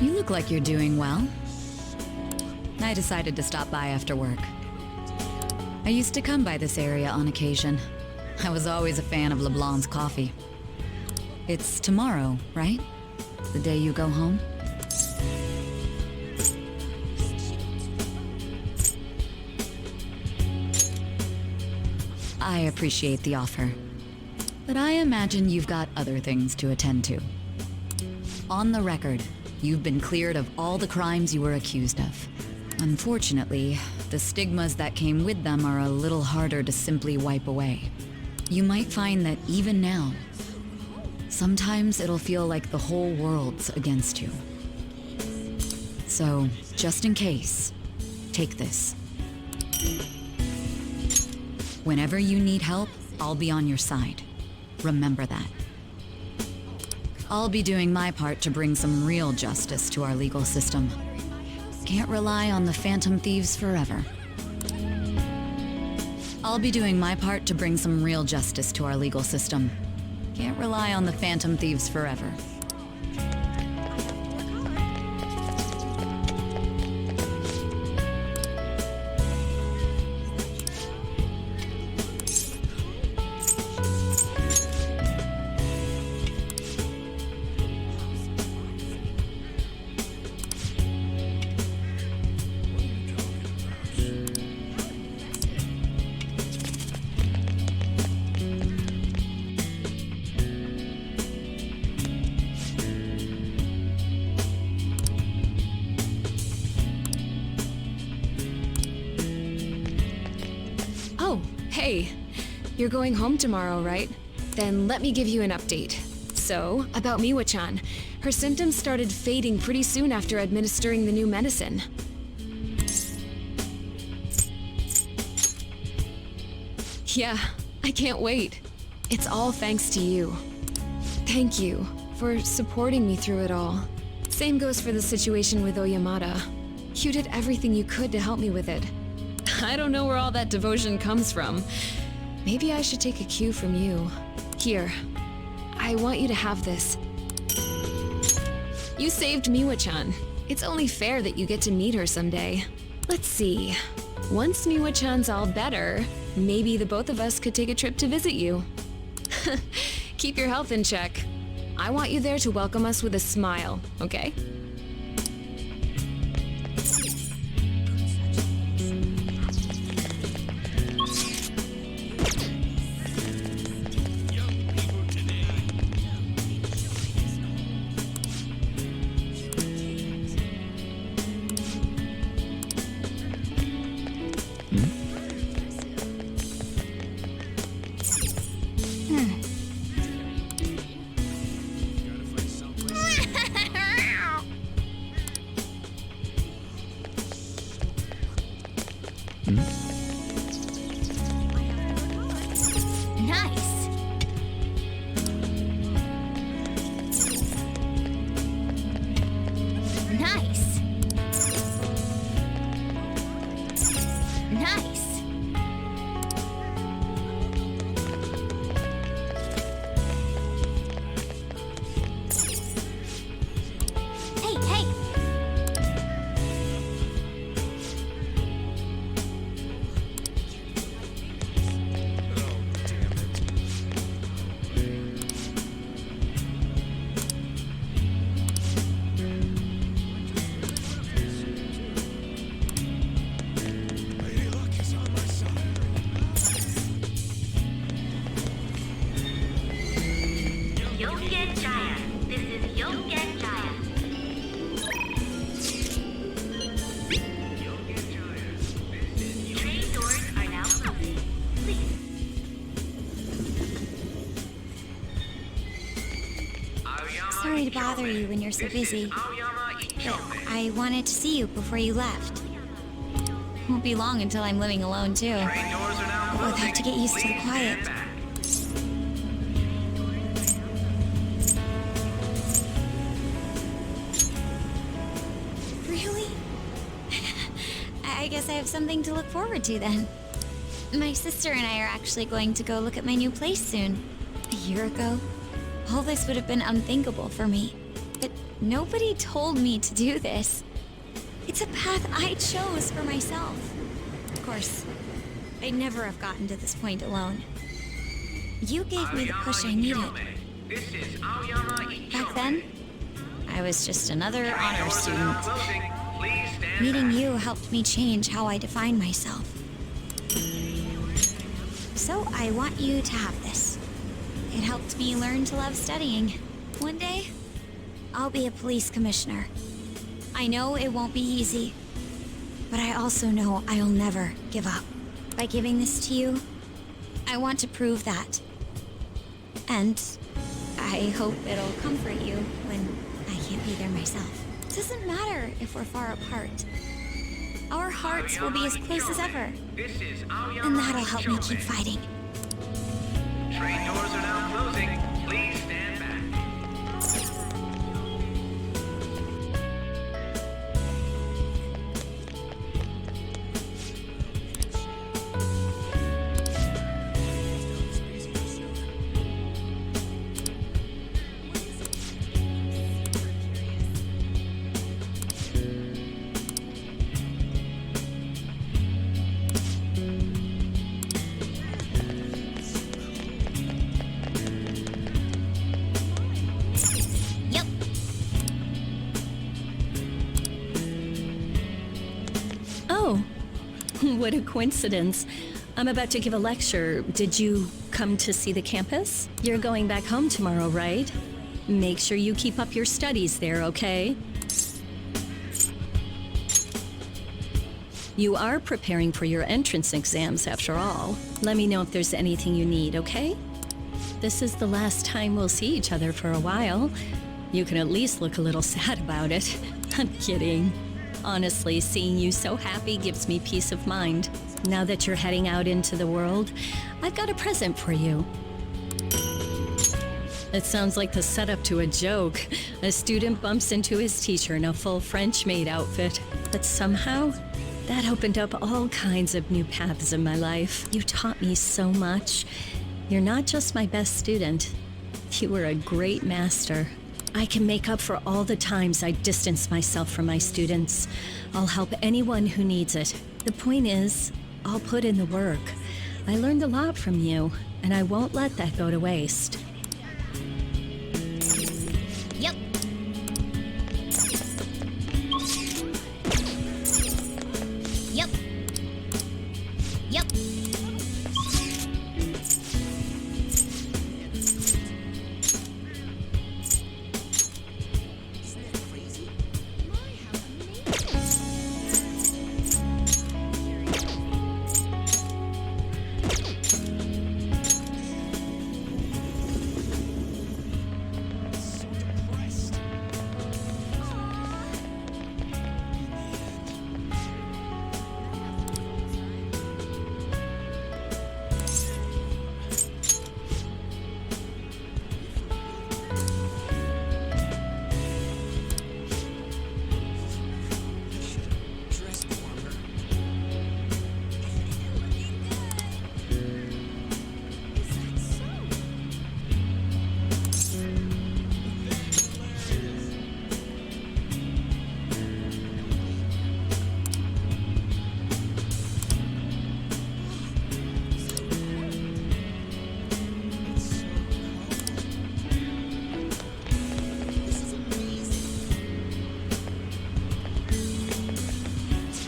You look like you're doing well. I decided to stop by after work. I used to come by this area on occasion. I was always a fan of LeBlanc's coffee. It's tomorrow, right? The day you go home? I appreciate the offer, but I imagine you've got other things to attend to. On the record, you've been cleared of all the crimes you were accused of. Unfortunately, the stigmas that came with them are a little harder to simply wipe away. You might find that even now, sometimes it'll feel like the whole world's against you. So, just in case, take this. Whenever you need help, I'll be on your side. Remember that. I'll be doing my part to bring some real justice to our legal system. Can't rely on the phantom thieves forever. I'll be doing my part to bring some real justice to our legal system. Can't rely on the phantom thieves forever. Hey, you're going home tomorrow, right? Then let me give you an update. So, about Miwa-chan. Her symptoms started fading pretty soon after administering the new medicine. Yeah, I can't wait. It's all thanks to you. Thank you for supporting me through it all. Same goes for the situation with Oyamada. You did everything you could to help me with it. I don't know where all that devotion comes from. Maybe I should take a cue from you. Here, I want you to have this. You saved Miwa-chan. It's only fair that you get to meet her someday. Let's see. Once Miwa-chan's all better, maybe the both of us could take a trip to visit you. Keep your health in check. I want you there to welcome us with a smile, okay? Nice. Nice. Nice. Hey, hey. sorry to bother you when you're so busy, but I wanted to see you before you left. Won't be long until I'm living alone, too. But we'll have to get used to the quiet. Really? I guess I have something to look forward to then. My sister and I are actually going to go look at my new place soon. A year ago, all this would have been unthinkable for me. But nobody told me to do this. It's a path I chose for myself. Of course, I'd never have gotten to this point alone. You gave me the push I needed. Back then, I was just another honor student. Meeting you helped me change how I define myself. So I want you to have this. It helped me learn to love studying. One day, I'll be a police commissioner. I know it won't be easy, but I also know I'll never give up. By giving this to you, I want to prove that. And I hope it'll comfort you when I can't be there myself. It doesn't matter if we're far apart. Our hearts will be as close as ever. And that'll help me keep fighting. Train doors are now closing. Please stand back. What a coincidence. I'm about to give a lecture. Did you come to see the campus? You're going back home tomorrow, right? Make sure you keep up your studies there, okay? You are preparing for your entrance exams, after all. Let me know if there's anything you need, okay? This is the last time we'll see each other for a while. You can at least look a little sad about it. I'm kidding. Honestly, seeing you so happy gives me peace of mind. Now that you're heading out into the world, I've got a present for you. It sounds like the setup to a joke. A student bumps into his teacher in a full French maid outfit. But somehow, that opened up all kinds of new paths in my life. You taught me so much. You're not just my best student. You were a great master. I can make up for all the times I distanced myself from my students. I'll help anyone who needs it. The point is, I'll put in the work. I learned a lot from you, and I won't let that go to waste. Yep. Yep. Yep.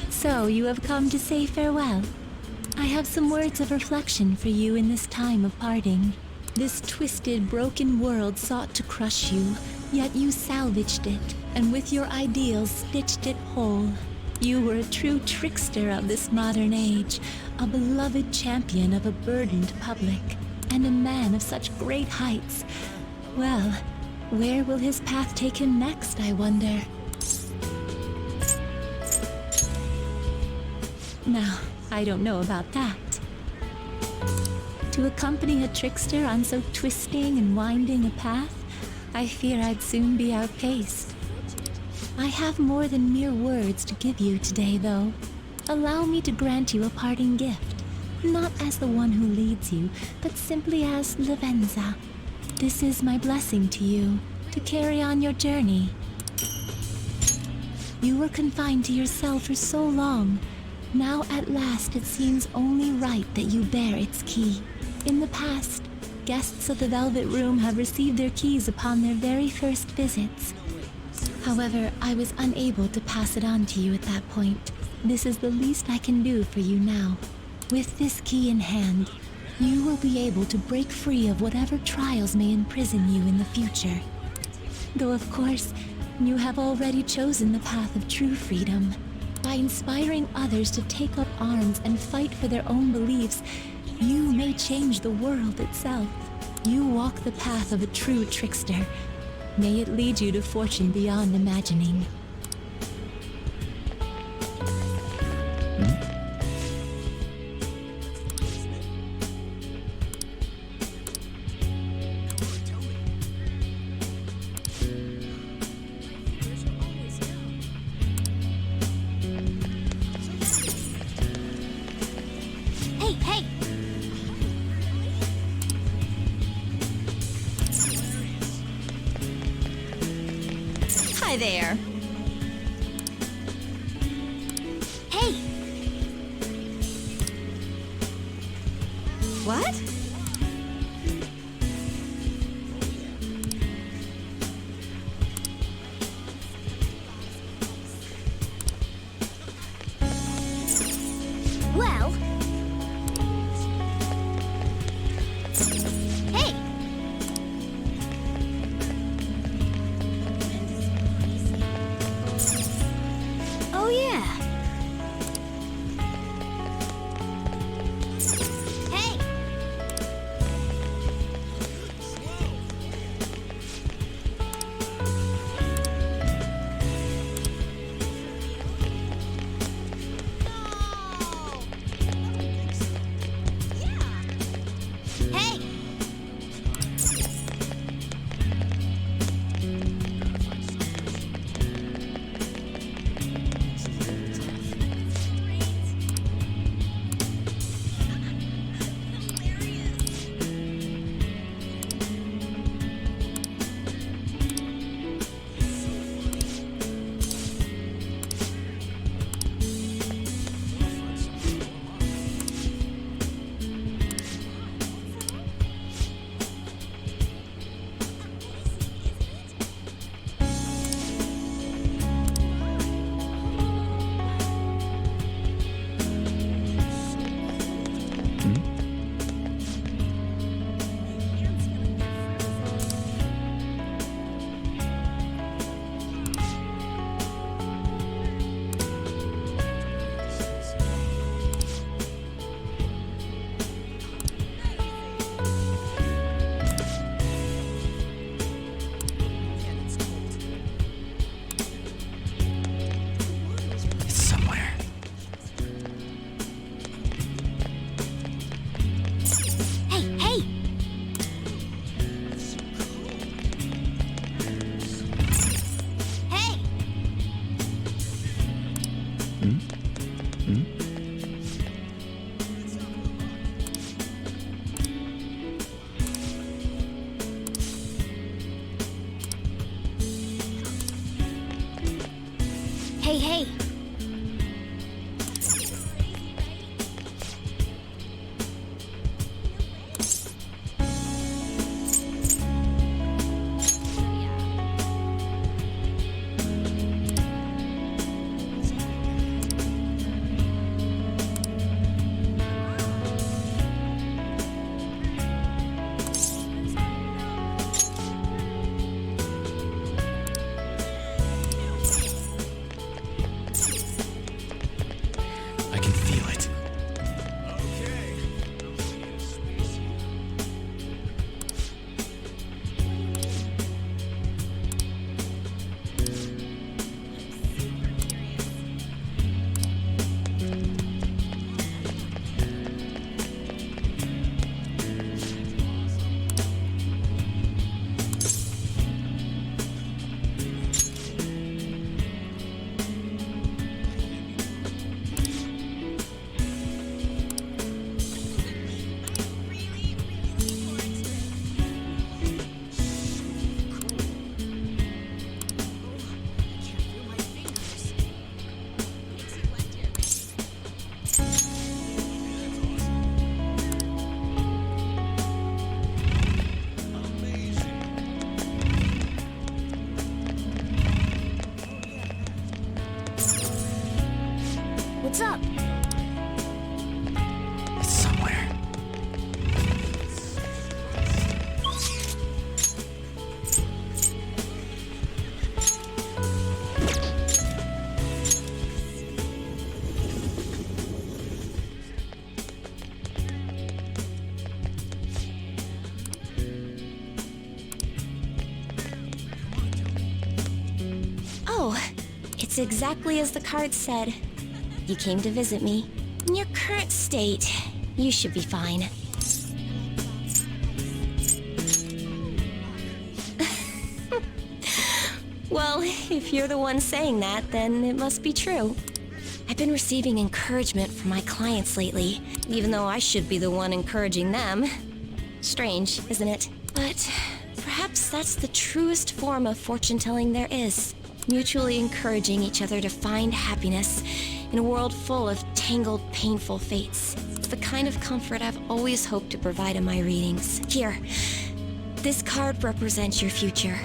So you have come to say farewell. I have some words of reflection for you in this time of parting. This twisted, broken world sought to crush you, yet you salvaged it, and with your ideals stitched it whole. You were a true trickster of this modern age, a beloved champion of a burdened public, and a man of such great heights. Well, Where will his path take him next, I wonder? Now, I don't know about that. To accompany a trickster on so twisting and winding a path, I fear I'd soon be outpaced. I have more than mere words to give you today, though. Allow me to grant you a parting gift, not as the one who leads you, but simply as Lavenza. This is my blessing to you, to carry on your journey. You were confined to your cell for so long. Now at last it seems only right that you bear its key. In the past, guests of the Velvet Room have received their keys upon their very first visits. However, I was unable to pass it on to you at that point. This is the least I can do for you now. With this key in hand, you will be able to break free of whatever trials may imprison you in the future. Though of course, you have already chosen the path of true freedom. By inspiring others to take up arms and fight for their own beliefs, you may change the world itself. You walk the path of a true trickster. May it lead you to fortune beyond imagining. Hey, hey! Hi there. Hey! What? Well... Hey! Oh yeah! Hey! Hey! It's somewhere. Hey, hey! Hey! Hey, hey! It's exactly as the card said. You came to visit me. In your current state, you should be fine. Well, if you're the one saying that, then it must be true. I've been receiving encouragement from my clients lately, even though I should be the one encouraging them. Strange, isn't it? But perhaps that's the truest form of fortune-telling there is. Mutually encouraging each other to find happiness in a world full of tangled, painful fates. It's the kind of comfort I've always hoped to provide in my readings. Here, this card represents your future.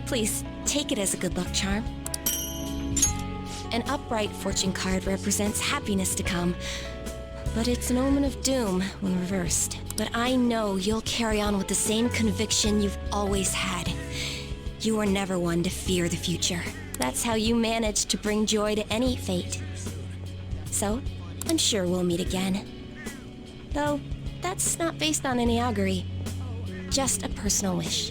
Please, take it as a good luck charm. An upright fortune card represents happiness to come, but it's an omen of doom when reversed. But I know you'll carry on with the same conviction you've always had. You are never one to fear the future. That's how you manage to bring joy to any fate. So, I'm sure we'll meet again. Though, that's not based on any augury. Just a personal wish.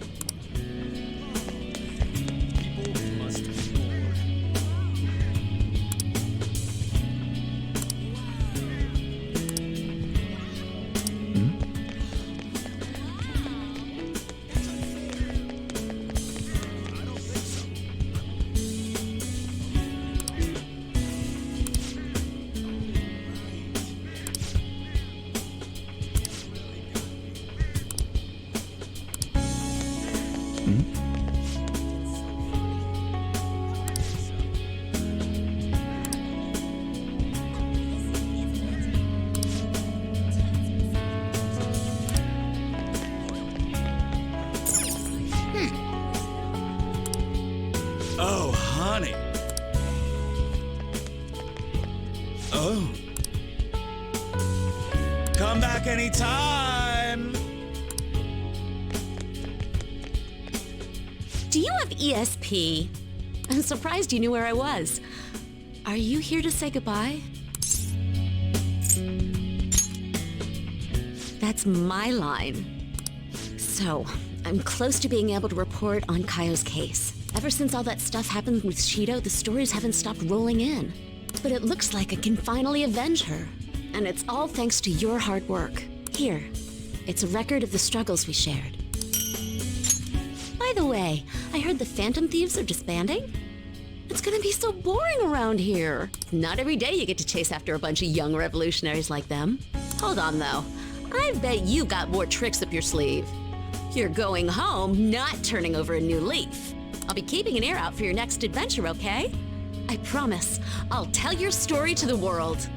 Oh, honey. Oh. Come back anytime. Do you have ESP? I'm surprised you knew where I was. Are you here to say goodbye? That's my line. So, I'm close to being able to report on Kaio's case. Ever since all that stuff happened with Shido, the stories haven't stopped rolling in. But it looks like I can finally avenge her. And it's all thanks to your hard work. Here, it's a record of the struggles we shared. By the way, I heard the Phantom Thieves are disbanding? It's gonna be so boring around here. Not every day you get to chase after a bunch of young revolutionaries like them. Hold on, though. I bet you got more tricks up your sleeve. You're going home, not turning over a new leaf. I'll be keeping an ear out for your next adventure, okay? I promise, I'll tell your story to the world.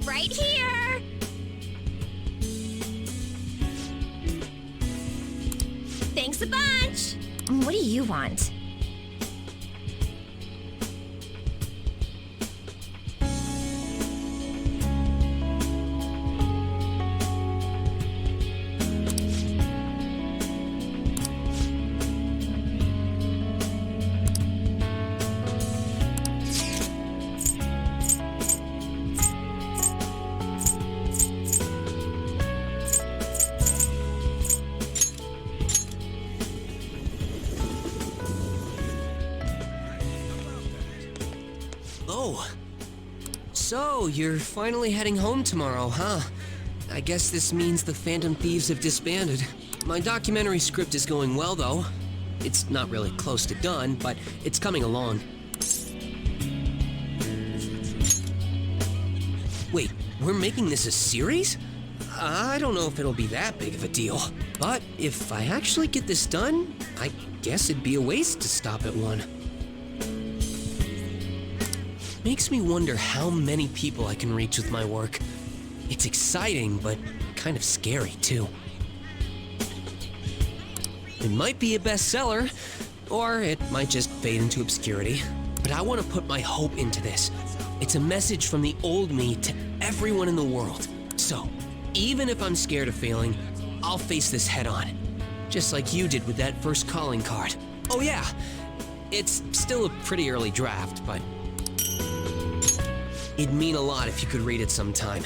Right here! Thanks a bunch! What do you want? Oh. So, you're finally heading home tomorrow, huh? I guess this means the Phantom Thieves have disbanded. My documentary script is going well, though. It's not really close to done, but it's coming along. Wait, we're making this a series? I don't know if it'll be that big of a deal. But if I actually get this done, I guess it'd be a waste to stop at one. makes me wonder how many people I can reach with my work. It's exciting, but kind of scary, too. It might be a bestseller, or it might just fade into obscurity. But I want to put my hope into this. It's a message from the old me to everyone in the world. So, even if I'm scared of failing, I'll face this head on. Just like you did with that first calling card. Oh yeah, it's still a pretty early draft, but it'd mean a lot if you could read it sometime.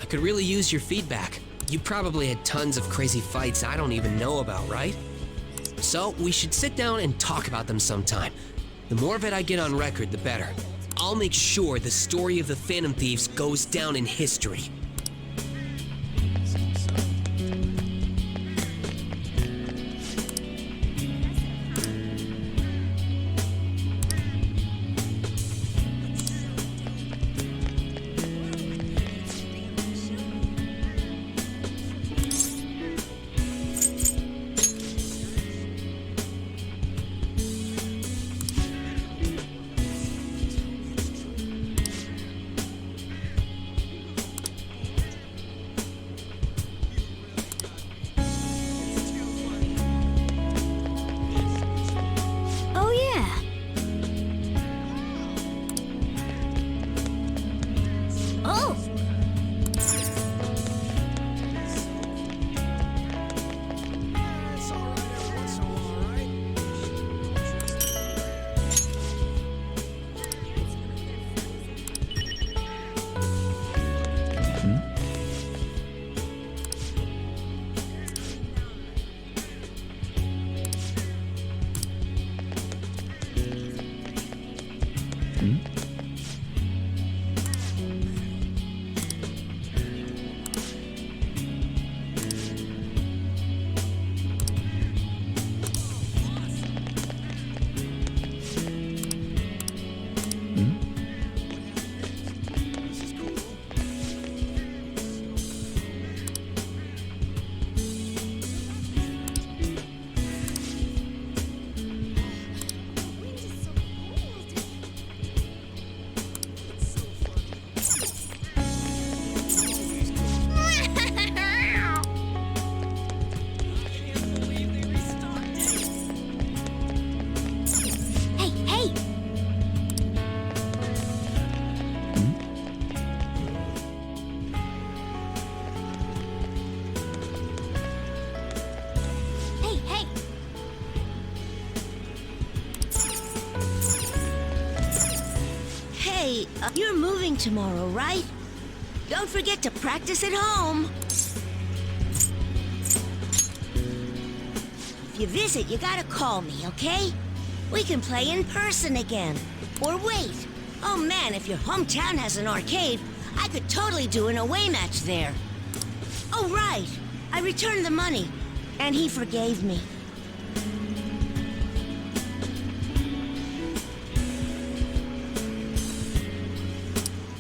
I could really use your feedback. You probably had tons of crazy fights I don't even know about, right? So we should sit down and talk about them sometime. The more of it I get on record, the better. I'll make sure the story of the Phantom Thieves goes down in history. Oh, yeah. Oh! Hey, hey! Hey, hey! Hey, you're moving tomorrow, right? Don't forget to practice at home. If you visit, you gotta call me, okay? We can play in person again. Or wait. Oh man, if your hometown has an arcade, I could totally do an away match there. Oh right, I returned the money, and he forgave me.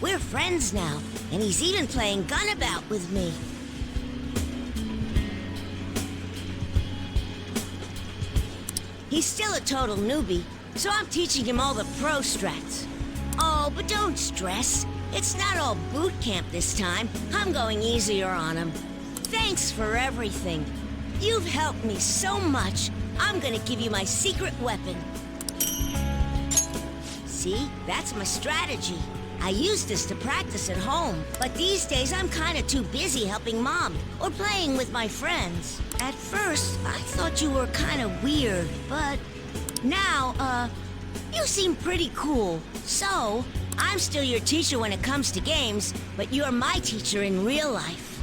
We're friends now, and he's even playing Gunabout with me. He's still a total newbie, so I'm teaching him all the pro strats. Oh, but don't stress. It's not all boot camp this time. I'm going easier on him. Thanks for everything. You've helped me so much. I'm gonna give you my secret weapon. See, that's my strategy. I use this to practice at home, but these days I'm kinda too busy helping Mom or playing with my friends. At first, I thought you were kinda weird, but now, you seem pretty cool. So, I'm still your teacher when it comes to games, but you're my teacher in real life.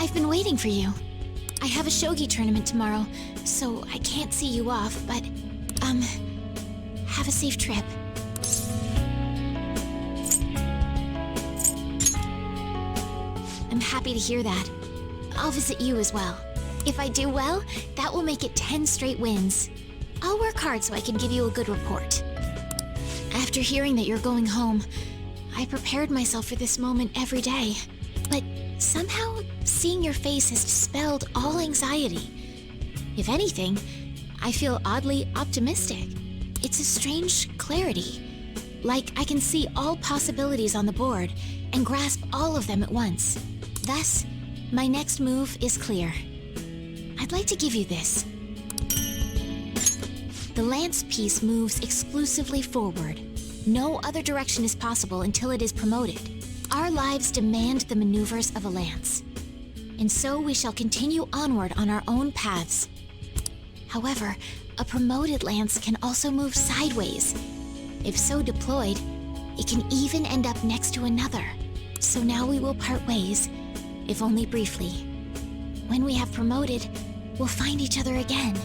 I've been waiting for you. I have a shogi tournament tomorrow, so I can't see you off, but, have a safe trip. I'm happy to hear that. I'll visit you as well. If I do well, that will make it 10 straight wins. I'll work hard so I can give you a good report. After hearing that you're going home, I prepared myself for this moment every day. But somehow, seeing your face has dispelled all anxiety. If anything, I feel oddly optimistic. It's a strange clarity. Like I can see all possibilities on the board and grasp all of them at once. Thus, my next move is clear. I'd like to give you this. The lance piece moves exclusively forward. No other direction is possible until it is promoted. Our lives demand the maneuvers of a lance, and so we shall continue onward on our own paths. However, a promoted lance can also move sideways. If so deployed, it can even end up next to another. So now we will part ways, if only briefly. When we have promoted, we'll find each other again.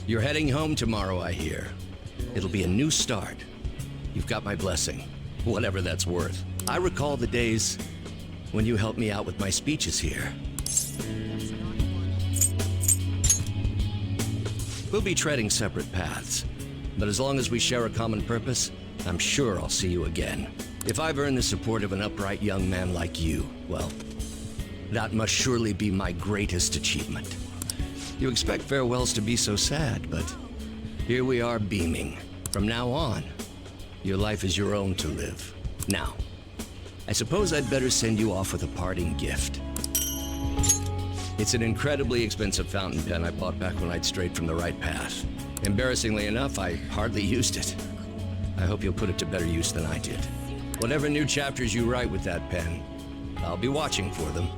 You're heading home tomorrow, I hear. It'll be a new start. You've got my blessing, whatever that's worth. I recall the days when you helped me out with my speeches here. We'll be treading separate paths, but as long as we share a common purpose, I'm sure I'll see you again. If I've earned the support of an upright young man like you, well, that must surely be my greatest achievement. You expect farewells to be so sad, but here we are beaming. From now on, your life is your own to live. Now, I suppose I'd better send you off with a parting gift. It's an incredibly expensive fountain pen I bought back when I'd strayed from the right path. Embarrassingly enough, I hardly used it. I hope you'll put it to better use than I did. Whatever new chapters you write with that pen, I'll be watching for them.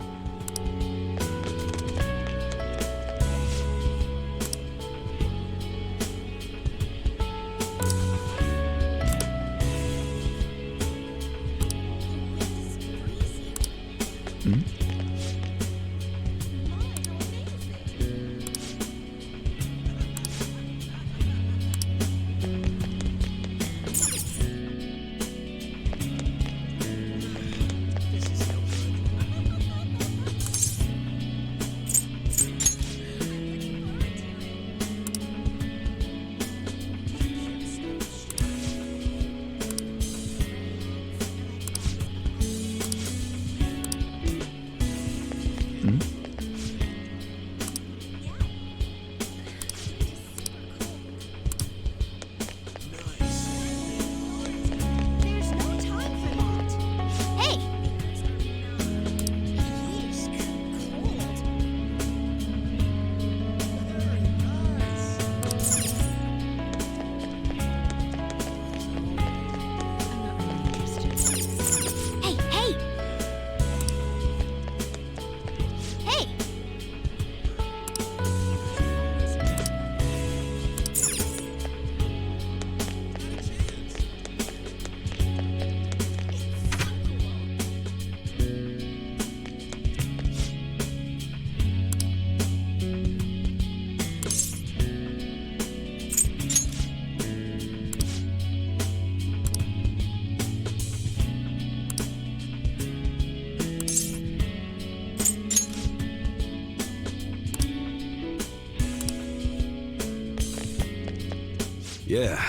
Yeah,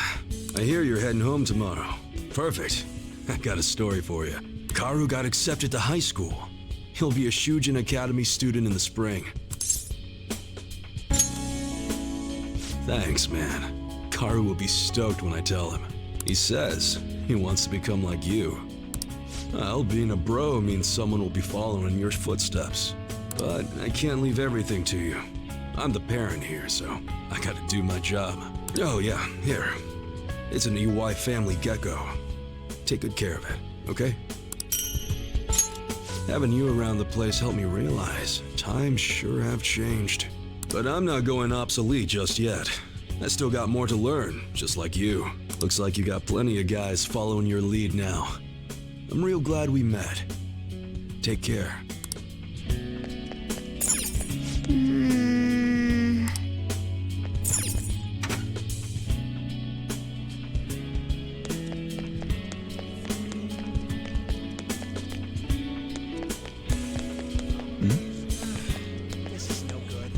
I hear you're heading home tomorrow. Perfect. I got a story for you. Karu got accepted to high school. He'll be a Shujin Academy student in the spring. Thanks, man. Karu will be stoked when I tell him. He says he wants to become like you. Well, being a bro means someone will be following in your footsteps. But I can't leave everything to you. I'm the parent here, so I gotta do my job. Oh yeah, here. It's an EY family gecko. Take good care of it, okay? Having you around the place helped me realize times sure have changed. But I'm not going obsolete just yet. I still got more to learn, just like you. Looks like you got plenty of guys following your lead now. I'm real glad we met. Take care. This is no good.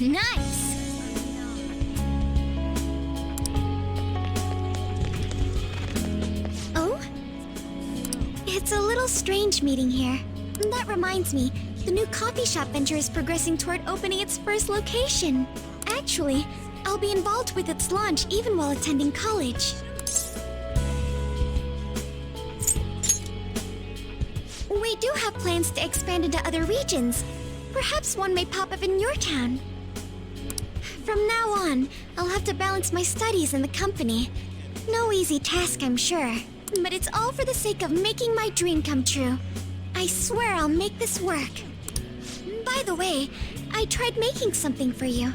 Nice! Oh? It's a little strange meeting here. That reminds me, the new coffee shop venture is progressing toward opening its first location. Actually, I'll be involved with its launch even while attending college. We do have plans to expand into other regions. Perhaps one may pop up in your town. From now on, I'll have to balance my studies and the company. No easy task, I'm sure. But it's all for the sake of making my dream come true. I swear I'll make this work. By the way, I tried making something for you.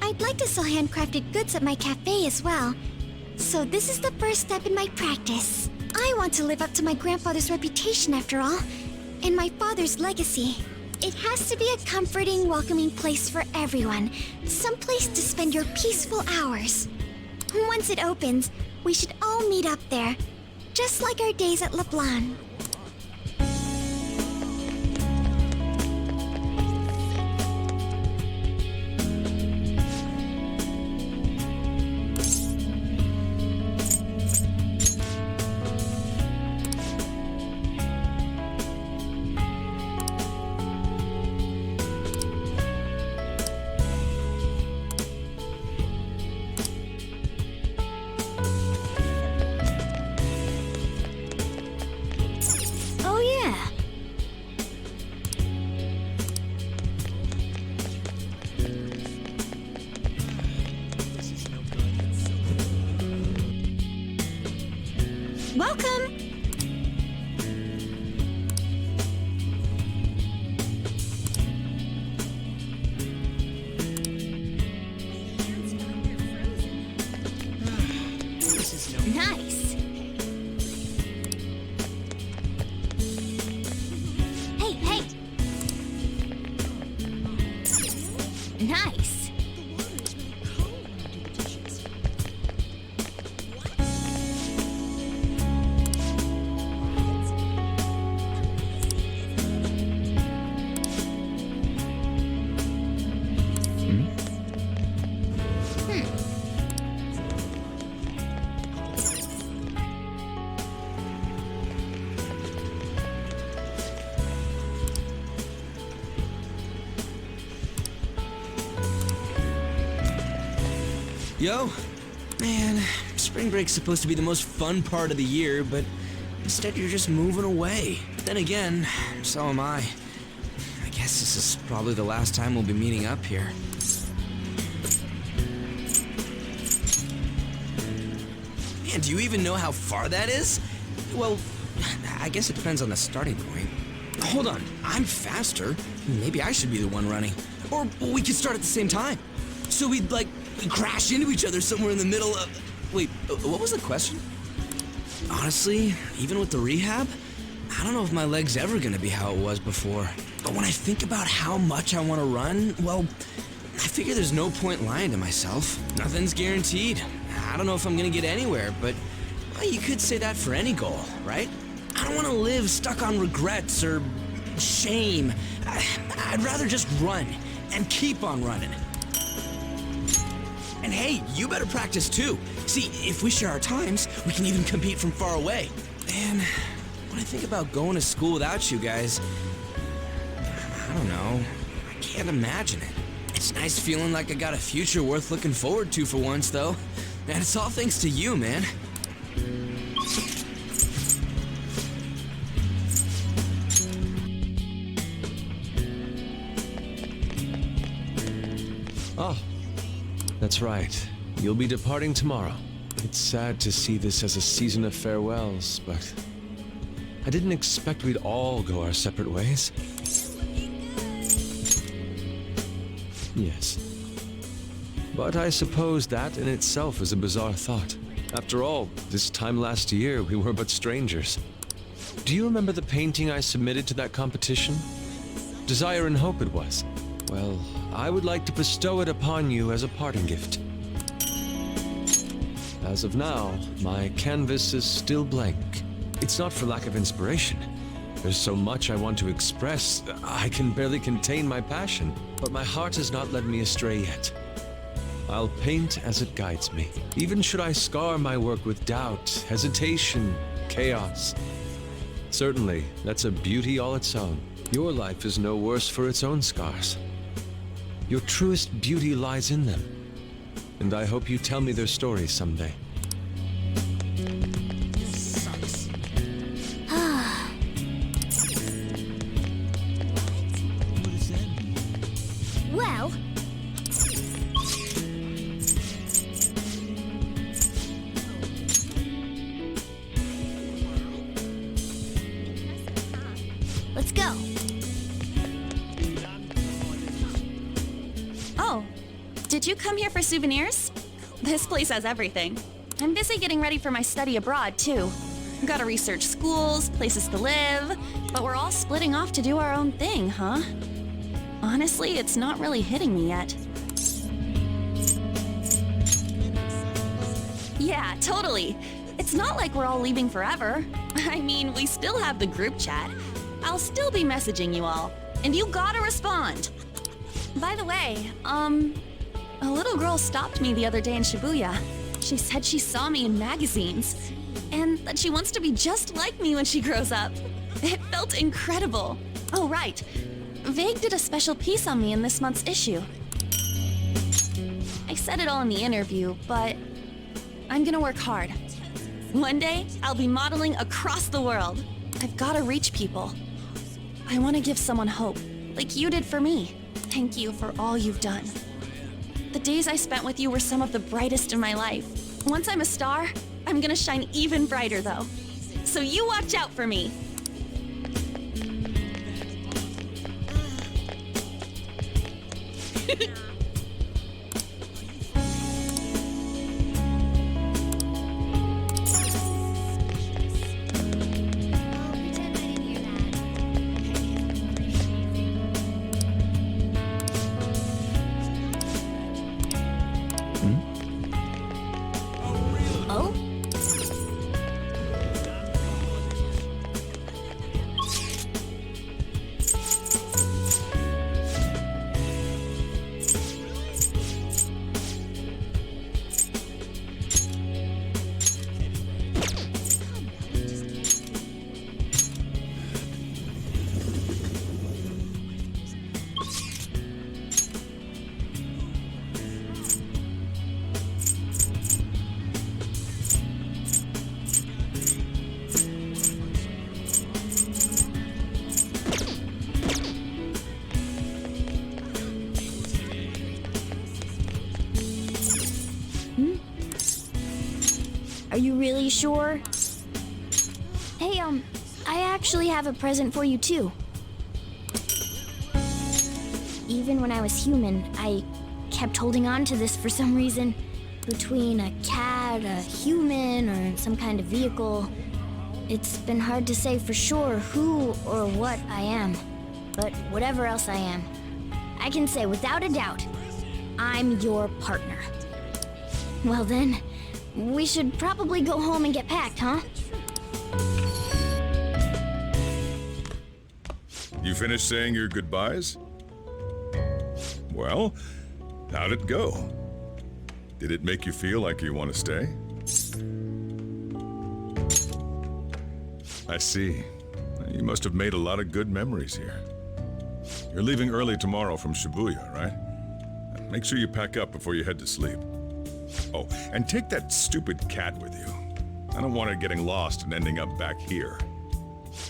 I'd like to sell handcrafted goods at my cafe as well. So this is the first step in my practice. I want to live up to my grandfather's reputation after all, and my father's legacy. It has to be a comforting, welcoming place for everyone. Some place to spend your peaceful hours. Once it opens, we should all meet up there. Just like our days at LeBlanc. Welcome! Nice! Hey, hey! Nice! Yo, man, spring break's supposed to be the most fun part of the year, but instead you're just moving away. Then again, so am I. I guess this is probably the last time we'll be meeting up here. Man, do you even know how far that is? Well, I guess it depends on the starting point. Hold on, I'm faster. Maybe I should be the one running. Or we could start at the same time. So we'd, like, crash into each other somewhere in the middle of... Wait, what was the question? Honestly, even with the rehab, I don't know if my leg's ever gonna be how it was before. But when I think about how much I want to run, well, I figure there's no point lying to myself. Nothing's guaranteed. I don't know if I'm gonna get anywhere, but Well, you could say that for any goal, right? I don't want to live stuck on regrets or shame. I'd rather just run and keep on running. And hey, you better practice too. See, if we share our times, we can even compete from far away. Man, when I think about going to school without you guys, I don't know. I can't imagine it. It's nice feeling like I got a future worth looking forward to for once, though. And it's all thanks to you, man. Oh, that's right. You'll be departing tomorrow. It's sad to see this as a season of farewells, but I didn't expect we'd all go our separate ways. Yes. But I suppose that in itself is a bizarre thought. After all, this time last year, we were but strangers. Do you remember the painting I submitted to that competition? Desire and Hope it was. Well, I would like to bestow it upon you as a parting gift. As of now, my canvas is still blank. It's not for lack of inspiration. There's so much I want to express, I can barely contain my passion. But my heart has not led me astray yet. I'll paint as it guides me, even should I scar my work with doubt, hesitation, chaos. Certainly, that's a beauty all its own. Your life is no worse for its own scars. Your truest beauty lies in them, and I hope you tell me their stories someday. This sucks. Well... let's go. Oh, did you come here for souvenirs? This place has everything. I'm busy getting ready for my study abroad, too. Gotta research schools, places to live, but we're all splitting off to do our own thing, huh? Honestly, it's not really hitting me yet. Yeah, totally. It's not like we're all leaving forever. I mean, we still have the group chat. I'll still be messaging you all, and you gotta respond. By the way, a little girl stopped me the other day in Shibuya. She said she saw me in magazines, and that she wants to be just like me when she grows up. It felt incredible. Oh, right. Vague did a special piece on me in this month's issue. I said it all in the interview, but I'm gonna work hard. One day, I'll be modeling across the world. I've gotta reach people. I want to give someone hope, like you did for me. Thank you for all you've done. The days I spent with you were some of the brightest in my life. Once I'm a star, I'm gonna shine even brighter, though. So you watch out for me. Oh? Are you really sure? Hey, I actually have a present for you too. Even when I was human, I kept holding on to this for some reason. Between a cat, a human, or some kind of vehicle, it's been hard to say for sure who or what I am. But whatever else I am, I can say without a doubt, I'm your partner. Well then, We should probably go home and get packed, huh? You finished saying your goodbyes? Well, how'd it go? Did it make you feel like you want to stay? I see. You must have made a lot of good memories here. You're leaving early tomorrow from Shibuya, right? Make sure you pack up before you head to sleep. Oh, and take that stupid cat with you. I don't want her getting lost and ending up back here.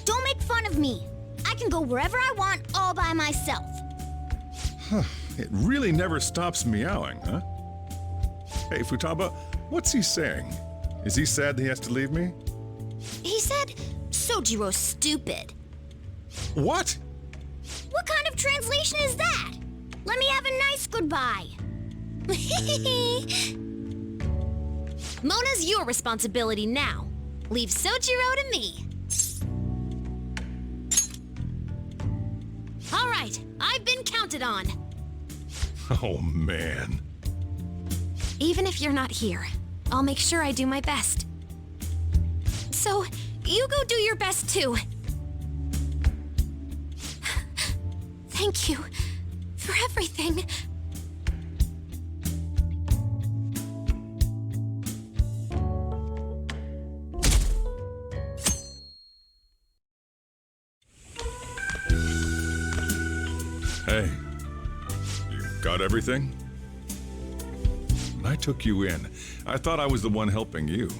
Don't make fun of me. I can go wherever I want all by myself. Huh. It really never stops meowing, huh? Hey, Futaba, what's he saying? Is he sad he has to leave me? He said, Sojiro's stupid. What? What kind of translation is that? Let me have a nice goodbye. Mona's your responsibility now. Leave Sojiro to me. All right, I've been counted on. Oh, man. Even if you're not here, I'll make sure I do my best. So, you go do your best too. Thank you for everything. Hey, you got everything? I took you in. I thought I was the one helping you.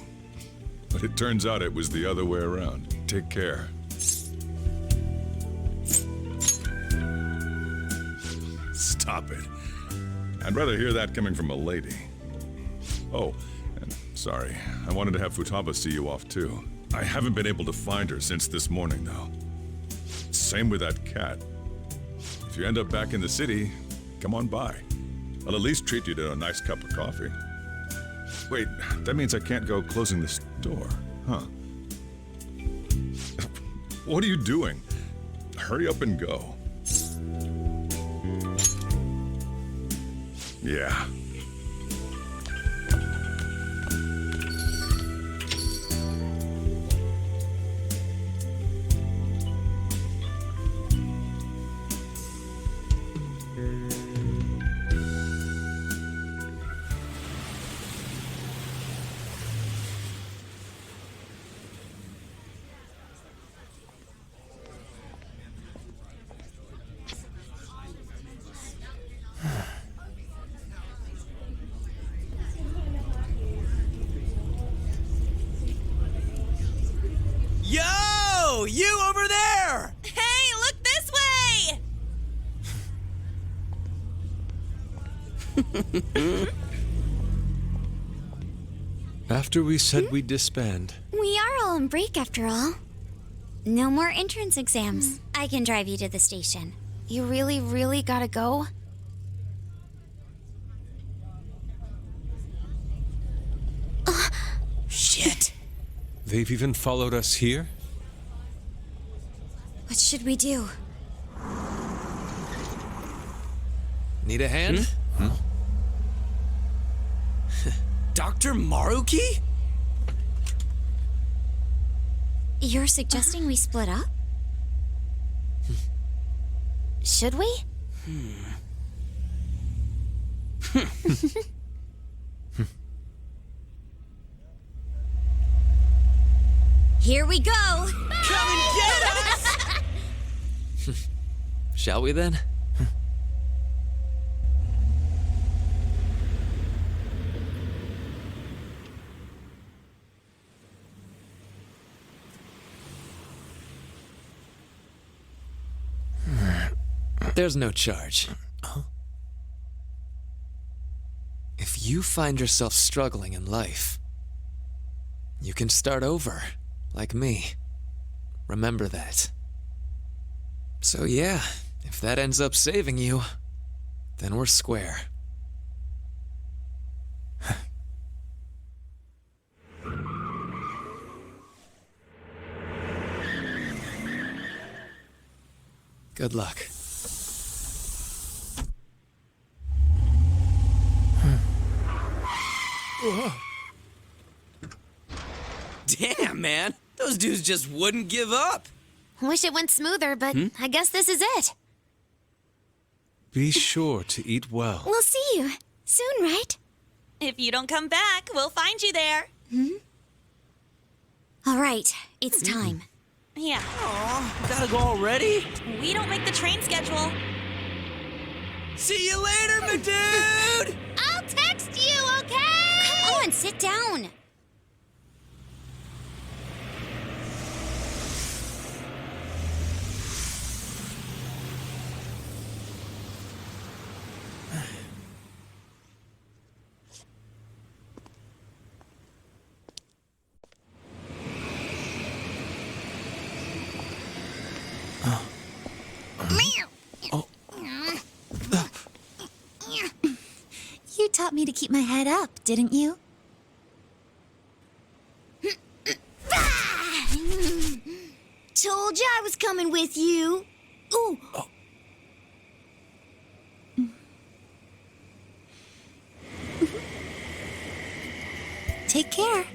But it turns out it was the other way around. Take care. Stop it. I'd rather hear that coming from a lady. Oh, and sorry. I wanted to have Futaba see you off too. I haven't been able to find her since this morning, though. Same with that cat. If you end up back in the city, come on by. I'll at least treat you to a nice cup of coffee. Wait, that means I can't go closing this door, huh? What are you doing? Hurry up and go. Yeah. Yo! You over there! Hey, look this way! After we said we'd disband. We are all on break after all. No more entrance exams. I can drive you to the station. You really, really gotta go? Shit. They've even followed us here? What should we do? Need a hand? Dr. Maruki? You're suggesting we split up? Should we? Here we go! Come and get us! Shall we then? There's no charge. If you find yourself struggling in life, you can start over, like me. Remember that. So yeah, if that ends up saving you, then we're square. Good luck. Damn, man. Those dudes just wouldn't give up. Wish it went smoother, but I guess this is it. Be sure to eat well. We'll see you soon, right? If you don't come back, we'll find you there. All right, it's time. Yeah. Aw, gotta go already? We don't make the train schedule. See you later, my dude! I'll text you, okay? Come on, sit down. You taught me to keep my head up, didn't you? Told you I was coming with you. Ooh. Take care.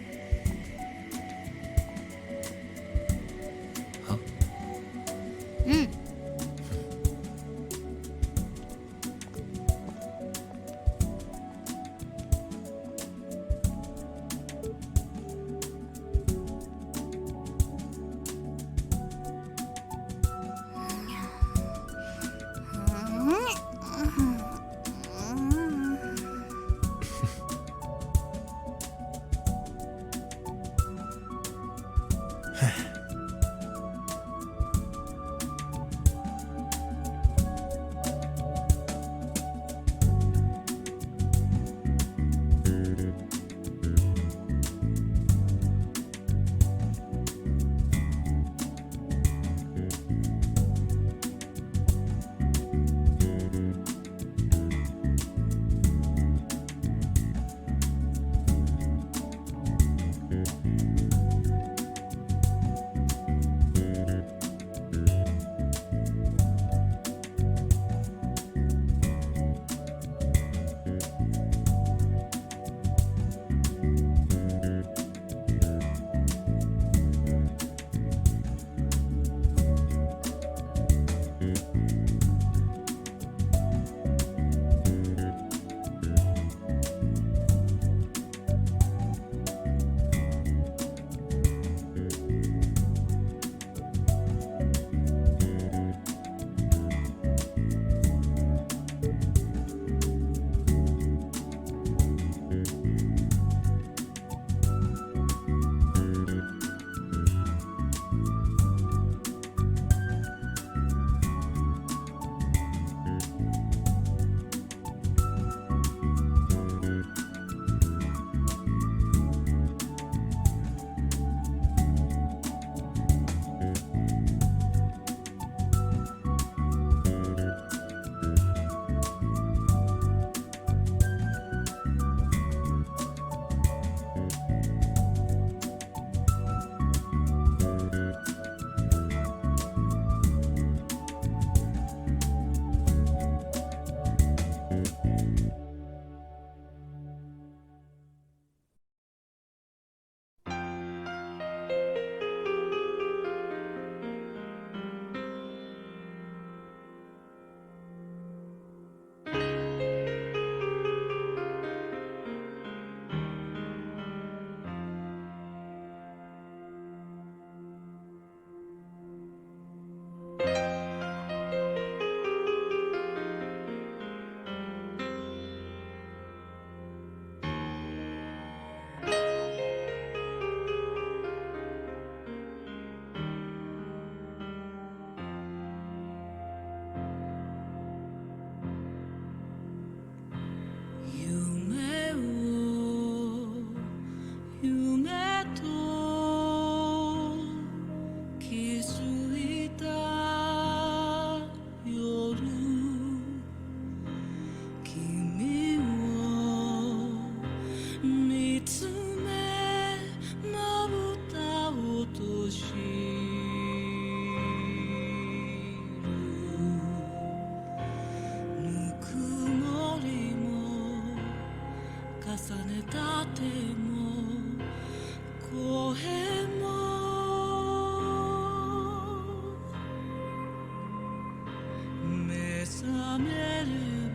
めれ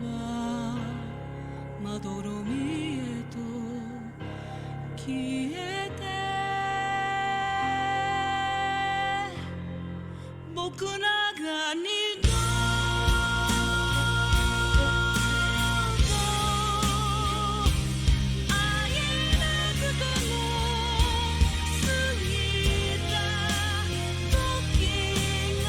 ばまどろみへと消えて僕らが二度と会えなくても過ぎた時が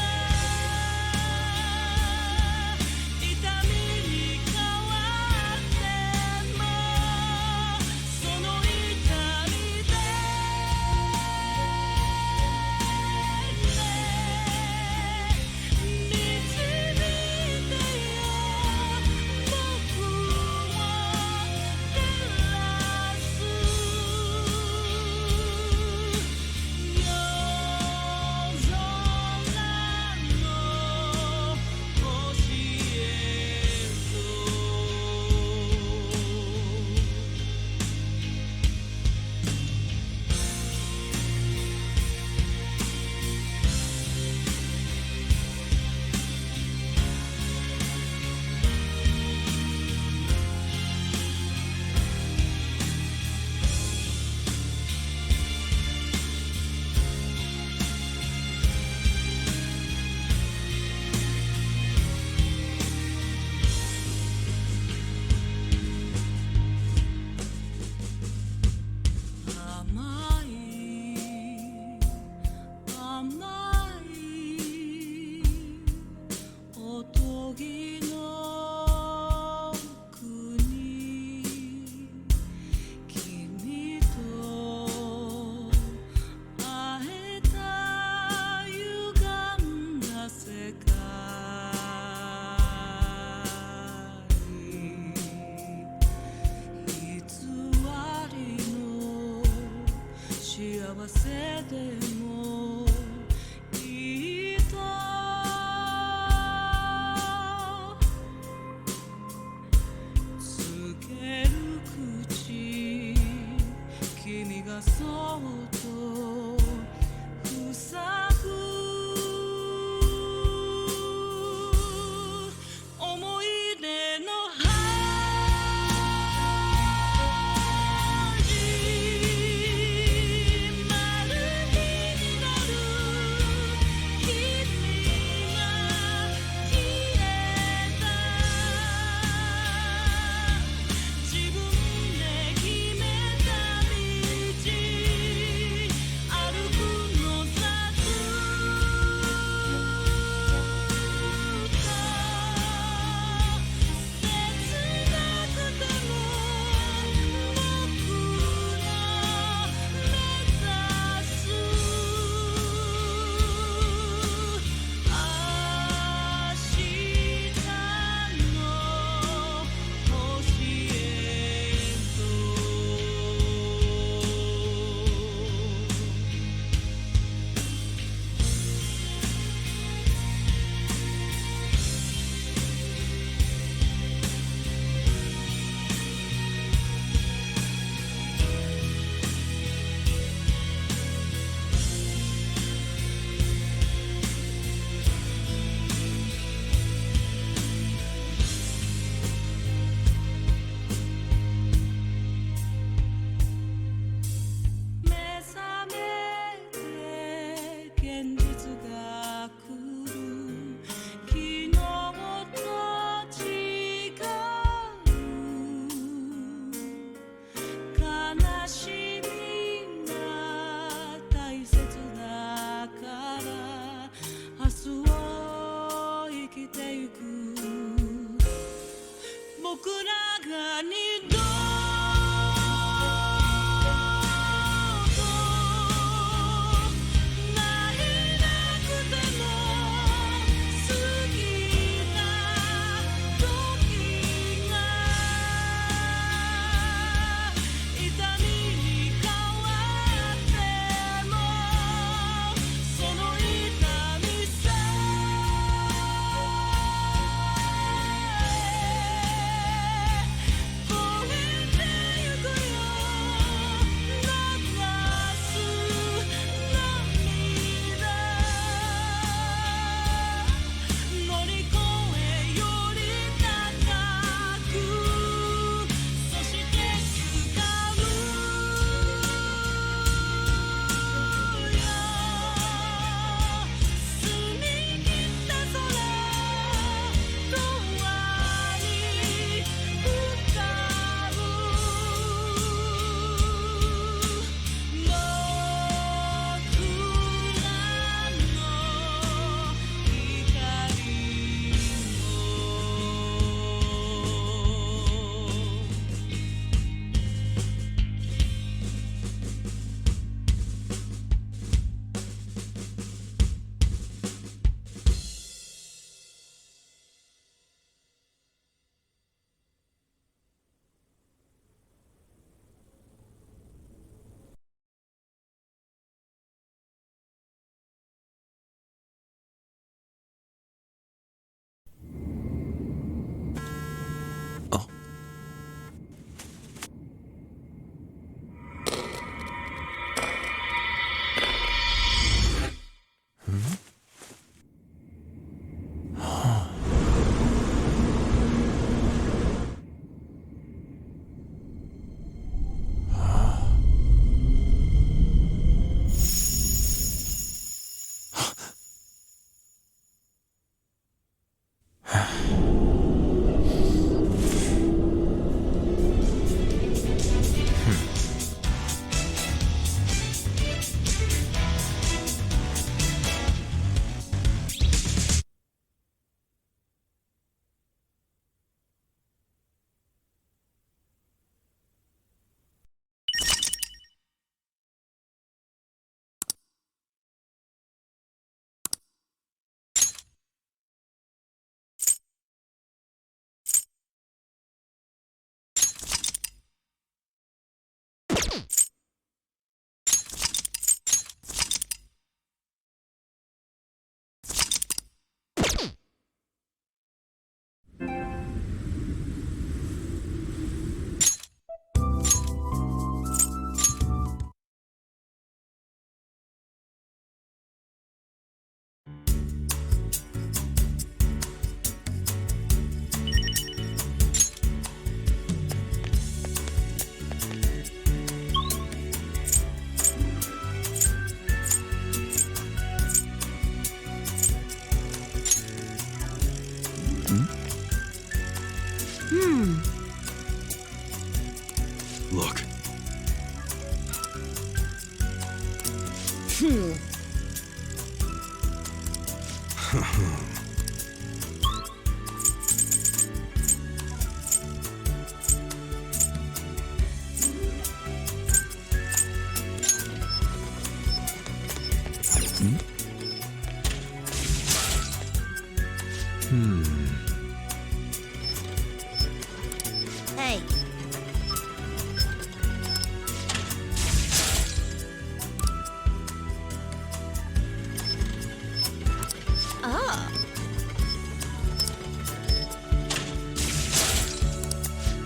痛みに変わってもその痛みで導いてよ僕を照らす夜空の星へと甘い甘いおとぎの国君と会えた歪んだ世界偽りの幸せでもいいとつける口君がそっと塞ぐ思い出の始まる日になる君が消えた自分で決めた道歩くのさずっと切なくても僕の目指す明日の星へ目覚めて現実が来る昨日と違う悲しみが大切だから明日を生きてゆく僕らが二度と会えなくても過ぎた時が痛みに変わってもその痛みさえ超え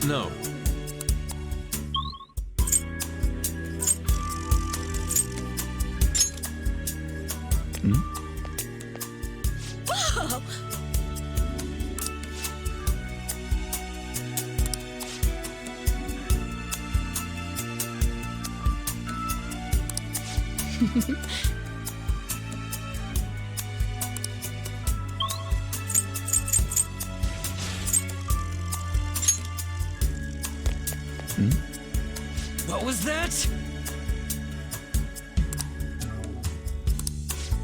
No. Whoa! What was that?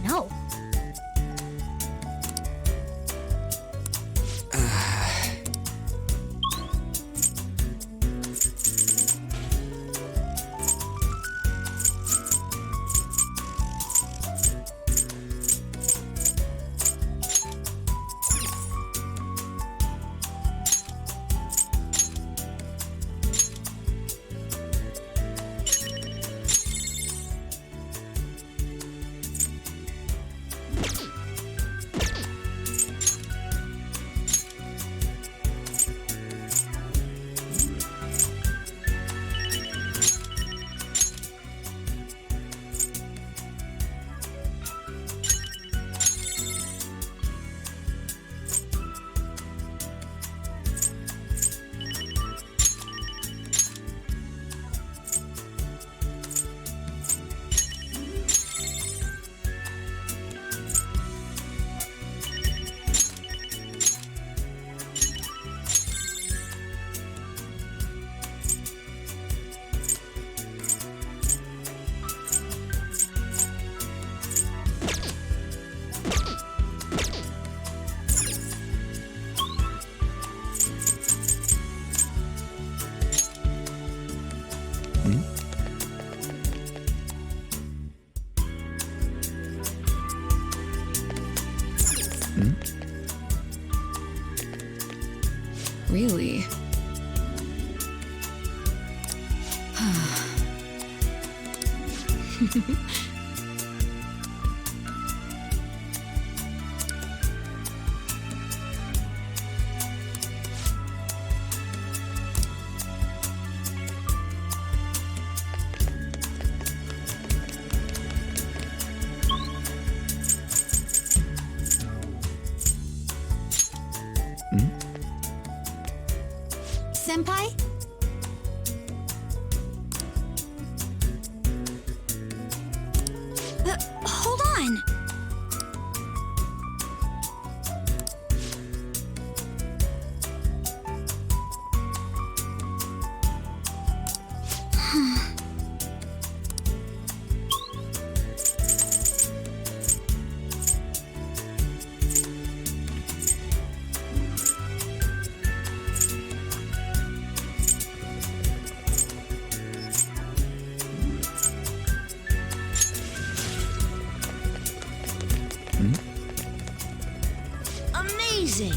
No. Really? Senpai? Hold on. Amazing.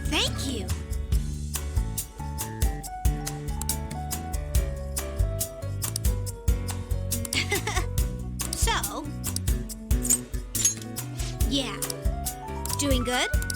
Thank you. So, yeah. Doing good?